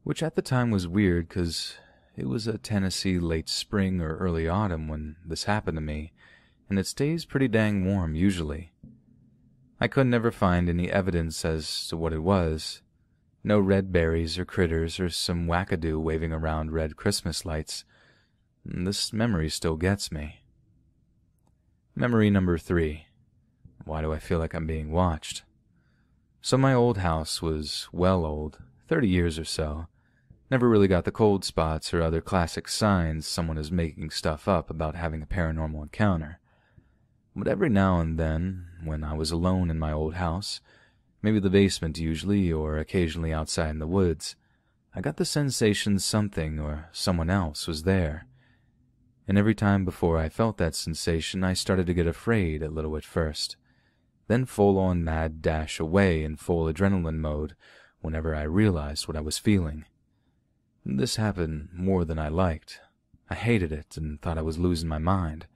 Which at the time was weird, 'cause it was a Tennessee late spring or early autumn when this happened to me, and it stays pretty dang warm usually. I could never find any evidence as to what it was. No red berries or critters or some wackadoo waving around red Christmas lights. This memory still gets me. Memory number 3. Why do I feel like I'm being watched? So my old house was well old, 30 years or so. Never really got the cold spots or other classic signs someone is making stuff up about having a paranormal encounter. But every now and then, when I was alone in my old house, maybe the basement usually, or occasionally outside in the woods, I got the sensation something or someone else was there. And every time before I felt that sensation, I started to get afraid a little at first. Then full-on mad dash away in full adrenaline mode whenever I realized what I was feeling. This happened more than I liked. I hated it and thought I was losing my mind.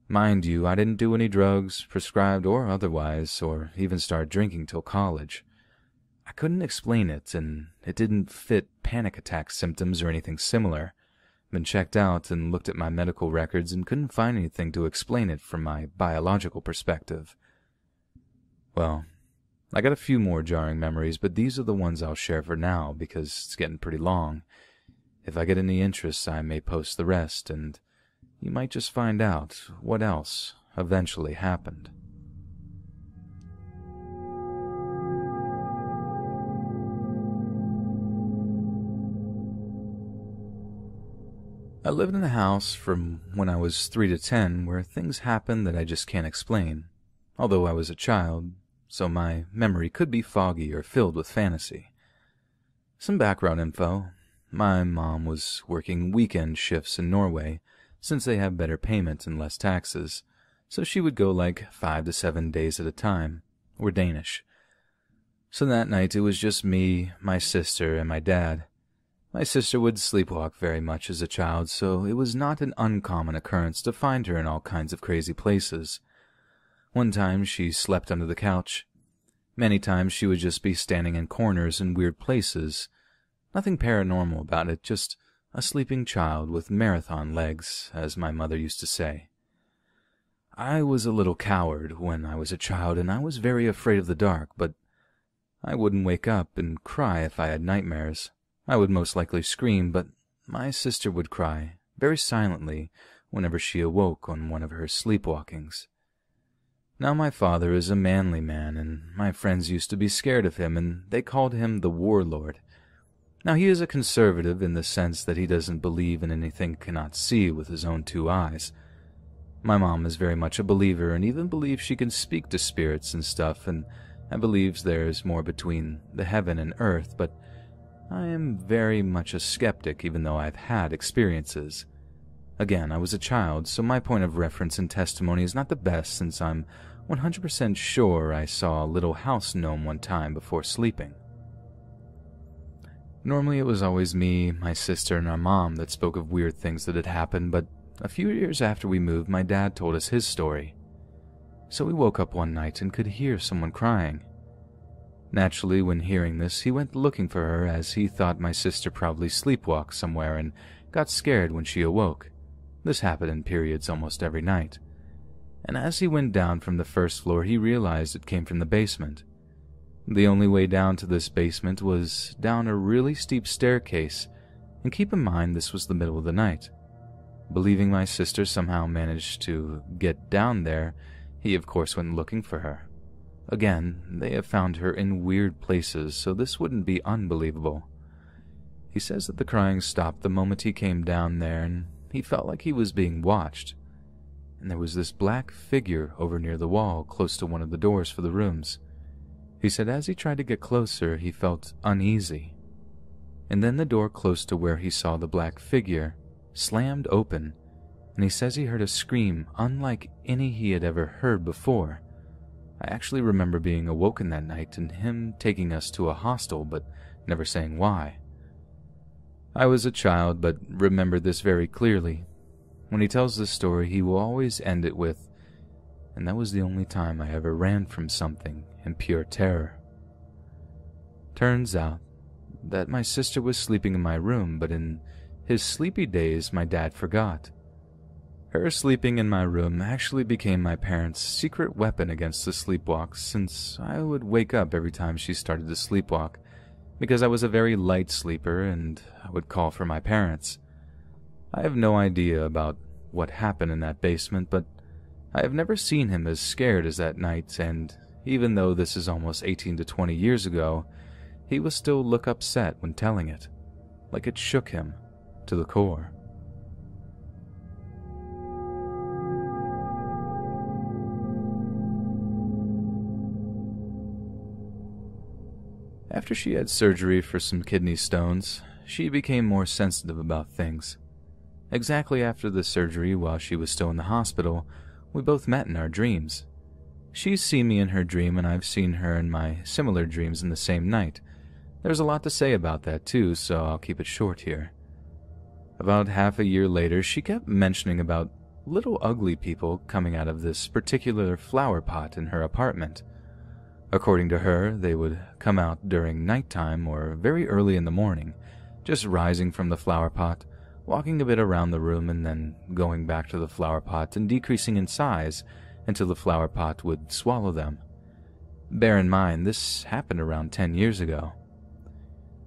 Mind you, I didn't do any drugs, prescribed or otherwise, or even start drinking till college. I couldn't explain it, and it didn't fit panic attack symptoms or anything similar. Been checked out and looked at my medical records and couldn't find anything to explain it from my biological perspective. Well, I got a few more jarring memories, but these are the ones I'll share for now because it's getting pretty long. If I get any interest, I may post the rest, and you might just find out what else eventually happened. I lived in a house from when I was 3 to 10 where things happened that I just can't explain, although I was a child, so my memory could be foggy or filled with fantasy. Some background info. My mom was working weekend shifts in Norway, since they have better payment and less taxes, so she would go like 5 to 7 days at a time. We're Danish. So that night it was just me, my sister, and my dad. My sister would sleepwalk very much as a child, so it was not an uncommon occurrence to find her in all kinds of crazy places. One time she slept under the couch. Many times she would just be standing in corners in weird places. Nothing paranormal about it, just a sleeping child with marathon legs, as my mother used to say. I was a little coward when I was a child, and I was very afraid of the dark, but I wouldn't wake up and cry if I had nightmares. I would most likely scream, but my sister would cry, very silently, whenever she awoke on one of her sleepwalkings. Now my father is a manly man, and my friends used to be scared of him, and they called him the warlord. Now he is a conservative in the sense that he doesn't believe in anything he cannot see with his own two eyes. My mom is very much a believer and even believes she can speak to spirits and stuff, and believes there is more between the heaven and earth, but I am very much a skeptic even though I've had experiences. Again, I was a child, so my point of reference and testimony is not the best since I'm 100% sure I saw a little house gnome one time before sleeping. Normally it was always me, my sister, and our mom that spoke of weird things that had happened, but a few years after we moved, my dad told us his story. So we woke up one night and could hear someone crying. Naturally, when hearing this, he went looking for her as he thought my sister probably sleepwalked somewhere and got scared when she awoke. This happened in periods almost every night. And as he went down from the first floor, he realized it came from the basement. The only way down to this basement was down a really steep staircase, and keep in mind this was the middle of the night. Believing my sister somehow managed to get down there, he of course went looking for her. Again, they have found her in weird places, so this wouldn't be unbelievable. He says that the crying stopped the moment he came down there, and he felt like he was being watched. And there was this black figure over near the wall, close to one of the doors for the rooms. He said as he tried to get closer, he felt uneasy. And then the door close to where he saw the black figure slammed open, and he says he heard a scream unlike any he had ever heard before. I actually remember being awoken that night and him taking us to a hostel, but never saying why. I was a child, but remember this very clearly. When he tells this story, he will always end it with, "And that was the only time I ever ran from something in pure terror." Turns out that my sister was sleeping in my room, but in his sleepy days, my dad forgot. Her sleeping in my room actually became my parents' secret weapon against the sleepwalks, since I would wake up every time she started to sleepwalk, because I was a very light sleeper and I would call for my parents. I have no idea about what happened in that basement, but I have never seen him as scared as that night, and even though this is almost 18 to 20 years ago, he would still look upset when telling it, like it shook him to the core. After she had surgery for some kidney stones, she became more sensitive about things. Exactly after the surgery, while she was still in the hospital, we both met in our dreams. She's seen me in her dream, and I've seen her in my similar dreams in the same night. There's a lot to say about that too, so I'll keep it short here. About half a year later, she kept mentioning about little ugly people coming out of this particular flower pot in her apartment. According to her, they would come out during nighttime or very early in the morning, just rising from the flower pot, walking a bit around the room and then going back to the flower pot and decreasing in size until the flower pot would swallow them. Bear in mind, this happened around 10 years ago.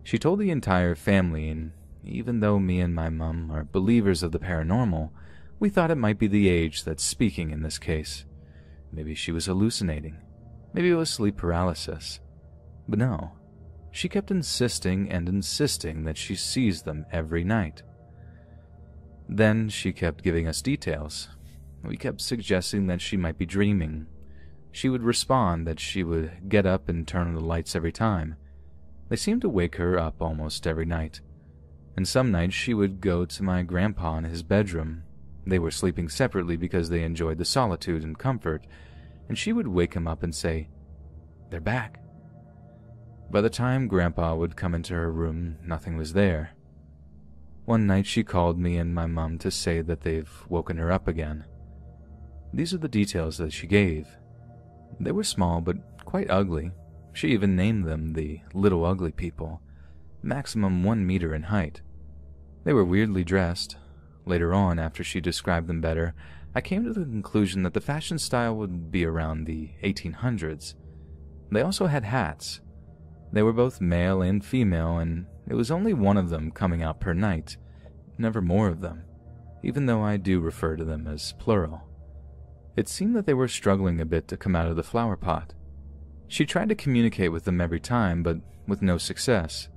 She told the entire family, and even though me and my mum are believers of the paranormal, we thought it might be the age that's speaking in this case. Maybe she was hallucinating. Maybe it was sleep paralysis. But no, she kept insisting and insisting that she sees them every night. Then she kept giving us details. We kept suggesting that she might be dreaming. She would respond that she would get up and turn on the lights every time. They seemed to wake her up almost every night. And some nights she would go to my grandpa in his bedroom. They were sleeping separately because they enjoyed the solitude and comfort, and she would wake him up and say, "They're back." By the time Grandpa would come into her room, nothing was there. One night she called me and my mum to say that they've woken her up again. These are the details that she gave. They were small but quite ugly. She even named them the Little Ugly People, maximum 1 meter in height. They were weirdly dressed. Later on, after she described them better, I came to the conclusion that the fashion style would be around the 1800s. They also had hats. They were both male and female, and it was only one of them coming out per night, never more of them, even though I do refer to them as plural. It seemed that they were struggling a bit to come out of the flower pot. She tried to communicate with them every time, but with no success.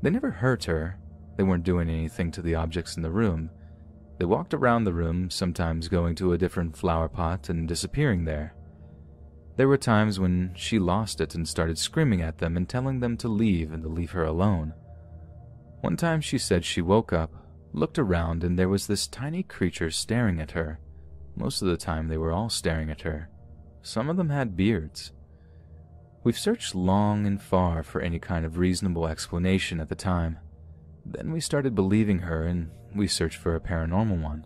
They never hurt her. They weren't doing anything to the objects in the room. They walked around the room, sometimes going to a different flower pot and disappearing there. There were times when she lost it and started screaming at them and telling them to leave and to leave her alone. One time she said she woke up, looked around, and there was this tiny creature staring at her. Most of the time they were all staring at her. Some of them had beards. We've searched long and far for any kind of reasonable explanation at the time. Then we started believing her, and we searched for a paranormal one.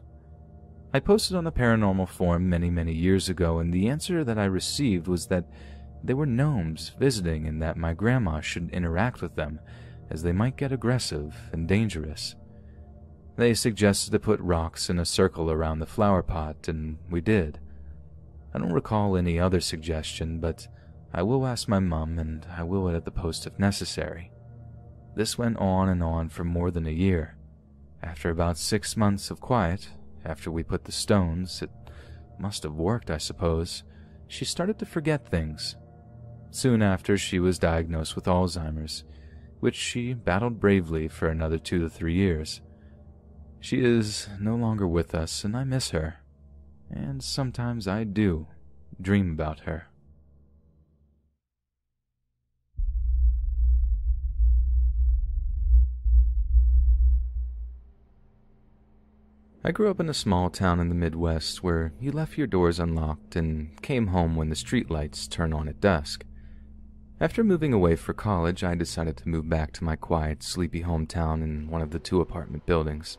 I posted on a paranormal forum many years ago, and the answer that I received was that they were gnomes visiting and that my grandma should interact with them, as they might get aggressive and dangerous. They suggested to put rocks in a circle around the flower pot, and we did. I don't recall any other suggestion, but I will ask my mum, and I will edit the post if necessary. This went on and on for more than a year. After about 6 months of quiet, after we put the stones, it must have worked, I suppose, she started to forget things. Soon after, she was diagnosed with Alzheimer's, which she battled bravely for another 2 to 3 years. She is no longer with us, and I miss her. And sometimes I do dream about her. I grew up in a small town in the Midwest where you left your doors unlocked and came home when the streetlights turned on at dusk. After moving away for college, I decided to move back to my quiet, sleepy hometown in one of the 2 apartment buildings.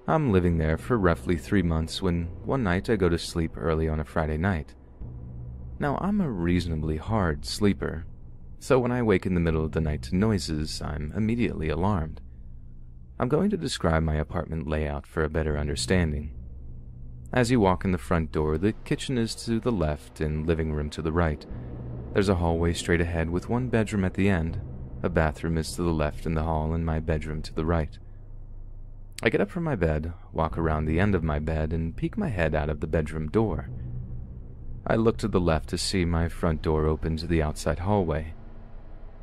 I'm living there for roughly 3 months when one night I go to sleep early on a Friday night. Now, I'm a reasonably hard sleeper, so when I wake in the middle of the night to noises, I'm immediately alarmed. I'm going to describe my apartment layout for a better understanding. As you walk in the front door, the kitchen is to the left and living room to the right. There's a hallway straight ahead with one bedroom at the end. A bathroom is to the left in the hall and my bedroom to the right. I get up from my bed, walk around the end of my bed, and peek my head out of the bedroom door. I look to the left to see my front door open to the outside hallway.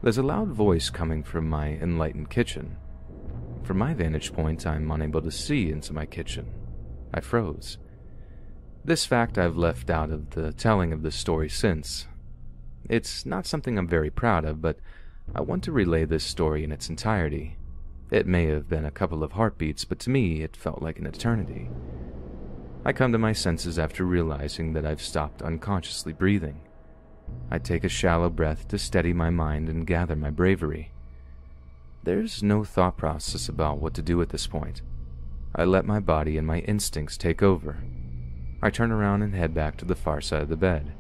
There's a loud voice coming from my enlightened kitchen. From my vantage point, I'm unable to see into my kitchen. I froze. This fact I've left out of the telling of the story since. It's not something I'm very proud of, but I want to relay this story in its entirety. It may have been a couple of heartbeats, but to me it felt like an eternity. I come to my senses after realizing that I've stopped unconsciously breathing. I take a shallow breath to steady my mind and gather my bravery. There's no thought process about what to do at this point. I let my body and my instincts take over. I turn around and head back to the far side of the bed.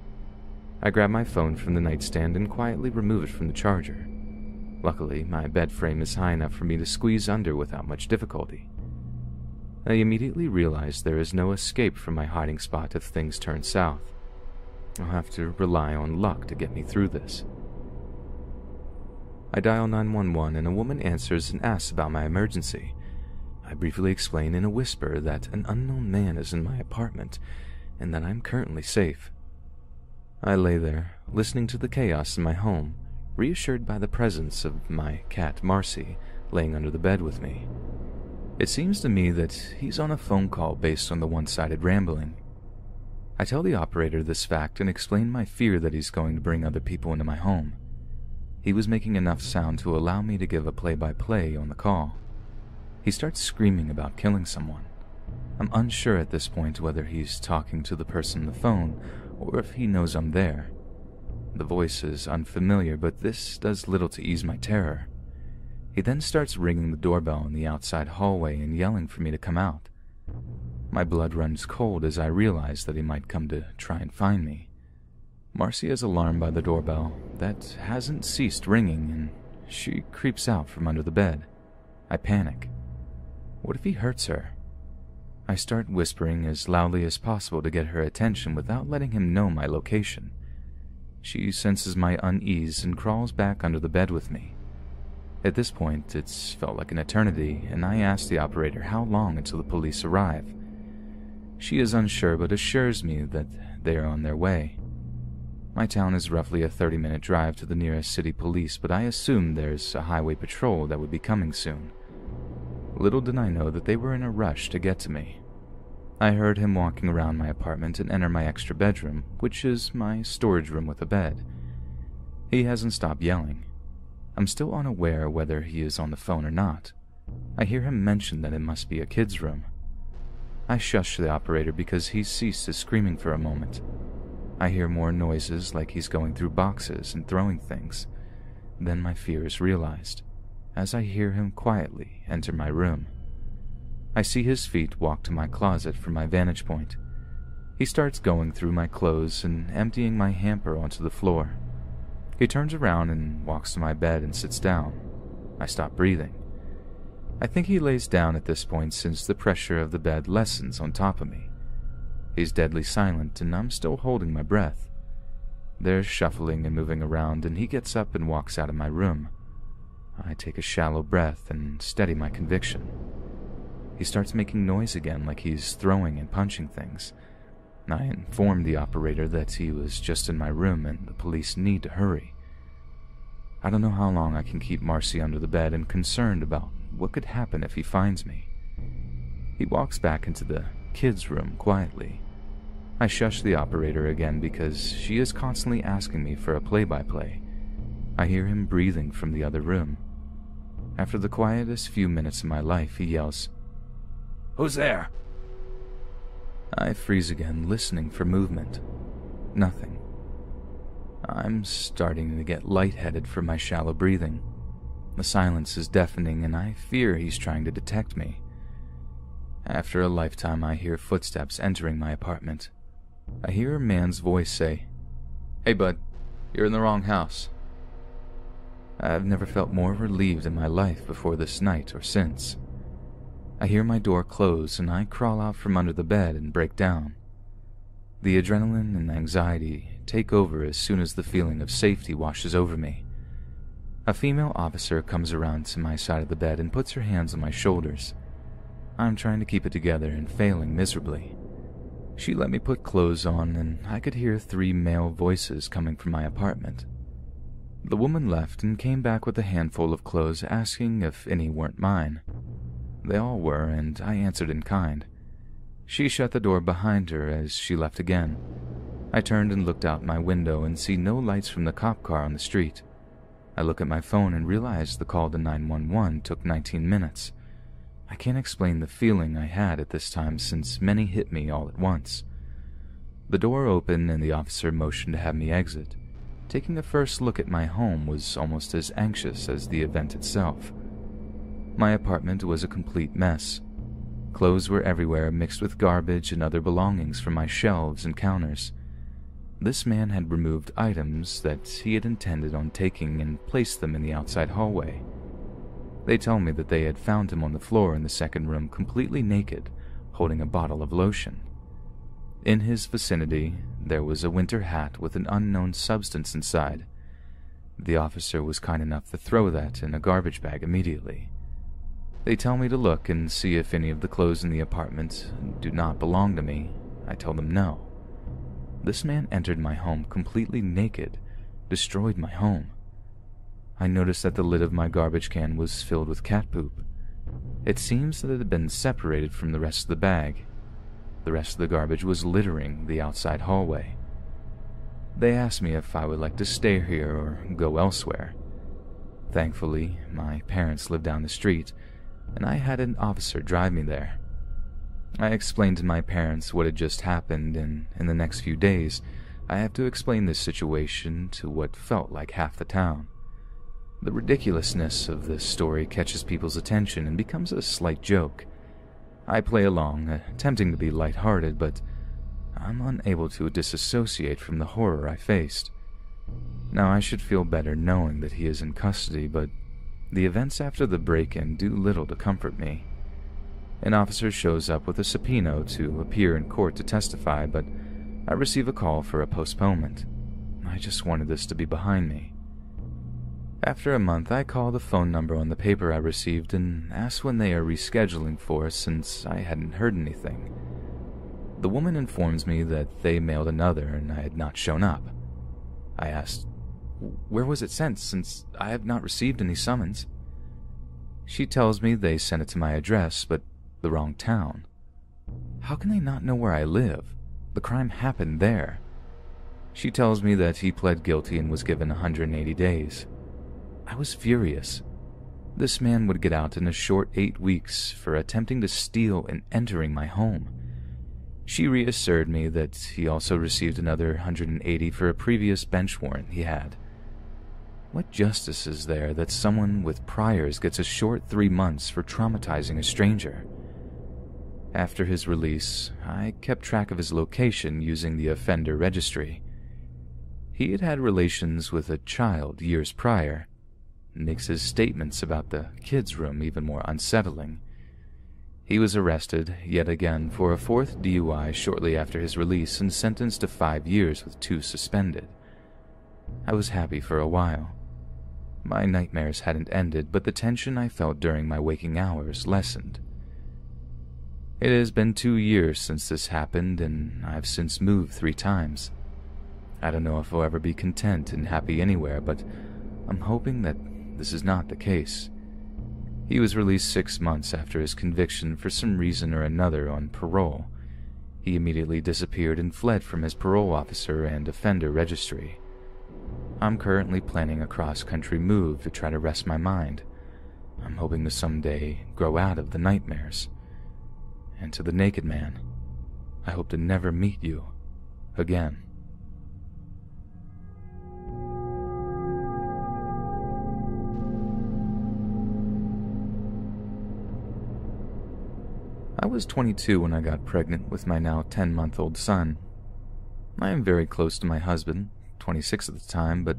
I grab my phone from the nightstand and quietly remove it from the charger. Luckily, my bed frame is high enough for me to squeeze under without much difficulty. I immediately realize there is no escape from my hiding spot if things turn south. I'll have to rely on luck to get me through this. I dial 911 and a woman answers and asks about my emergency. I briefly explain in a whisper that an unknown man is in my apartment and that I'm currently safe. I lay there, listening to the chaos in my home, reassured by the presence of my cat Marcy laying under the bed with me. It seems to me that he's on a phone call based on the one-sided rambling. I tell the operator this fact and explain my fear that he's going to bring other people into my home. He was making enough sound to allow me to give a play-by-play on the call. He starts screaming about killing someone. I'm unsure at this point whether he's talking to the person on the phone or if he knows I'm there. The voice is unfamiliar, but this does little to ease my terror. He then starts ringing the doorbell in the outside hallway and yelling for me to come out. My blood runs cold as I realize that he might come to try and find me. Marcy is alarmed by the doorbell that hasn't ceased ringing, and she creeps out from under the bed. I panic. What if he hurts her? I start whispering as loudly as possible to get her attention without letting him know my location. She senses my unease and crawls back under the bed with me. At this point, it's felt like an eternity, and I ask the operator how long until the police arrive. She is unsure but assures me that they are on their way. My town is roughly a 30-minute drive to the nearest city police, but I assumed there's a highway patrol that would be coming soon. Little did I know that they were in a rush to get to me. I heard him walking around my apartment and enter my extra bedroom, which is my storage room with a bed. He hasn't stopped yelling. I'm still unaware whether he is on the phone or not. I hear him mention that it must be a kid's room. I shush the operator because he ceased his screaming for a moment. I hear more noises like he's going through boxes and throwing things. Then my fear is realized, as I hear him quietly enter my room. I see his feet walk to my closet from my vantage point. He starts going through my clothes and emptying my hamper onto the floor. He turns around and walks to my bed and sits down. I stop breathing. I think he lays down at this point since the pressure of the bed lessens on top of me. He's deadly silent and I'm still holding my breath. There's shuffling and moving around and he gets up and walks out of my room. I take a shallow breath and steady my conviction. He starts making noise again like he's throwing and punching things. I informed the operator that he was just in my room and the police need to hurry. I don't know how long I can keep Marcy under the bed and concerned about what could happen if he finds me. He walks back into the kids' room quietly. I shush the operator again because she is constantly asking me for a play-by-play. I hear him breathing from the other room. After the quietest few minutes of my life, he yells, "Who's there?" I freeze again, listening for movement. Nothing. I'm starting to get lightheaded from my shallow breathing. The silence is deafening, and I fear he's trying to detect me. After a lifetime, I hear footsteps entering my apartment. I hear a man's voice say, "Hey bud, you're in the wrong house." I've never felt more relieved in my life before this night or since. I hear my door close and I crawl out from under the bed and break down. The adrenaline and anxiety take over as soon as the feeling of safety washes over me. A female officer comes around to my side of the bed and puts her hands on my shoulders. I'm trying to keep it together and failing miserably. She let me put clothes on and I could hear 3 male voices coming from my apartment. The woman left and came back with a handful of clothes asking if any weren't mine. They all were, and I answered in kind. She shut the door behind her as she left again. I turned and looked out my window and see no lights from the cop car on the street. I look at my phone and realize the call to 911 took 19 minutes. I can't explain the feeling I had at this time since many hit me all at once. The door opened and the officer motioned to have me exit. Taking a first look at my home was almost as anxious as the event itself. My apartment was a complete mess. Clothes were everywhere, mixed with garbage and other belongings from my shelves and counters. This man had removed items that he had intended on taking and placed them in the outside hallway. They told me that they had found him on the floor in the second room completely naked, holding a bottle of lotion. In his vicinity, there was a winter hat with an unknown substance inside. The officer was kind enough to throw that in a garbage bag immediately. They tell me to look and see if any of the clothes in the apartment do not belong to me. I tell them no. This man entered my home completely naked, destroyed my home. I noticed that the lid of my garbage can was filled with cat poop. It seems that it had been separated from the rest of the bag. The rest of the garbage was littering the outside hallway. They asked me if I would like to stay here or go elsewhere. Thankfully, my parents lived down the street, and I had an officer drive me there. I explained to my parents what had just happened, and in the next few days, I have to explain this situation to what felt like half the town. The ridiculousness of this story catches people's attention and becomes a slight joke. I play along, attempting to be lighthearted, but I'm unable to disassociate from the horror I faced. Now, I should feel better knowing that he is in custody, but the events after the break-in do little to comfort me. An officer shows up with a subpoena to appear in court to testify, but I receive a call for a postponement. I just wanted this to be behind me. After a month, I call the phone number on the paper I received and ask when they are rescheduling for us since I hadn't heard anything. The woman informs me that they mailed another and I had not shown up. I asked, "Where was it sent, since I have not received any summons?" She tells me they sent it to my address, but the wrong town. How can they not know where I live? The crime happened there. She tells me that he pled guilty and was given 180 days. I was furious. This man would get out in a short 8 weeks for attempting to steal and entering my home. She reassured me that he also received another 180 for a previous bench warrant he had. What justice is there that someone with priors gets a short 3 months for traumatizing a stranger? After his release, I kept track of his location using the offender registry. He had had relations with a child years prior. Makes his statements about the kids' room even more unsettling. He was arrested, yet again, for a 4th DUI shortly after his release and sentenced to 5 years with 2 suspended. I was happy for a while. My nightmares hadn't ended, but the tension I felt during my waking hours lessened. It has been 2 years since this happened, and I've since moved 3 times. I don't know if I'll ever be content and happy anywhere, but I'm hoping that this is not the case. He was released 6 months after his conviction for some reason or another on parole. He immediately disappeared and fled from his parole officer and offender registry. I'm currently planning a cross-country move to try to rest my mind. I'm hoping to someday grow out of the nightmares. And to the naked man, I hope to never meet you again. I was 22 when I got pregnant with my now 10-month-old son. I am very close to my husband, 26 at the time, but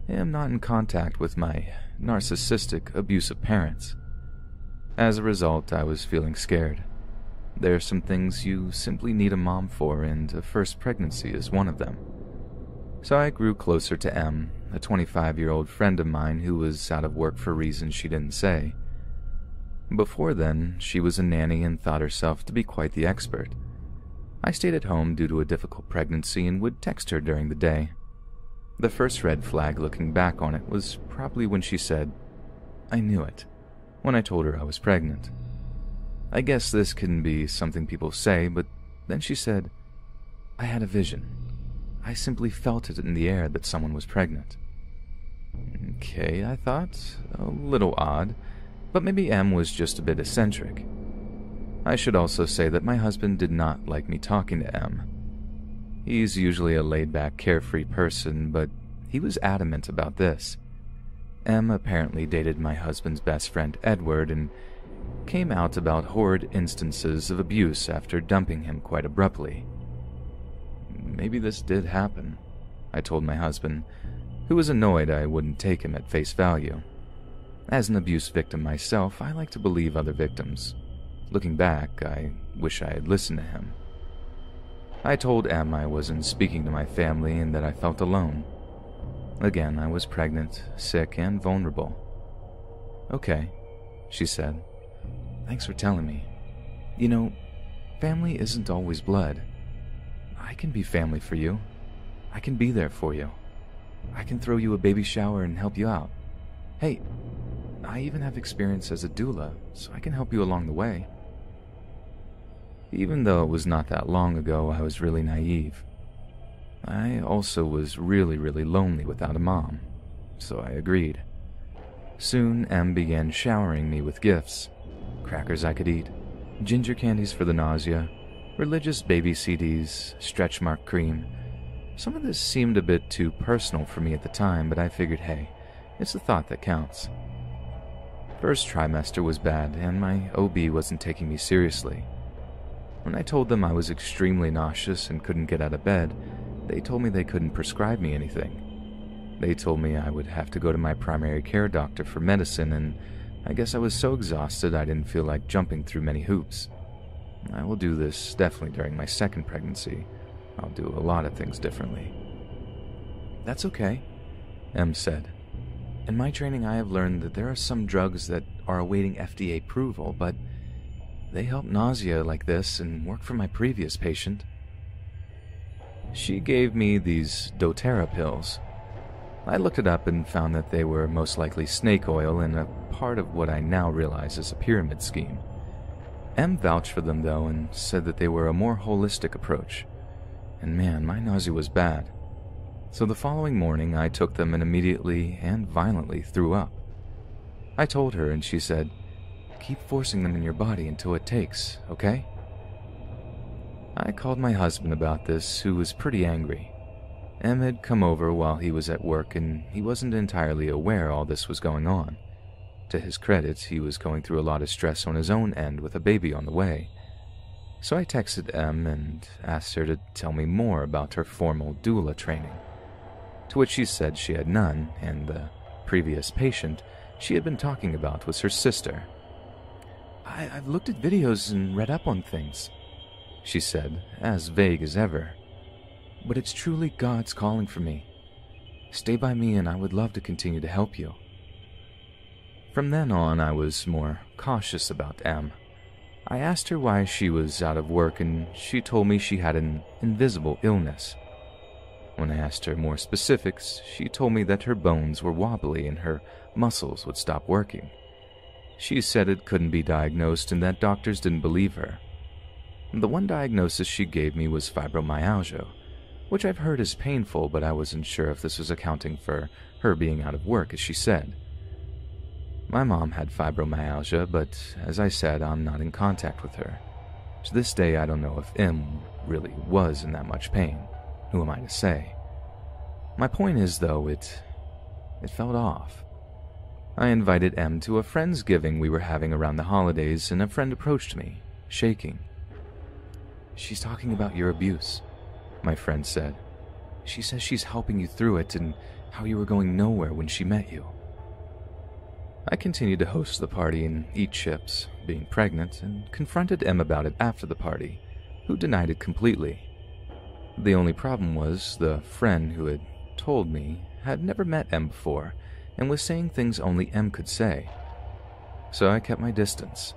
am not in contact with my narcissistic, abusive parents. As a result, I was feeling scared. There are some things you simply need a mom for, and a first pregnancy is one of them. So I grew closer to Em, a 25-year-old friend of mine who was out of work for reasons she didn't say. Before then, she was a nanny and thought herself to be quite the expert. I stayed at home due to a difficult pregnancy and would text her during the day. The first red flag looking back on it was probably when she said, "I knew it," when I told her I was pregnant. I guess this can be something people say, but then she said, "I had a vision. I simply felt it in the air that someone was pregnant." Okay, I thought, a little odd, but maybe Em was just a bit eccentric. I should also say that my husband did not like me talking to Em. He's usually a laid-back, carefree person, but he was adamant about this. Em apparently dated my husband's best friend Edward and came out about horrid instances of abuse after dumping him quite abruptly. Maybe this did happen, I told my husband, who was annoyed I wouldn't take him at face value. As an abuse victim myself, I like to believe other victims. Looking back, I wish I had listened to him. I told Em I wasn't speaking to my family and that I felt alone. Again, I was pregnant, sick, and vulnerable. "Okay," she said. "Thanks for telling me. You know, family isn't always blood. I can be family for you. I can be there for you. I can throw you a baby shower and help you out. Hey, I even have experience as a doula, so I can help you along the way." Even though it was not that long ago, I was really naive. I also was really lonely without a mom, so I agreed. Soon, Em began showering me with gifts. Crackers I could eat, ginger candies for the nausea, religious baby CDs, stretch mark cream. Some of this seemed a bit too personal for me at the time, but I figured, hey, it's the thought that counts. First trimester was bad, and my OB wasn't taking me seriously. When I told them I was extremely nauseous and couldn't get out of bed, they told me they couldn't prescribe me anything. They told me I would have to go to my primary care doctor for medicine, and I guess I was so exhausted I didn't feel like jumping through many hoops. I will do this definitely during my second pregnancy. I'll do a lot of things differently. That's okay, Em said. In my training, I have learned that there are some drugs that are awaiting FDA approval, but they help nausea like this and work for my previous patient. She gave me these doTERRA pills. I looked it up and found that they were most likely snake oil and a part of what I now realize is a pyramid scheme. Em vouched for them though and said that they were a more holistic approach. And man, my nausea was bad. So the following morning I took them and immediately and violently threw up. I told her and she said, "Keep forcing them in your body until it takes, okay?" I called my husband about this, who was pretty angry. Em had come over while he was at work and he wasn't entirely aware all this was going on. To his credit, he was going through a lot of stress on his own end with a baby on the way. So I texted Em and asked her to tell me more about her formal doula training. To which she said she had none, and the previous patient she had been talking about was her sister. I've looked at videos and read up on things," she said, as vague as ever. "But it's truly God's calling for me. Stay by me and I would love to continue to help you." From then on, I was more cautious about Em. I asked her why she was out of work and she told me she had an invisible illness. When I asked her more specifics, she told me that her bones were wobbly and her muscles would stop working. She said it couldn't be diagnosed and that doctors didn't believe her. The one diagnosis she gave me was fibromyalgia, which I've heard is painful, but I wasn't sure if this was accounting for her being out of work, as she said. My mom had fibromyalgia, but as I said, I'm not in contact with her. To this day, I don't know if Em really was in that much pain. Who am I to say? My point is, though, it felt off. I invited Em to a friendsgiving we were having around the holidays, and a friend approached me, shaking. "She's talking about your abuse," my friend said. "She says she's helping you through it and how you were going nowhere when she met you." I continued to host the party and eat chips, being pregnant, and confronted Em about it after the party, who denied it completely. The only problem was the friend who had told me had never met Em before and was saying things only Em could say. So I kept my distance.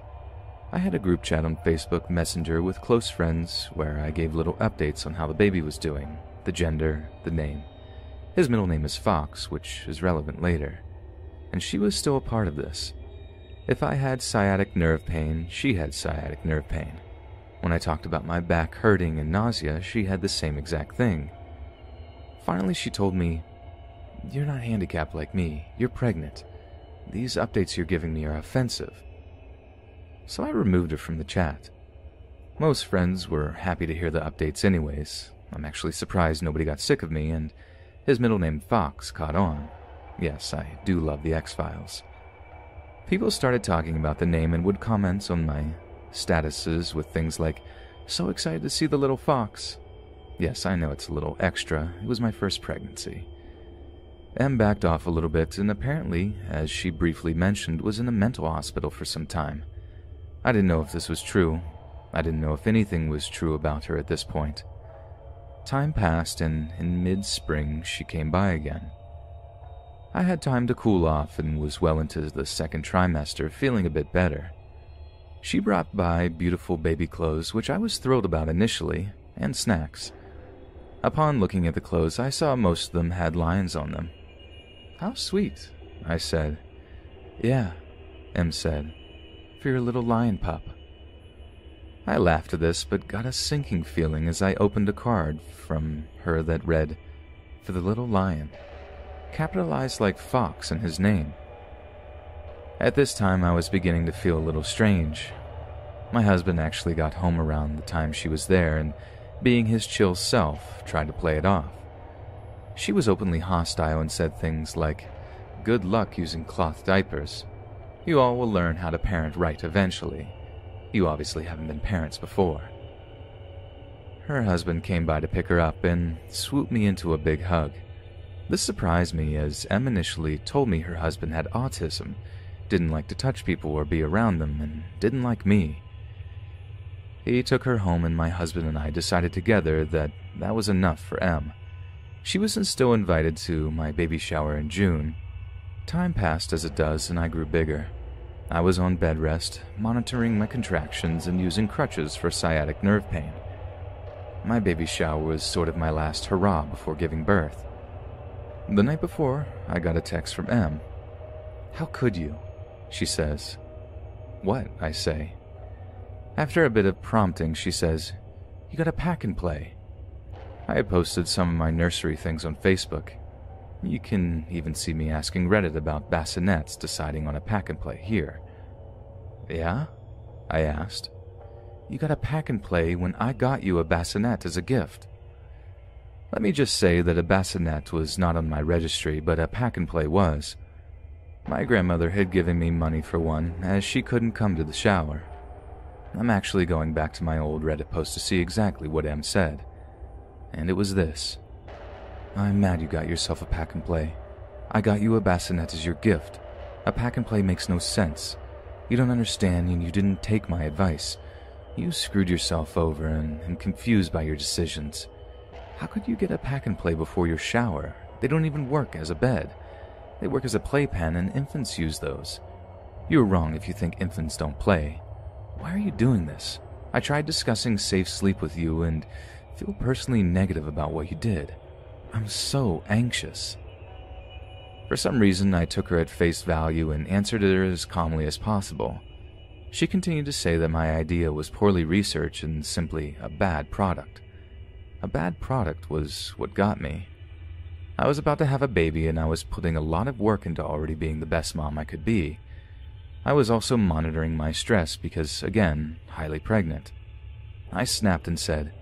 I had a group chat on Facebook Messenger with close friends where I gave little updates on how the baby was doing, the gender, the name. His middle name is Fox, which is relevant later. And she was still a part of this. If I had sciatic nerve pain, she had sciatic nerve pain. When I talked about my back hurting and nausea, she had the same exact thing. Finally, she told me, "You're not handicapped like me. You're pregnant. These updates you're giving me are offensive." So I removed her from the chat. Most friends were happy to hear the updates anyways. I'm actually surprised nobody got sick of me, and his middle name Fox caught on. Yes, I do love the X-Files. People started talking about the name and would comment on my statuses with things like, "So excited to see the little fox." Yes, I know it's a little extra. It was my first pregnancy. Em backed off a little bit and apparently, as she briefly mentioned, was in a mental hospital for some time. I didn't know if this was true. I didn't know if anything was true about her at this point. Time passed and in mid-spring she came by again. I had time to cool off and was well into the second trimester, feeling a bit better. She brought by beautiful baby clothes, which I was thrilled about initially, and snacks. Upon looking at the clothes, I saw most of them had lions on them. "How sweet," I said. "Yeah," Em said, "for your little lion pup." I laughed at this, but got a sinking feeling as I opened a card from her that read, "For the little lion," capitalized like Fox in his name. At this time, I was beginning to feel a little strange. My husband actually got home around the time she was there and, being his chill self, tried to play it off. She was openly hostile and said things like, "Good luck using cloth diapers. You all will learn how to parent right eventually. You obviously haven't been parents before." Her husband came by to pick her up and swooped me into a big hug. This surprised me, as Em initially told me her husband had autism, didn't like to touch people or be around them, and didn't like me. He took her home, and my husband and I decided together that that was enough for Em. She was still invited to my baby shower in June. Time passed as it does, and I grew bigger. I was on bed rest, monitoring my contractions and using crutches for sciatic nerve pain. My baby shower was sort of my last hurrah before giving birth. The night before, I got a text from Em. "How could you?" she says. "What?" I say. After a bit of prompting, she says, "You gotta pack and play." I had posted some of my nursery things on Facebook. You can even see me asking Reddit about bassinets deciding on a pack and play here. "Yeah?" I asked. "You got a pack and play when I got you a bassinet as a gift." Let me just say that a bassinet was not on my registry, but a pack and play was. My grandmother had given me money for one, as she couldn't come to the shower. I'm actually going back to my old Reddit post to see exactly what Em said. And it was this: "I'm mad you got yourself a pack and play. I got you a bassinet as your gift. A pack and play makes no sense. You don't understand, and you didn't take my advice. You screwed yourself over and am confused by your decisions. How could you get a pack and play before your shower? They don't even work as a bed. They work as a playpen, and infants use those. You're wrong if you think infants don't play. Why are you doing this? I tried discussing safe sleep with you and feel personally negative about what you did. I'm so anxious." For some reason, I took her at face value and answered her as calmly as possible. She continued to say that my idea was poorly researched and simply a bad product. A bad product was what got me. I was about to have a baby, and I was putting a lot of work into already being the best mom I could be. I was also monitoring my stress because, again, highly pregnant. I snapped and said,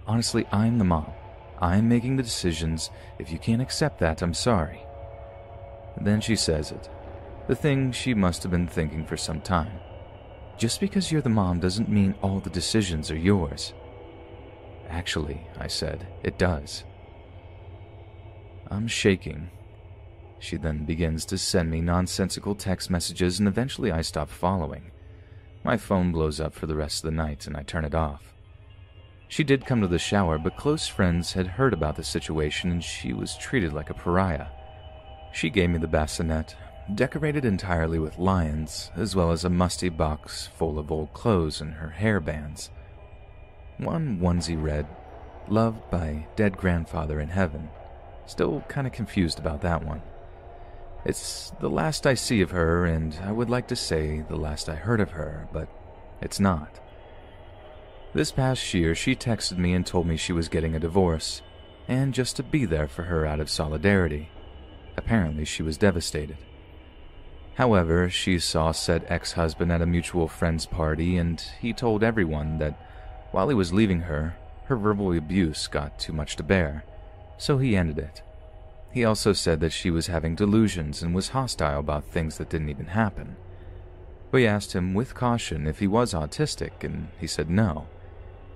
"Honestly, I'm the mom. I'm making the decisions. If you can't accept that, I'm sorry." Then she says it, the thing she must have been thinking for some time. "Just because you're the mom doesn't mean all the decisions are yours." "Actually," I said, "it does." I'm shaking. She then begins to send me nonsensical text messages, and eventually I stop following. My phone blows up for the rest of the night, and I turn it off. She did come to the shower, but close friends had heard about the situation, and she was treated like a pariah. She gave me the bassinet, decorated entirely with lions, as well as a musty box full of old clothes and her hair bands. One onesie read, "Loved by dead grandfather in heaven." Still kinda confused about that one. It's the last I see of her, and I would like to say the last I heard of her, but it's not. This past year, she texted me and told me she was getting a divorce, and just to be there for her out of solidarity. Apparently, she was devastated. However, she saw said ex-husband at a mutual friend's party, and he told everyone that while he was leaving her, her verbal abuse got too much to bear, so he ended it. He also said that she was having delusions and was hostile about things that didn't even happen. We asked him with caution if he was autistic, and he said no.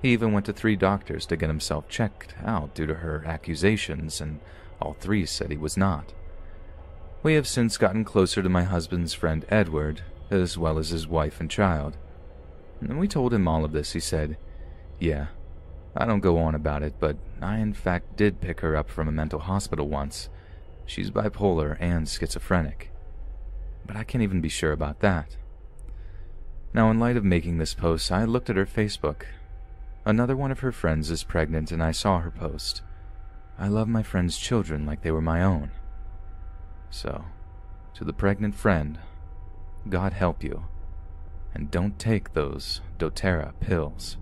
He even went to 3 doctors to get himself checked out due to her accusations, and all 3 said he was not. We have since gotten closer to my husband's friend Edward, as well as his wife and child. When we told him all of this, he said, "Yeah, I don't go on about it, but I in fact did pick her up from a mental hospital once. She's bipolar and schizophrenic. But I can't even be sure about that." Now, in light of making this post, I looked at her Facebook. Another one of her friends is pregnant, and I saw her post. "I love my friend's children like they were my own." So, to the pregnant friend, God help you, and don't take those doTERRA pills.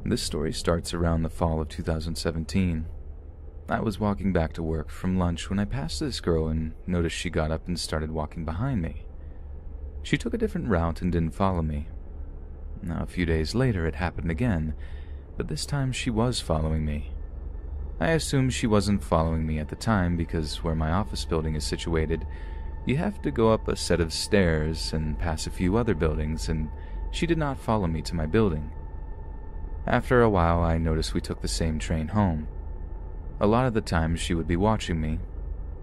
This story starts around the fall of 2017. I was walking back to work from lunch when I passed this girl and noticed she got up and started walking behind me. She took a different route and didn't follow me. Now, a few days later, it happened again, but this time she was following me. I assumed she wasn't following me at the time because where my office building is situated, you have to go up a set of stairs and pass a few other buildings, and she did not follow me to my building. After a while, I noticed we took the same train home. A lot of the times she would be watching me.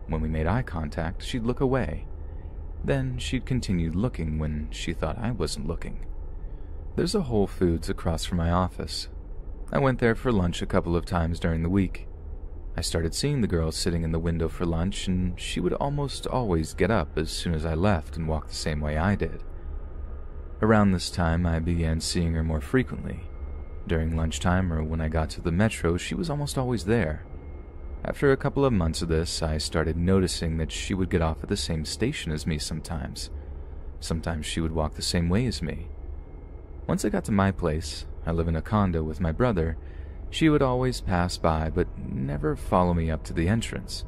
When we made eye contact, she'd look away. Then she'd continue looking when she thought I wasn't looking. There's a Whole Foods across from my office. I went there for lunch a couple of times during the week. I started seeing the girl sitting in the window for lunch, and she would almost always get up as soon as I left and walk the same way I did. Around this time, I began seeing her more frequently. During lunchtime or when I got to the metro, she was almost always there. After a couple of months of this, I started noticing that she would get off at the same station as me sometimes. Sometimes she would walk the same way as me. Once I got to my place, I live in a condo with my brother, she would always pass by but never follow me up to the entrance.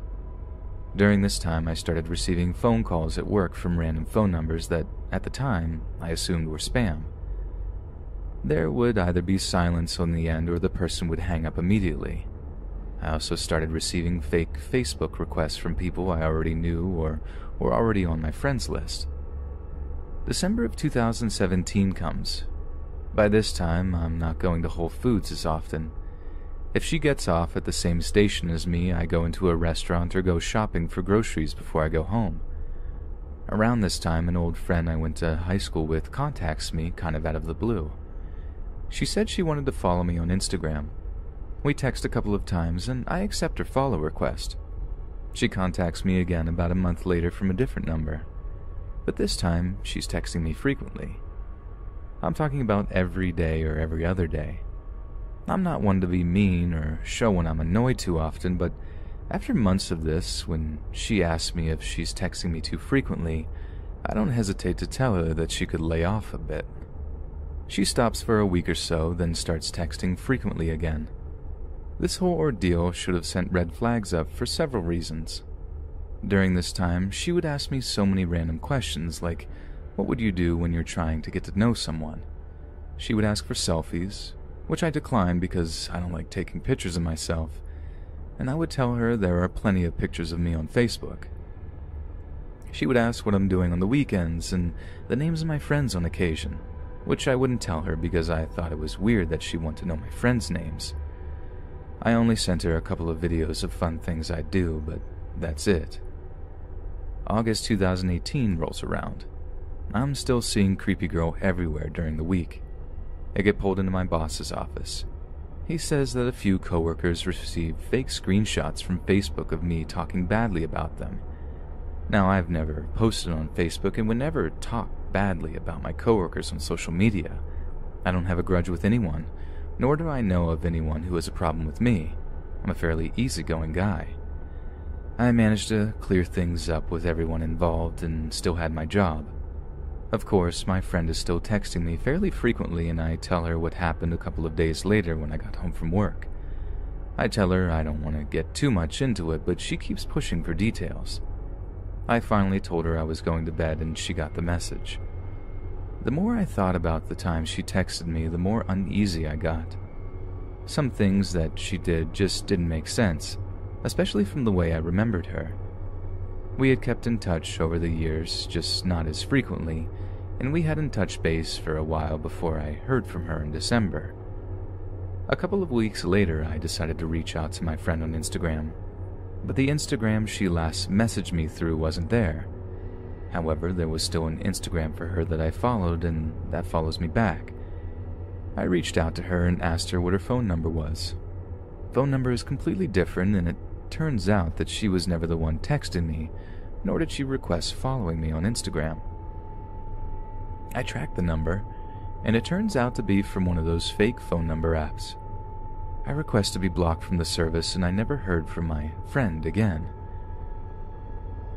During this time, I started receiving phone calls at work from random phone numbers that, at the time, I assumed were spam. There would either be silence on the end or the person would hang up immediately. I also started receiving fake Facebook requests from people I already knew or were already on my friends list. December of 2017 comes. By this time, I'm not going to Whole Foods as often. If she gets off at the same station as me, I go into a restaurant or go shopping for groceries before I go home. Around this time, an old friend I went to high school with contacts me kind of out of the blue. She said she wanted to follow me on Instagram. We text a couple of times, and I accept her follow request. She contacts me again about a month later from a different number. But this time, she's texting me frequently. I'm talking about every day or every other day. I'm not one to be mean or show when I'm annoyed too often, but after months of this, when she asks me if she's texting me too frequently, I don't hesitate to tell her that she could lay off a bit. She stops for a week or so, then starts texting frequently again. This whole ordeal should have sent red flags up for several reasons. During this time, she would ask me so many random questions like, what would you do when you're trying to get to know someone? She would ask for selfies, which I declined because I don't like taking pictures of myself, and I would tell her there are plenty of pictures of me on Facebook. She would ask what I'm doing on the weekends and the names of my friends on occasion, which I wouldn't tell her because I thought it was weird that she wanted to know my friends' names. I only sent her a couple of videos of fun things I do, but that's it. August 2018 rolls around. I'm still seeing Creepy Girl everywhere during the week. I get pulled into my boss's office. He says that a few coworkers received fake screenshots from Facebook of me talking badly about them. Now, I've never posted on Facebook and would never talk badly about my coworkers on social media. I don't have a grudge with anyone, nor do I know of anyone who has a problem with me. I'm a fairly easygoing guy. I managed to clear things up with everyone involved and still had my job. Of course, my friend is still texting me fairly frequently, and I tell her what happened a couple of days later when I got home from work. I tell her I don't want to get too much into it, but she keeps pushing for details. I finally told her I was going to bed, and she got the message. The more I thought about the time she texted me, the more uneasy I got. Some things that she did just didn't make sense, especially from the way I remembered her. We had kept in touch over the years, just not as frequently, and we hadn't touched base for a while before I heard from her in December. A couple of weeks later, I decided to reach out to my friend on Instagram, but the Instagram she last messaged me through wasn't there. However, there was still an Instagram for her that I followed, and that follows me back. I reached out to her and asked her what her phone number was. Phone number is completely different, and it turns out that she was never the one texting me, nor did she request following me on Instagram. I tracked the number, and it turns out to be from one of those fake phone number apps. I request to be blocked from the service, and I never heard from my friend again.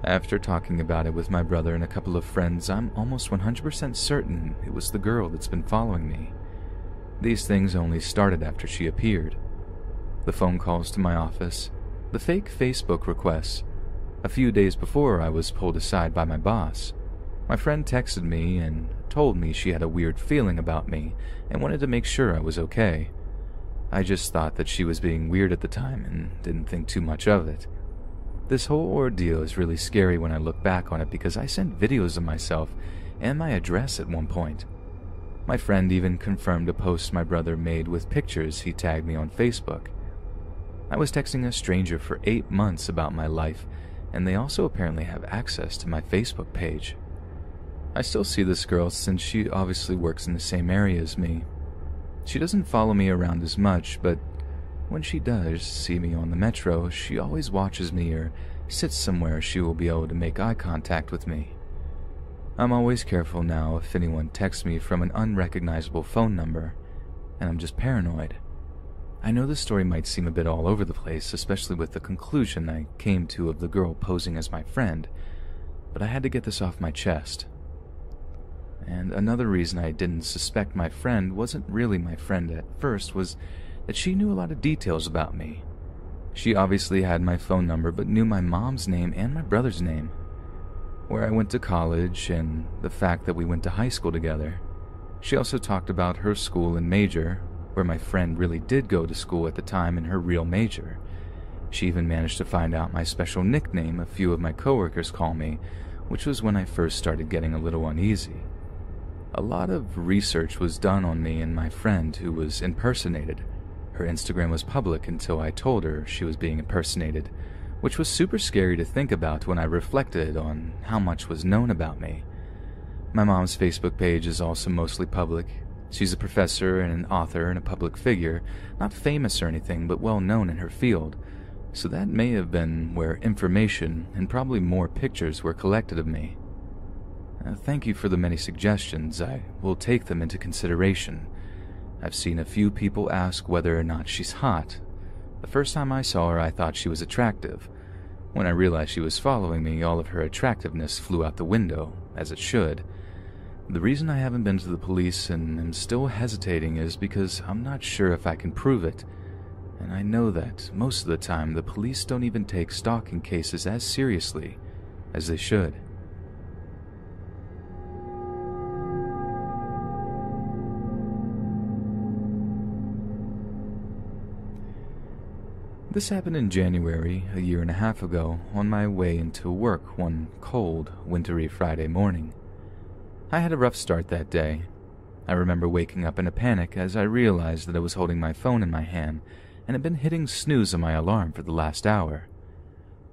After talking about it with my brother and a couple of friends, I'm almost 100% certain it was the girl that's been following me. These things only started after she appeared. The phone calls to my office, the fake Facebook requests. A few days before, I was pulled aside by my boss. My friend texted me and told me she had a weird feeling about me and wanted to make sure I was okay. I just thought that she was being weird at the time and didn't think too much of it. This whole ordeal is really scary when I look back on it because I sent videos of myself and my address at one point. My friend even confirmed a post my brother made with pictures he tagged me on Facebook. I was texting a stranger for 8 months about my life, and they also apparently have access to my Facebook page. I still see this girl since she obviously works in the same area as me. She doesn't follow me around as much, but when she does see me on the metro, she always watches me or sits somewhere she will be able to make eye contact with me. I'm always careful now if anyone texts me from an unrecognizable phone number, and I'm just paranoid. I know this story might seem a bit all over the place, especially with the conclusion I came to of the girl posing as my friend, but I had to get this off my chest. And another reason I didn't suspect my friend wasn't really my friend at first was that she knew a lot of details about me. She obviously had my phone number but knew my mom's name and my brother's name, where I went to college, and the fact that we went to high school together. She also talked about her school and major, where my friend really did go to school at the time in her real major. She even managed to find out my special nickname a few of my coworkers call me, which was when I first started getting a little uneasy. A lot of research was done on me and my friend who was impersonated. Her Instagram was public until I told her she was being impersonated, which was super scary to think about when I reflected on how much was known about me. My mom's Facebook page is also mostly public. She's a professor and an author and a public figure, not famous or anything, but well known in her field, so that may have been where information and probably more pictures were collected of me. Thank you for the many suggestions. I will take them into consideration. I've seen a few people ask whether or not she's hot. The first time I saw her, I thought she was attractive. When I realized she was following me, all of her attractiveness flew out the window, as it should. The reason I haven't been to the police and am still hesitating is because I'm not sure if I can prove it. And I know that most of the time the police don't even take stalking cases as seriously as they should. This happened in January, a year and a half ago, on my way into work one cold, wintry Friday morning. I had a rough start that day. I remember waking up in a panic as I realized that I was holding my phone in my hand and had been hitting snooze on my alarm for the last hour.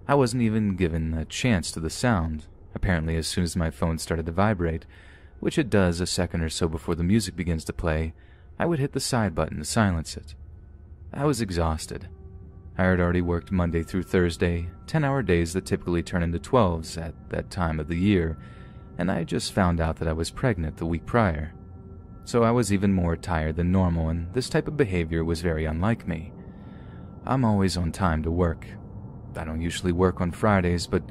I wasn't even given a chance to the sound. Apparently, as soon as my phone started to vibrate, which it does a second or so before the music begins to play, I would hit the side button to silence it. I was exhausted. I had already worked Monday through Thursday, 10-hour days that typically turn into 12s at that time of the year, and I just found out that I was pregnant the week prior. So I was even more tired than normal, and this type of behavior was very unlike me. I'm always on time to work. I don't usually work on Fridays, but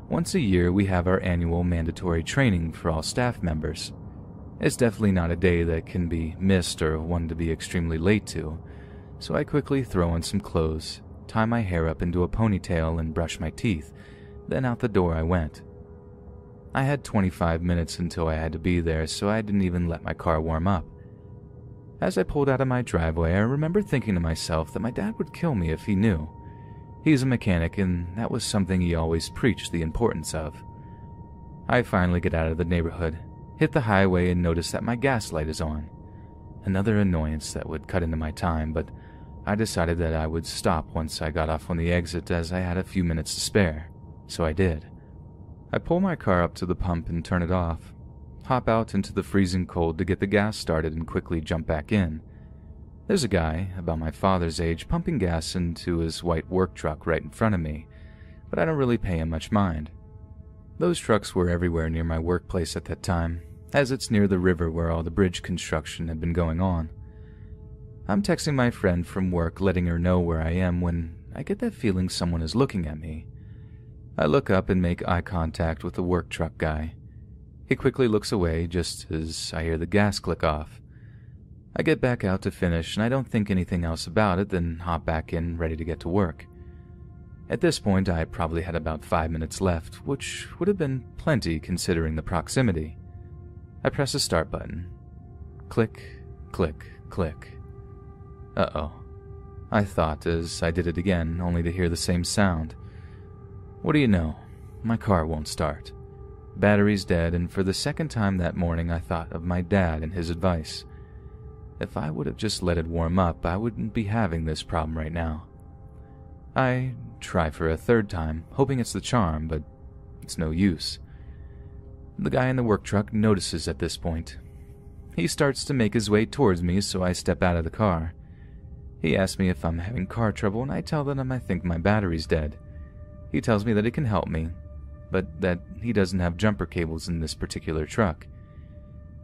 once a year we have our annual mandatory training for all staff members. It's definitely not a day that can be missed or one to be extremely late to, so I quickly throw on some clothes, tie my hair up into a ponytail, and brush my teeth. Then out the door I went. I had 25 minutes until I had to be there, so I didn't even let my car warm up. As I pulled out of my driveway, I remember thinking to myself that my dad would kill me if he knew. He's a mechanic, and that was something he always preached the importance of. I finally get out of the neighborhood, hit the highway, and notice that my gas light is on. Another annoyance that would cut into my time, but I decided that I would stop once I got off on the exit as I had a few minutes to spare, so I did. I pull my car up to the pump and turn it off, hop out into the freezing cold to get the gas started and quickly jump back in. There's a guy, about my father's age, pumping gas into his white work truck right in front of me, but I don't really pay him much mind. Those trucks were everywhere near my workplace at that time, as it's near the river where all the bridge construction had been going on. I'm texting my friend from work, letting her know where I am, when I get that feeling someone is looking at me. I look up and make eye contact with the work truck guy. He quickly looks away just as I hear the gas click off. I get back out to finish, and I don't think anything else about it, then hop back in, ready to get to work. At this point, I probably had about 5 minutes left, which would have been plenty considering the proximity. I press the start button. Click, click, click. Uh-oh. I thought as I did it again, only to hear the same sound. What do you know? My car won't start. Battery's dead, and for the second time that morning I thought of my dad and his advice. If I would have just let it warm up, I wouldn't be having this problem right now. I try for a third time, hoping it's the charm, but it's no use. The guy in the work truck notices at this point. He starts to make his way towards me, so I step out of the car. He asks me if I'm having car trouble, and I tell him I think my battery's dead. He tells me that he can help me, but that he doesn't have jumper cables in this particular truck.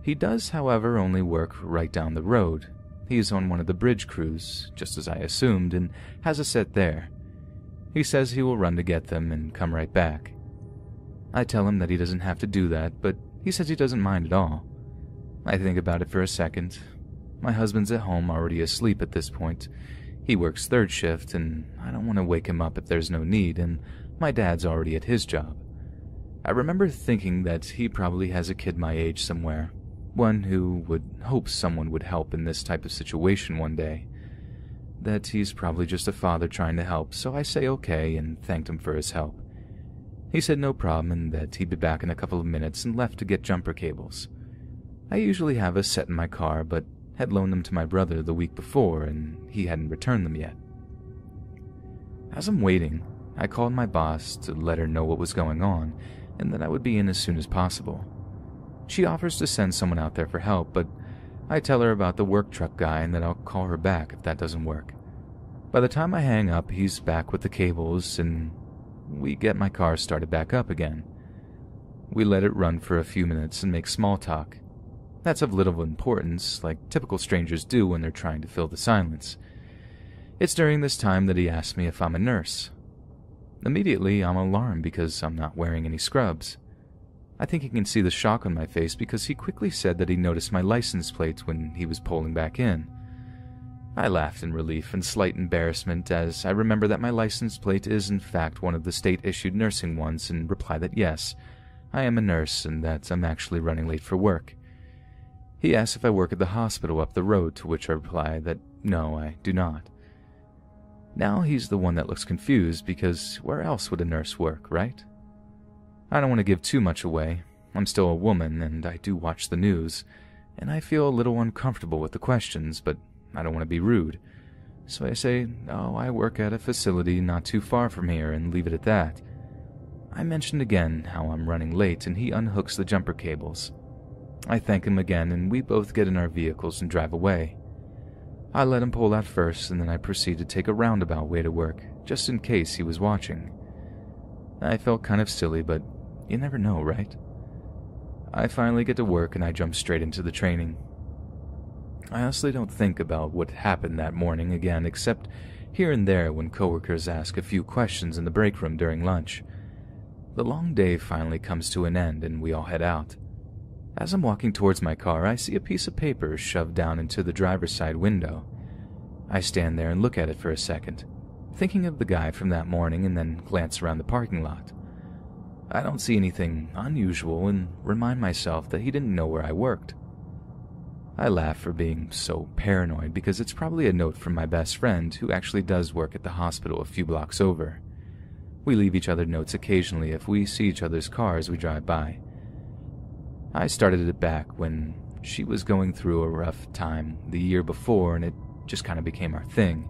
He does, however, only work right down the road. He's on one of the bridge crews, just as I assumed, and has a set there. He says he will run to get them and come right back. I tell him that he doesn't have to do that, but he says he doesn't mind at all. I think about it for a second. My husband's at home already asleep at this point. He works third shift, and I don't want to wake him up if there's no need, and my dad's already at his job. I remember thinking that he probably has a kid my age somewhere, one who would hope someone would help in this type of situation one day. That he's probably just a father trying to help, so I say okay and thanked him for his help. He said no problem and that he'd be back in a couple of minutes and left to get jumper cables. I usually have a set in my car, but had loaned them to my brother the week before and he hadn't returned them yet. As I'm waiting, I called my boss to let her know what was going on and that I would be in as soon as possible. She offers to send someone out there for help, but I tell her about the work truck guy and that I'll call her back if that doesn't work. By the time I hang up, he's back with the cables and we get my car started back up again. We let it run for a few minutes and make small talk. That's of little importance, like typical strangers do when they're trying to fill the silence. It's during this time that he asks me if I'm a nurse. Immediately, I'm alarmed because I'm not wearing any scrubs. I think he can see the shock on my face because he quickly said that he noticed my license plate when he was pulling back in. I laughed in relief and slight embarrassment as I remember that my license plate is in fact one of the state-issued nursing ones and reply that yes, I am a nurse and that I'm actually running late for work. He asks if I work at the hospital up the road, to which I reply that no, I do not. Now he's the one that looks confused because where else would a nurse work, right? I don't want to give too much away. I'm still a woman and I do watch the news, and I feel a little uncomfortable with the questions, but I don't want to be rude. So I say, oh, I work at a facility not too far from here and leave it at that. I mentioned again how I'm running late and he unhooks the jumper cables. I thank him again and we both get in our vehicles and drive away. I let him pull out first and then I proceed to take a roundabout way to work, just in case he was watching. I felt kind of silly, but you never know, right? I finally get to work and I jump straight into the training. I honestly don't think about what happened that morning again, except here and there when coworkers ask a few questions in the break room during lunch. The long day finally comes to an end and we all head out. As I'm walking towards my car, I see a piece of paper shoved down into the driver's side window. I stand there and look at it for a second, thinking of the guy from that morning and then glance around the parking lot. I don't see anything unusual and remind myself that he didn't know where I worked. I laugh for being so paranoid because it's probably a note from my best friend who actually does work at the hospital a few blocks over. We leave each other notes occasionally if we see each other's cars we drive by. I started it back when she was going through a rough time the year before and it just kind of became our thing.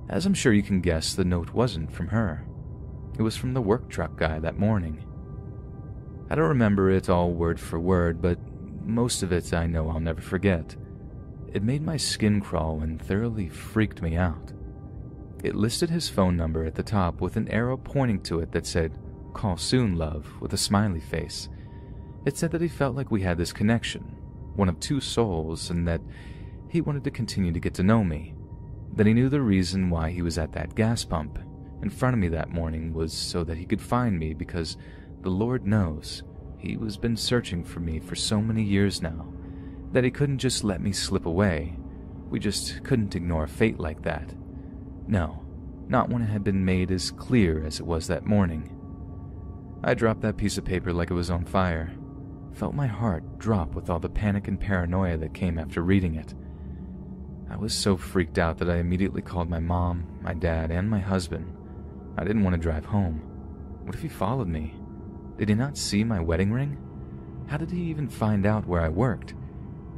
As I'm sure you can guess, the note wasn't from her. It was from the work truck guy that morning. I don't remember it all word for word, but most of it I know I'll never forget. It made my skin crawl and thoroughly freaked me out. It listed his phone number at the top with an arrow pointing to it that said, "Call soon, love," with a smiley face. It said that he felt like we had this connection, one of two souls, and that he wanted to continue to get to know me. That he knew the reason why he was at that gas pump in front of me that morning was so that he could find me because the Lord knows he was been searching for me for so many years now, that he couldn't just let me slip away. We just couldn't ignore fate like that. No, not when it had been made as clear as it was that morning. I dropped that piece of paper like it was on fire. Felt my heart drop with all the panic and paranoia that came after reading it. I was so freaked out that I immediately called my mom, my dad, and my husband. I didn't want to drive home. What if he followed me? Did he not see my wedding ring? How did he even find out where I worked?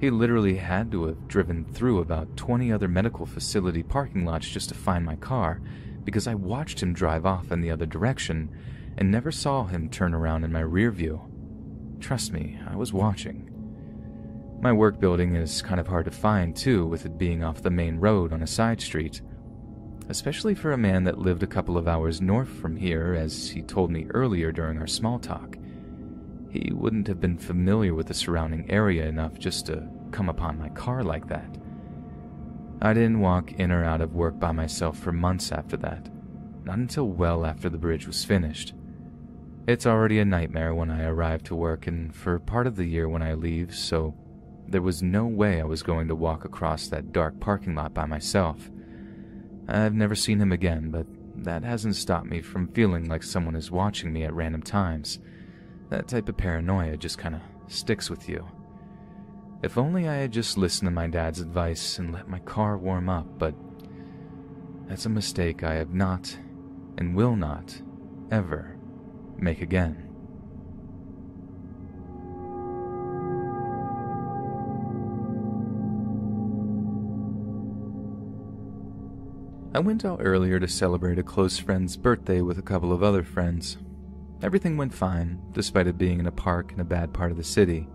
He literally had to have driven through about 20 other medical facility parking lots just to find my car, because I watched him drive off in the other direction and never saw him turn around in my rear view. Trust me, I was watching. My work building is kind of hard to find too, with it being off the main road on a side street. Especially for a man that lived a couple of hours north from here, as he told me earlier during our small talk. He wouldn't have been familiar with the surrounding area enough just to come upon my car like that. I didn't walk in or out of work by myself for months after that, not until well after the bridge was finished. It's already a nightmare when I arrive to work and for part of the year when I leave, so there was no way I was going to walk across that dark parking lot by myself. I've never seen him again, but that hasn't stopped me from feeling like someone is watching me at random times. That type of paranoia just kinda sticks with you. If only I had just listened to my dad's advice and let my car warm up, but that's a mistake I have not and will not ever make again. I went out earlier to celebrate a close friend's birthday with a couple of other friends. Everything went fine, despite it being in a park in a bad part of the city.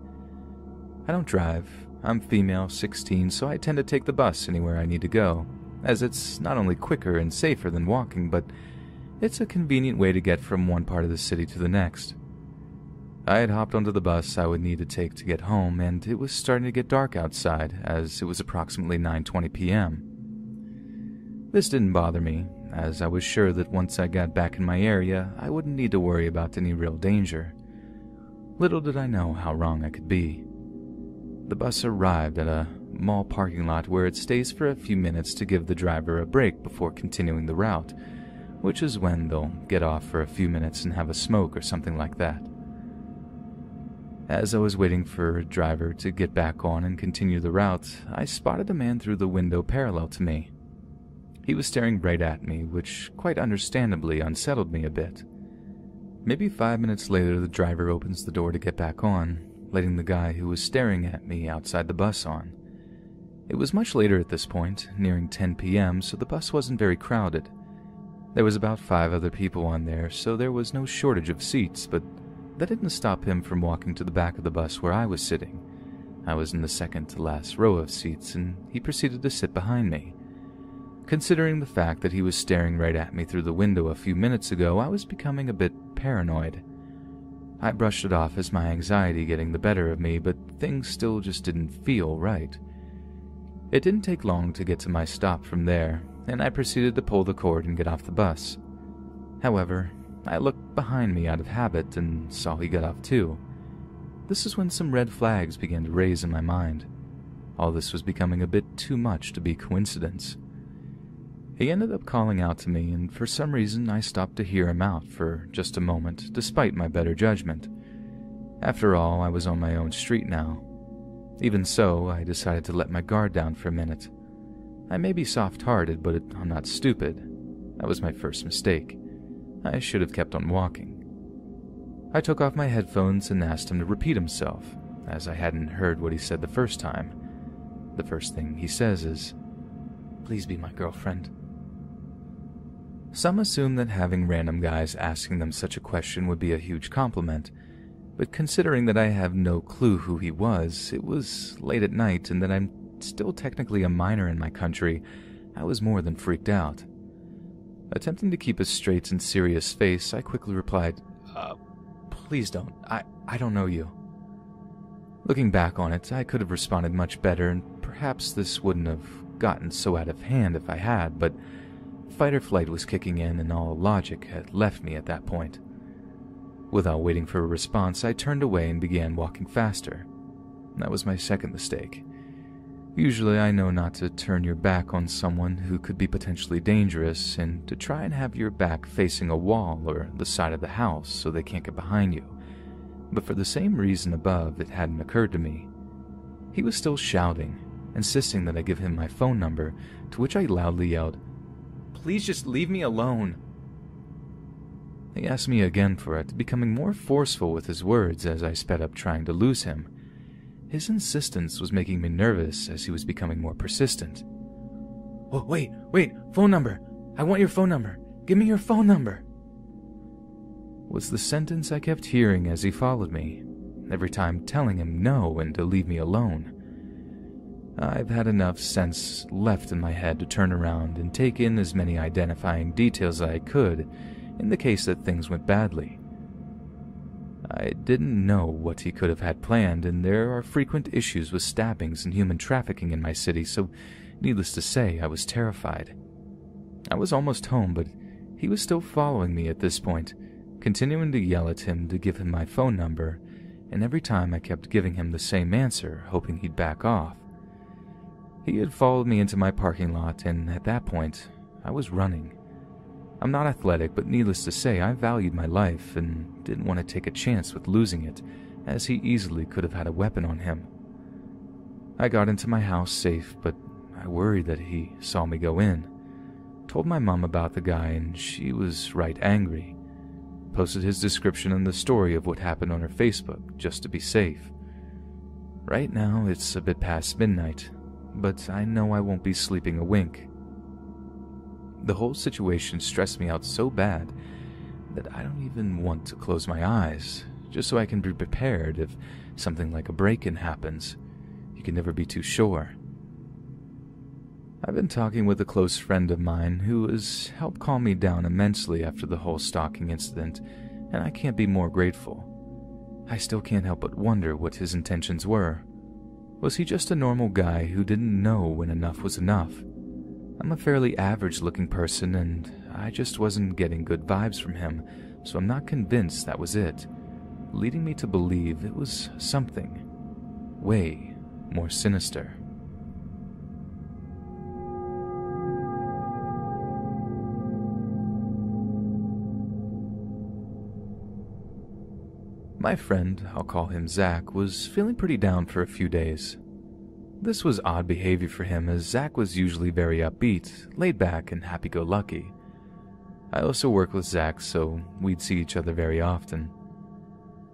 I don't drive. I'm female, 16, so I tend to take the bus anywhere I need to go, as it's not only quicker and safer than walking, but it's a convenient way to get from one part of the city to the next. I had hopped onto the bus I would need to take to get home, and it was starting to get dark outside, as it was approximately 9:20 p.m. This didn't bother me, as I was sure that once I got back in my area, I wouldn't need to worry about any real danger. Little did I know how wrong I could be. The bus arrived at a mall parking lot where it stays for a few minutes to give the driver a break before continuing the route, which is when they'll get off for a few minutes and have a smoke or something like that. As I was waiting for a driver to get back on and continue the route, I spotted a man through the window parallel to me. He was staring right at me, which quite understandably unsettled me a bit. Maybe 5 minutes later, the driver opens the door to get back on, letting the guy who was staring at me outside the bus on. It was much later at this point, nearing 10 p.m., so the bus wasn't very crowded. There was about 5 other people on there, so there was no shortage of seats, but that didn't stop him from walking to the back of the bus where I was sitting. I was in the second to last row of seats, and he proceeded to sit behind me. Considering the fact that he was staring right at me through the window a few minutes ago, I was becoming a bit paranoid. I brushed it off as my anxiety getting the better of me, but things still just didn't feel right. It didn't take long to get to my stop from there, and I proceeded to pull the cord and get off the bus. However, I looked behind me out of habit and saw he got off too. This is when some red flags began to raise in my mind. All this was becoming a bit too much to be coincidence. He ended up calling out to me, and for some reason I stopped to hear him out for just a moment, despite my better judgment. After all, I was on my own street now. Even so, I decided to let my guard down for a minute. I may be soft-hearted, but I'm not stupid. That was my first mistake. I should have kept on walking. I took off my headphones and asked him to repeat himself, as I hadn't heard what he said the first time. The first thing he says is, "Please be my girlfriend." Some assume that having random guys asking them such a question would be a huge compliment, but considering that I have no clue who he was, it was late at night, and that I'm still technically a minor in my country, I was more than freaked out. Attempting to keep a straight and serious face, I quickly replied, "Please don't. I don't know you." Looking back on it, I could have responded much better, and perhaps this wouldn't have gotten so out of hand if I had, but fight or flight was kicking in and all logic had left me at that point. Without waiting for a response, I turned away and began walking faster. That was my second mistake. Usually I know not to turn your back on someone who could be potentially dangerous and to try and have your back facing a wall or the side of the house so they can't get behind you. But for the same reason above, it hadn't occurred to me. He was still shouting, insisting that I give him my phone number, to which I loudly yelled, "Please just leave me alone." He asked me again for it, becoming more forceful with his words as I sped up trying to lose him. His insistence was making me nervous as he was becoming more persistent. "Oh, wait, phone number! I want your phone number! Give me your phone number!" Was the sentence I kept hearing as he followed me, every time telling him no and to leave me alone. I've had enough sense left in my head to turn around and take in as many identifying details as I could in the case that things went badly. I didn't know what he could have had planned, and there are frequent issues with stabbings and human trafficking in my city, so needless to say, I was terrified. I was almost home, but he was still following me at this point, continuing to yell at him to give him my phone number, and every time I kept giving him the same answer, hoping he'd back off. He had followed me into my parking lot, and at that point, I was running. I'm not athletic, but needless to say, I valued my life and didn't want to take a chance with losing it, as he easily could have had a weapon on him. I got into my house safe, but I worried that he saw me go in. Told my mom about the guy, and she was right angry. Posted his description and the story of what happened on her Facebook, just to be safe. Right now, it's a bit past midnight, but I know I won't be sleeping a wink. The whole situation stressed me out so bad that I don't even want to close my eyes, just so I can be prepared if something like a break-in happens. You can never be too sure. I've been talking with a close friend of mine who has helped calm me down immensely after the whole stalking incident, and I can't be more grateful. I still can't help but wonder what his intentions were. Was he just a normal guy who didn't know when enough was enough? I'm a fairly average-looking person, and I just wasn't getting good vibes from him, so I'm not convinced that was it, leading me to believe it was something way more sinister. My friend, I'll call him Zach, was feeling pretty down for a few days. This was odd behavior for him, as Zach was usually very upbeat, laid back, and happy-go-lucky. I also work with Zach, so we'd see each other very often.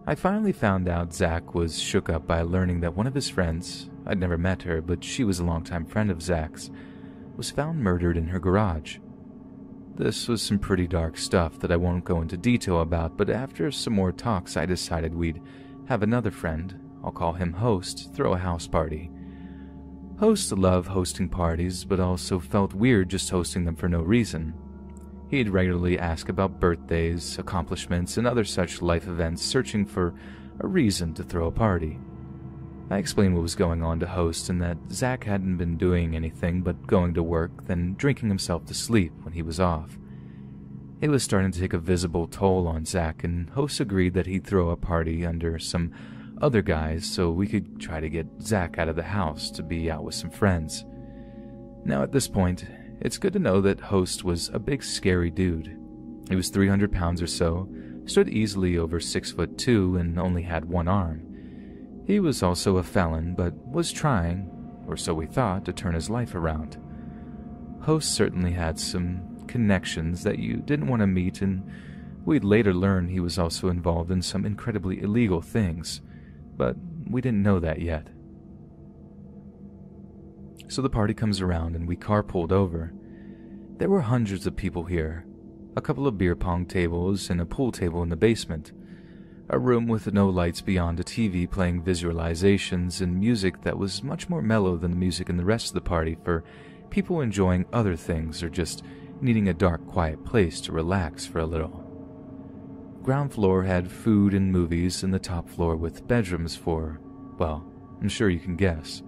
I finally found out Zach was shook up by learning that one of his friends, I'd never met her, but she was a longtime friend of Zach's, was found murdered in her garage. This was some pretty dark stuff that I won't go into detail about, but after some more talks I decided we'd have another friend, I'll call him Host, throw a house party. Hosts love hosting parties, but also felt weird just hosting them for no reason. He'd regularly ask about birthdays, accomplishments, and other such life events, searching for a reason to throw a party. I explained what was going on to Host and that Zach hadn't been doing anything but going to work, then drinking himself to sleep when he was off. It was starting to take a visible toll on Zach, and Host agreed that he'd throw a party under some other guys so we could try to get Zach out of the house to be out with some friends. Now at this point, it's good to know that Host was a big scary dude. He was 300 pounds or so, stood easily over 6'2", and only had one arm. He was also a felon, but was trying, or so we thought, to turn his life around. Host certainly had some connections that you didn't want to meet, and we'd later learn he was also involved in some incredibly illegal things, but we didn't know that yet. So the party comes around and we carpooled over. There were hundreds of people here, a couple of beer pong tables and a pool table in the basement, a room with no lights beyond a TV playing visualizations and music that was much more mellow than the music in the rest of the party for people enjoying other things or just needing a dark, quiet place to relax for a little. Ground floor had food and movies, and the top floor with bedrooms for, well, I'm sure you can guess.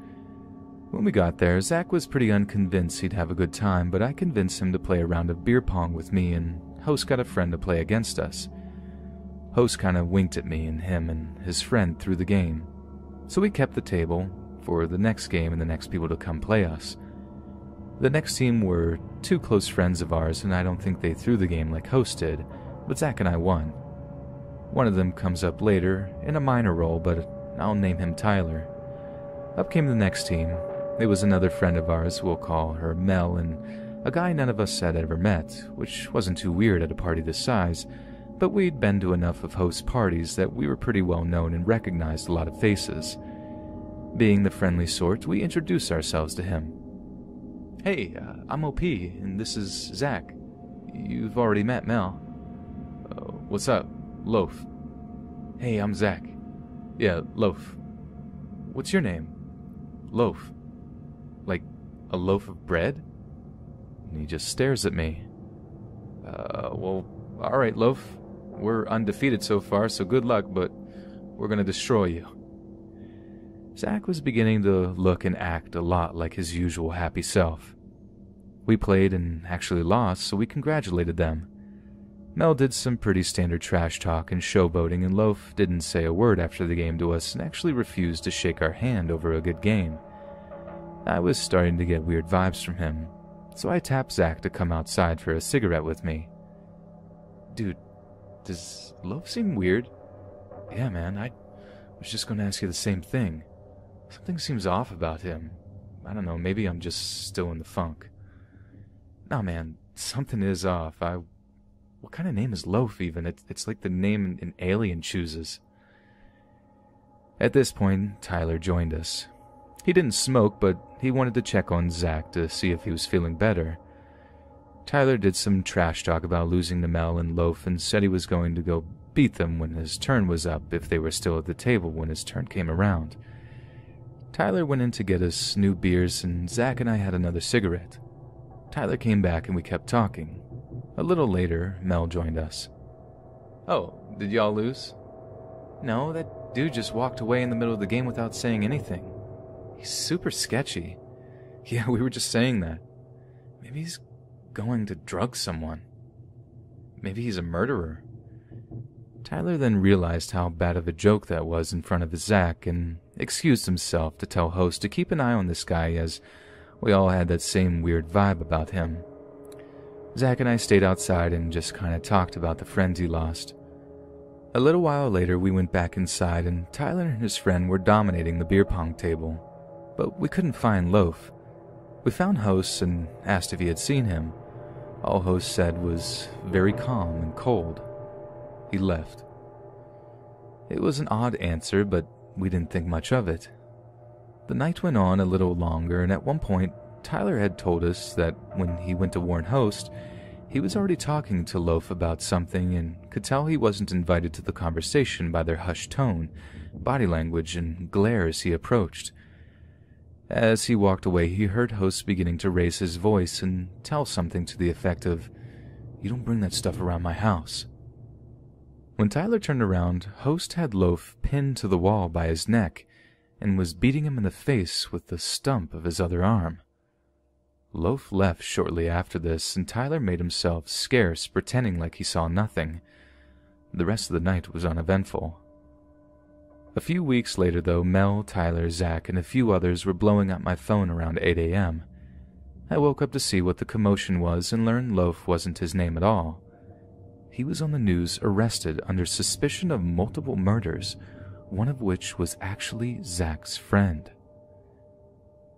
When we got there, Zach was pretty unconvinced he'd have a good time, but I convinced him to play a round of beer pong with me, and Host got a friend to play against us. Host kind of winked at me and him and his friend through the game, so we kept the table for the next game and the next people to come play us. The next team were two close friends of ours, and I don't think they threw the game like Host did, but Zach and I won. One of them comes up later, in a minor role, but I'll name him Tyler. Up came the next team, It was another friend of ours, we'll call her Mel, and a guy none of us had ever met, which wasn't too weird at a party this size, but we'd been to enough of host parties that we were pretty well known and recognized a lot of faces. Being the friendly sort, we introduced ourselves to him. "Hey, I'm OP, and this is Zach. You've already met Mel." "What's up? Loaf." "Hey, I'm Zach." "Yeah, Loaf." "What's your name?" "Loaf." "Like a loaf of bread?" And he just stares at me. Well, alright, Loaf. We're undefeated so far, so good luck, but we're gonna destroy you." Zach was beginning to look and act a lot like his usual happy self. We played and actually lost, so we congratulated them. Mel did some pretty standard trash talk and showboating, and Loaf didn't say a word after the game to us and actually refused to shake our hand over a good game. I was starting to get weird vibes from him, so I tapped Zach to come outside for a cigarette with me. "Dude, does Loaf seem weird?" "Yeah, man, I was just going to ask you the same thing. Something seems off about him. I don't know, maybe I'm just still in the funk." "Nah, man, something is off. What kind of name is Loaf, even? It's like the name an alien chooses." At this point, Tyler joined us. He didn't smoke, but he wanted to check on Zach to see if he was feeling better. Tyler did some trash talk about losing to Mel and Loaf and said he was going to go beat them when his turn was up if they were still at the table when his turn came around. Tyler went in to get us new beers, and Zach and I had another cigarette. Tyler came back and we kept talking. A little later, Mel joined us. "Oh, did y'all lose?" "No, that dude just walked away in the middle of the game without saying anything. He's super sketchy." "Yeah, we were just saying that. Maybe he's going to drug someone. Maybe he's a murderer." Tyler then realized how bad of a joke that was in front of Zach and excused himself to tell host to keep an eye on this guy, as we all had that same weird vibe about him. Zach and I stayed outside and just kind of talked about the friends he lost. A little while later, we went back inside, and Tyler and his friend were dominating the beer pong table, but we couldn't find Loaf. We found host and asked if he had seen him. All host said was very calm and cold. He left. It was an odd answer, but we didn't think much of it. The night went on a little longer, and at one point, Tyler had told us that when he went to warn host, he was already talking to Loaf about something and could tell he wasn't invited to the conversation by their hushed tone, body language, and glare as he approached. As he walked away, he heard host beginning to raise his voice and tell something to the effect of, "You don't bring that stuff around my house." When Tyler turned around, host had Loaf pinned to the wall by his neck and was beating him in the face with the stump of his other arm. Loaf left shortly after this, and Tyler made himself scarce, pretending like he saw nothing. The rest of the night was uneventful. A few weeks later, though, Mel, Tyler, Zach, and a few others were blowing up my phone around 8 a.m. I woke up to see what the commotion was and learned Loaf wasn't his name at all. He was on the news arrested under suspicion of multiple murders, one of which was actually Zach's friend.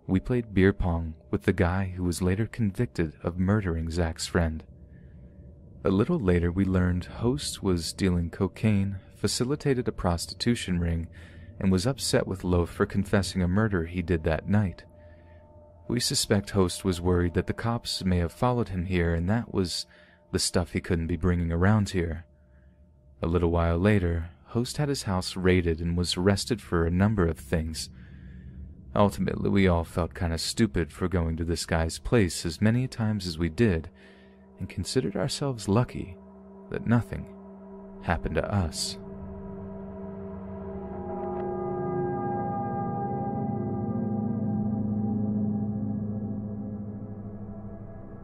We played beer pong with the guy who was later convicted of murdering Zach's friend. A little later, we learned host was dealing cocaine, facilitated a prostitution ring, and was upset with Loaf for confessing a murder he did that night. We suspect host was worried that the cops may have followed him here, and that was the stuff he couldn't be bringing around here. A little while later, host had his house raided and was arrested for a number of things. Ultimately, we all felt kind of stupid for going to this guy's place as many times as we did, and considered ourselves lucky that nothing happened to us.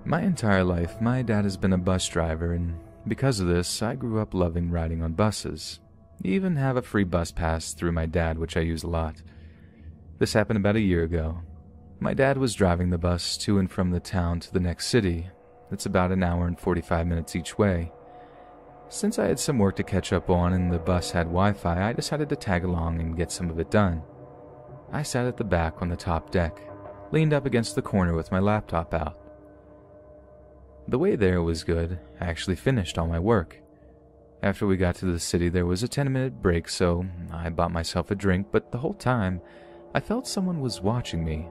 My entire life, my dad has been a bus driver, and because of this, I grew up loving riding on buses. I even have a free bus pass through my dad, which I use a lot. This happened about a year ago. My dad was driving the bus to and from the town to the next city. It's about an hour and 45 minutes each way. Since I had some work to catch up on and the bus had Wi-Fi, I decided to tag along and get some of it done. I sat at the back on the top deck. leaned up against the corner with my laptop out. The way there was good. I actually finished all my work. After we got to the city, there was a 10-minute break, so I bought myself a drink, but the whole time, I felt someone was watching me.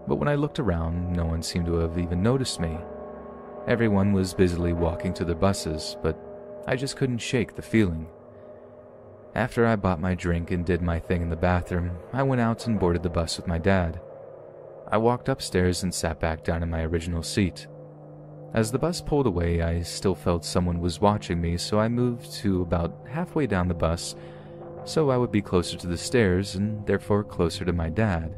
But when I looked around, no one seemed to have even noticed me. Everyone was busily walking to their buses, but I just couldn't shake the feeling. After I bought my drink and did my thing in the bathroom, I went out and boarded the bus with my dad. I walked upstairs and sat back down in my original seat. As the bus pulled away, I still felt someone was watching me, so I moved to about halfway down the bus so I would be closer to the stairs and therefore closer to my dad.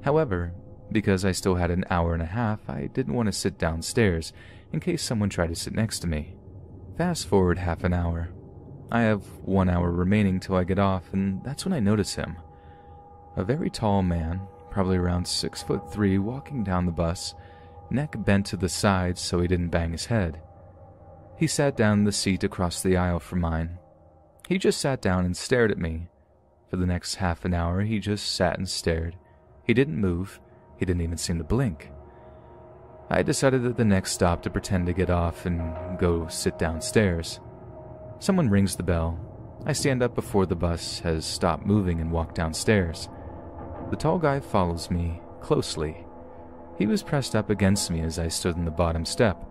However, because I still had an hour and a half, I didn't want to sit downstairs in case someone tried to sit next to me. Fast forward half an hour. I have 1 hour remaining till I get off, and that's when I notice him. A very tall man, probably around 6'3", walking down the bus, neck bent to the side so he didn't bang his head. He sat down in the seat across the aisle from mine. He just sat down and stared at me. For the next half an hour, he just sat and stared. He didn't move. He didn't even seem to blink. I decided at the next stop to pretend to get off and go sit downstairs. Someone rings the bell. I stand up before the bus has stopped moving and walk downstairs. The tall guy follows me closely. He was pressed up against me as I stood on the bottom step,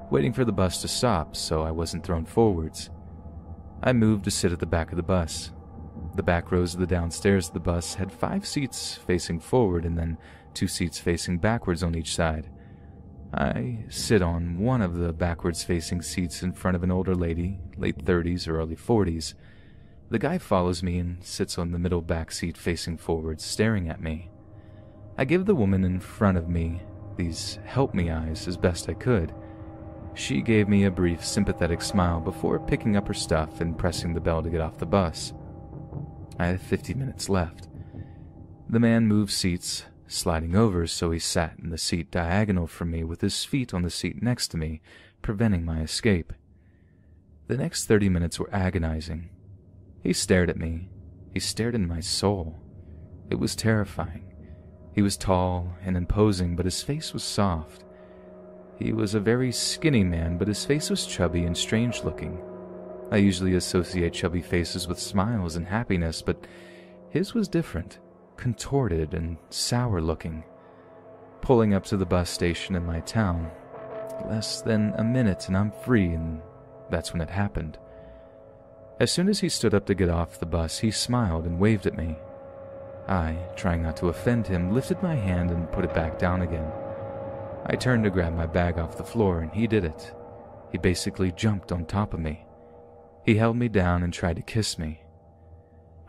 waiting for the bus to stop so I wasn't thrown forwards. I moved to sit at the back of the bus. The back rows of the downstairs of the bus had 5 seats facing forward and then 2 seats facing backwards on each side. I sit on one of the backwards-facing seats in front of an older lady, late 30s or early 40s. The guy follows me and sits on the middle back seat facing forward, staring at me. I give the woman in front of me these help-me eyes as best I could. She gave me a brief, sympathetic smile before picking up her stuff and pressing the bell to get off the bus. I had 50 minutes left. The man moved seats, sliding over so he sat in the seat diagonal from me with his feet on the seat next to me, preventing my escape. The next 30 minutes were agonizing. He stared at me. He stared into my soul. It was terrifying. He was tall and imposing, but his face was soft. He was a very skinny man, but his face was chubby and strange-looking. I usually associate chubby faces with smiles and happiness, but his was different, contorted and sour-looking. Pulling up to the bus station in my town. Less than a minute and I'm free, and that's when it happened. As soon as he stood up to get off the bus, he smiled and waved at me. I, trying not to offend him, lifted my hand and put it back down again. I turned to grab my bag off the floor, and he did it. He basically jumped on top of me. He held me down and tried to kiss me.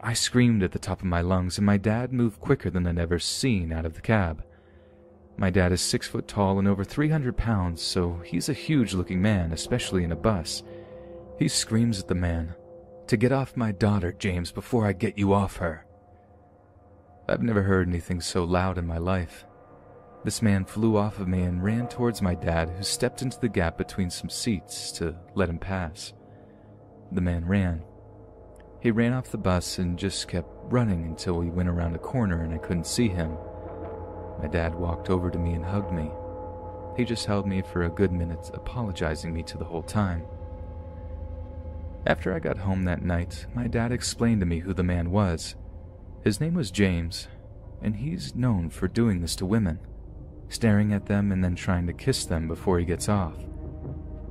I screamed at the top of my lungs, and my dad moved quicker than I'd ever seen out of the cab. My dad is 6 foot tall and over 300 pounds, so he's a huge-looking man, especially in a bus. He screams at the man, "To get off my daughter, James, before I get you off her." I've never heard anything so loud in my life. This man flew off of me and ran towards my dad, who stepped into the gap between some seats to let him pass. The man ran. He ran off the bus and just kept running until he went around a corner and I couldn't see him. My dad walked over to me and hugged me. He just held me for a good minute, apologizing me to the whole time. After I got home that night, my dad explained to me who the man was. His name was James, and he's known for doing this to women, staring at them and then trying to kiss them before he gets off.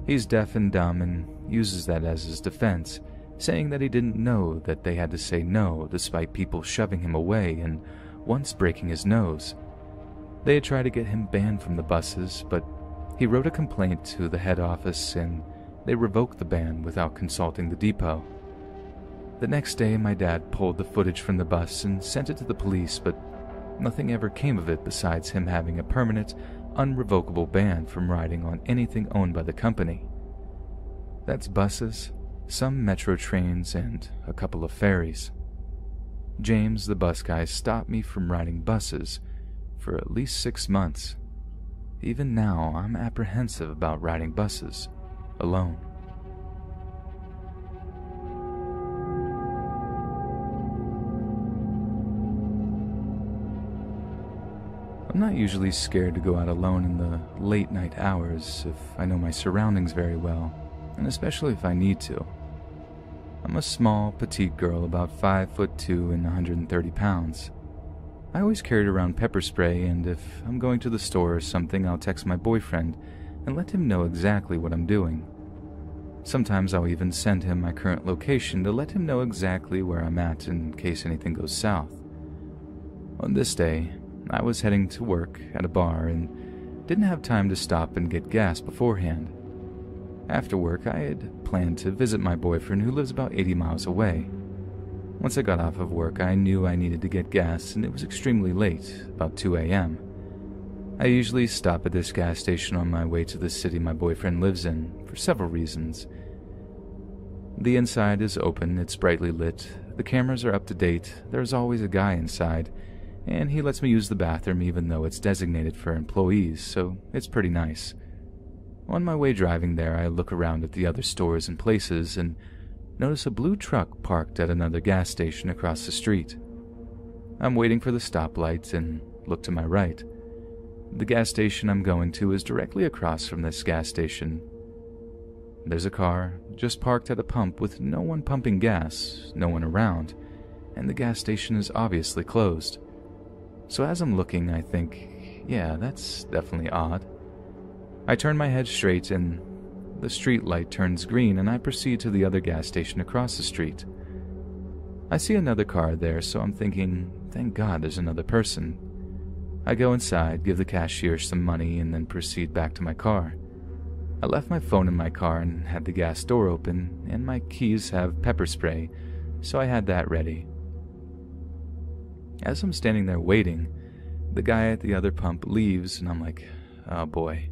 He's deaf and dumb and uses that as his defense, saying that he didn't know that they had to say no despite people shoving him away and once breaking his nose. They had tried to get him banned from the buses, but he wrote a complaint to the head office and they revoked the ban without consulting the depot. The next day, my dad pulled the footage from the bus and sent it to the police, but nothing ever came of it besides him having a permanent, unrevocable ban from riding on anything owned by the company. That's buses, some metro trains, and a couple of ferries. James, the bus guy, stopped me from riding buses for at least 6 months. Even now, I'm apprehensive about riding buses alone. I'm not usually scared to go out alone in the late night hours if I know my surroundings very well, and especially if I need to. I'm a small, petite girl about 5'2" and 130 pounds. I always carried around pepper spray, and if I'm going to the store or something, I'll text my boyfriend and let him know exactly what I'm doing. Sometimes I'll even send him my current location to let him know exactly where I'm at in case anything goes south. On this day, I was heading to work at a bar and didn't have time to stop and get gas beforehand. After work, I had planned to visit my boyfriend who lives about 80 miles away. Once I got off of work, I knew I needed to get gas, and it was extremely late, about 2 a.m. I usually stop at this gas station on my way to the city my boyfriend lives in, for several reasons. The inside is open, it's brightly lit, the cameras are up to date, there's always a guy inside, and he lets me use the bathroom even though it's designated for employees, so it's pretty nice. On my way driving there, I look around at the other stores and places and notice a blue truck parked at another gas station across the street. I'm waiting for the stoplight and look to my right. The gas station I'm going to is directly across from this gas station. There's a car just parked at a pump with no one pumping gas, no one around, and the gas station is obviously closed. So as I'm looking, I think, yeah, that's definitely odd. I turn my head straight and the street light turns green and I proceed to the other gas station across the street. I see another car there, so I'm thinking, thank God there's another person. I go inside, give the cashier some money, and then proceed back to my car. I left my phone in my car and had the gas door open, and my keys have pepper spray, so I had that ready. As I'm standing there waiting, the guy at the other pump leaves, and I'm like, oh boy,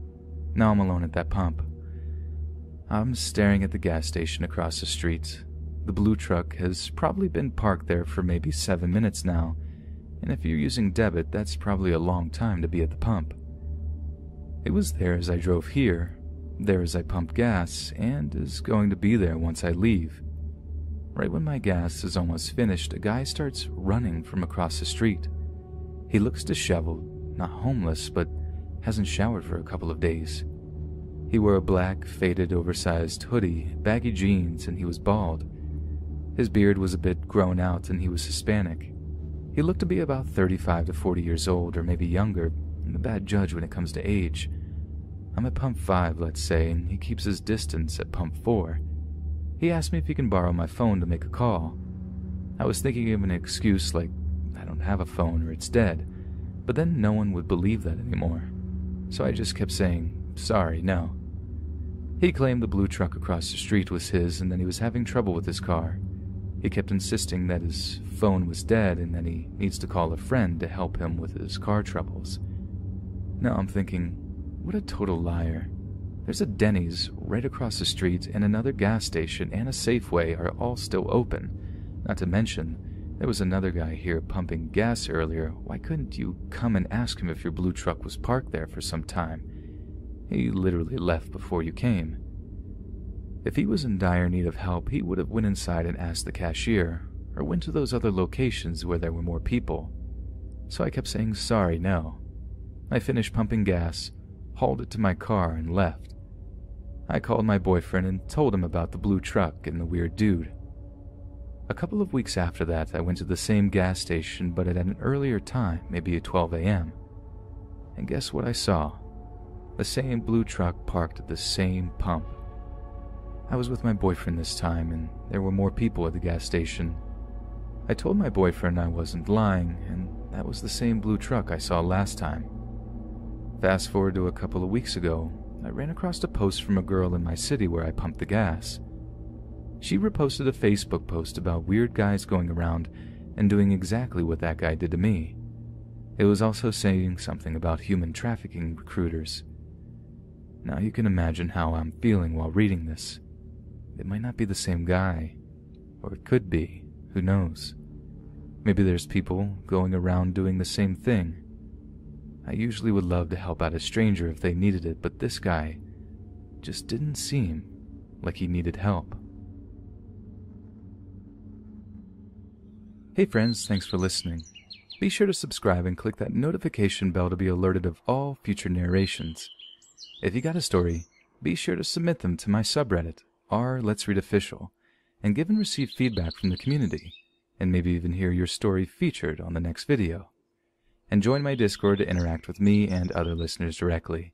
now I'm alone at that pump. I'm staring at the gas station across the street. The blue truck has probably been parked there for maybe 7 minutes now, and if you're using debit, that's probably a long time to be at the pump. It was there as I drove here, there as I pumped gas, and is going to be there once I leave. Right when my gas is almost finished, a guy starts running from across the street. He looks disheveled, not homeless, but hasn't showered for a couple of days. He wore a black, faded, oversized hoodie, baggy jeans, and he was bald. His beard was a bit grown out, and he was Hispanic. He looked to be about 35 to 40 years old, or maybe younger. I'm a bad judge when it comes to age. I'm at pump 5, let's say, and he keeps his distance at pump 4. He asked me if he can borrow my phone to make a call. I was thinking of an excuse like, I don't have a phone or it's dead, but then no one would believe that anymore. So I just kept saying, sorry, no. He claimed the blue truck across the street was his and that he was having trouble with his car. He kept insisting that his phone was dead and that he needs to call a friend to help him with his car troubles. Now I'm thinking, what a total liar. There's a Denny's right across the street and another gas station and a Safeway are all still open. Not to mention, there was another guy here pumping gas earlier. Why couldn't you come and ask him if your blue truck was parked there for some time? He literally left before you came. If he was in dire need of help, he would have went inside and asked the cashier, or went to those other locations where there were more people. So I kept saying sorry, no. I finished pumping gas, hauled it to my car, and left. I called my boyfriend and told him about the blue truck and the weird dude. A couple of weeks after that, I went to the same gas station, but at an earlier time, maybe at 12 a.m. And guess what I saw? The same blue truck parked at the same pump. I was with my boyfriend this time, and there were more people at the gas station. I told my boyfriend I wasn't lying, and that was the same blue truck I saw last time. Fast forward to a couple of weeks ago, I ran across a post from a girl in my city where I pumped the gas. She reposted a Facebook post about weird guys going around and doing exactly what that guy did to me. It was also saying something about human trafficking recruiters. Now you can imagine how I'm feeling while reading this. It might not be the same guy, or it could be, who knows. Maybe there's people going around doing the same thing. I usually would love to help out a stranger if they needed it, but this guy just didn't seem like he needed help. Hey friends, thanks for listening. Be sure to subscribe and click that notification bell to be alerted of all future narrations. If you got a story, be sure to submit them to my subreddit, r/Let's Read Official, and give and receive feedback from the community, and maybe even hear your story featured on the next video. And join my Discord to interact with me and other listeners directly.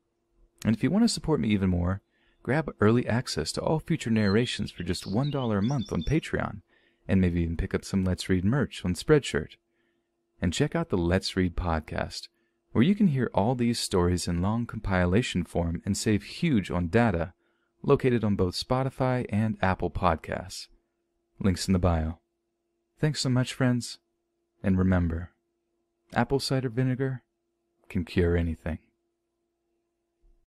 And if you want to support me even more, grab early access to all future narrations for just $1 a month on Patreon, and maybe even pick up some Let's Read merch on Spreadshirt. And check out the Let's Read podcast, where you can hear all these stories in long compilation form and save huge on data, located on both Spotify and Apple Podcasts. Links in the bio. Thanks so much, friends, and remember, apple cider vinegar can cure anything.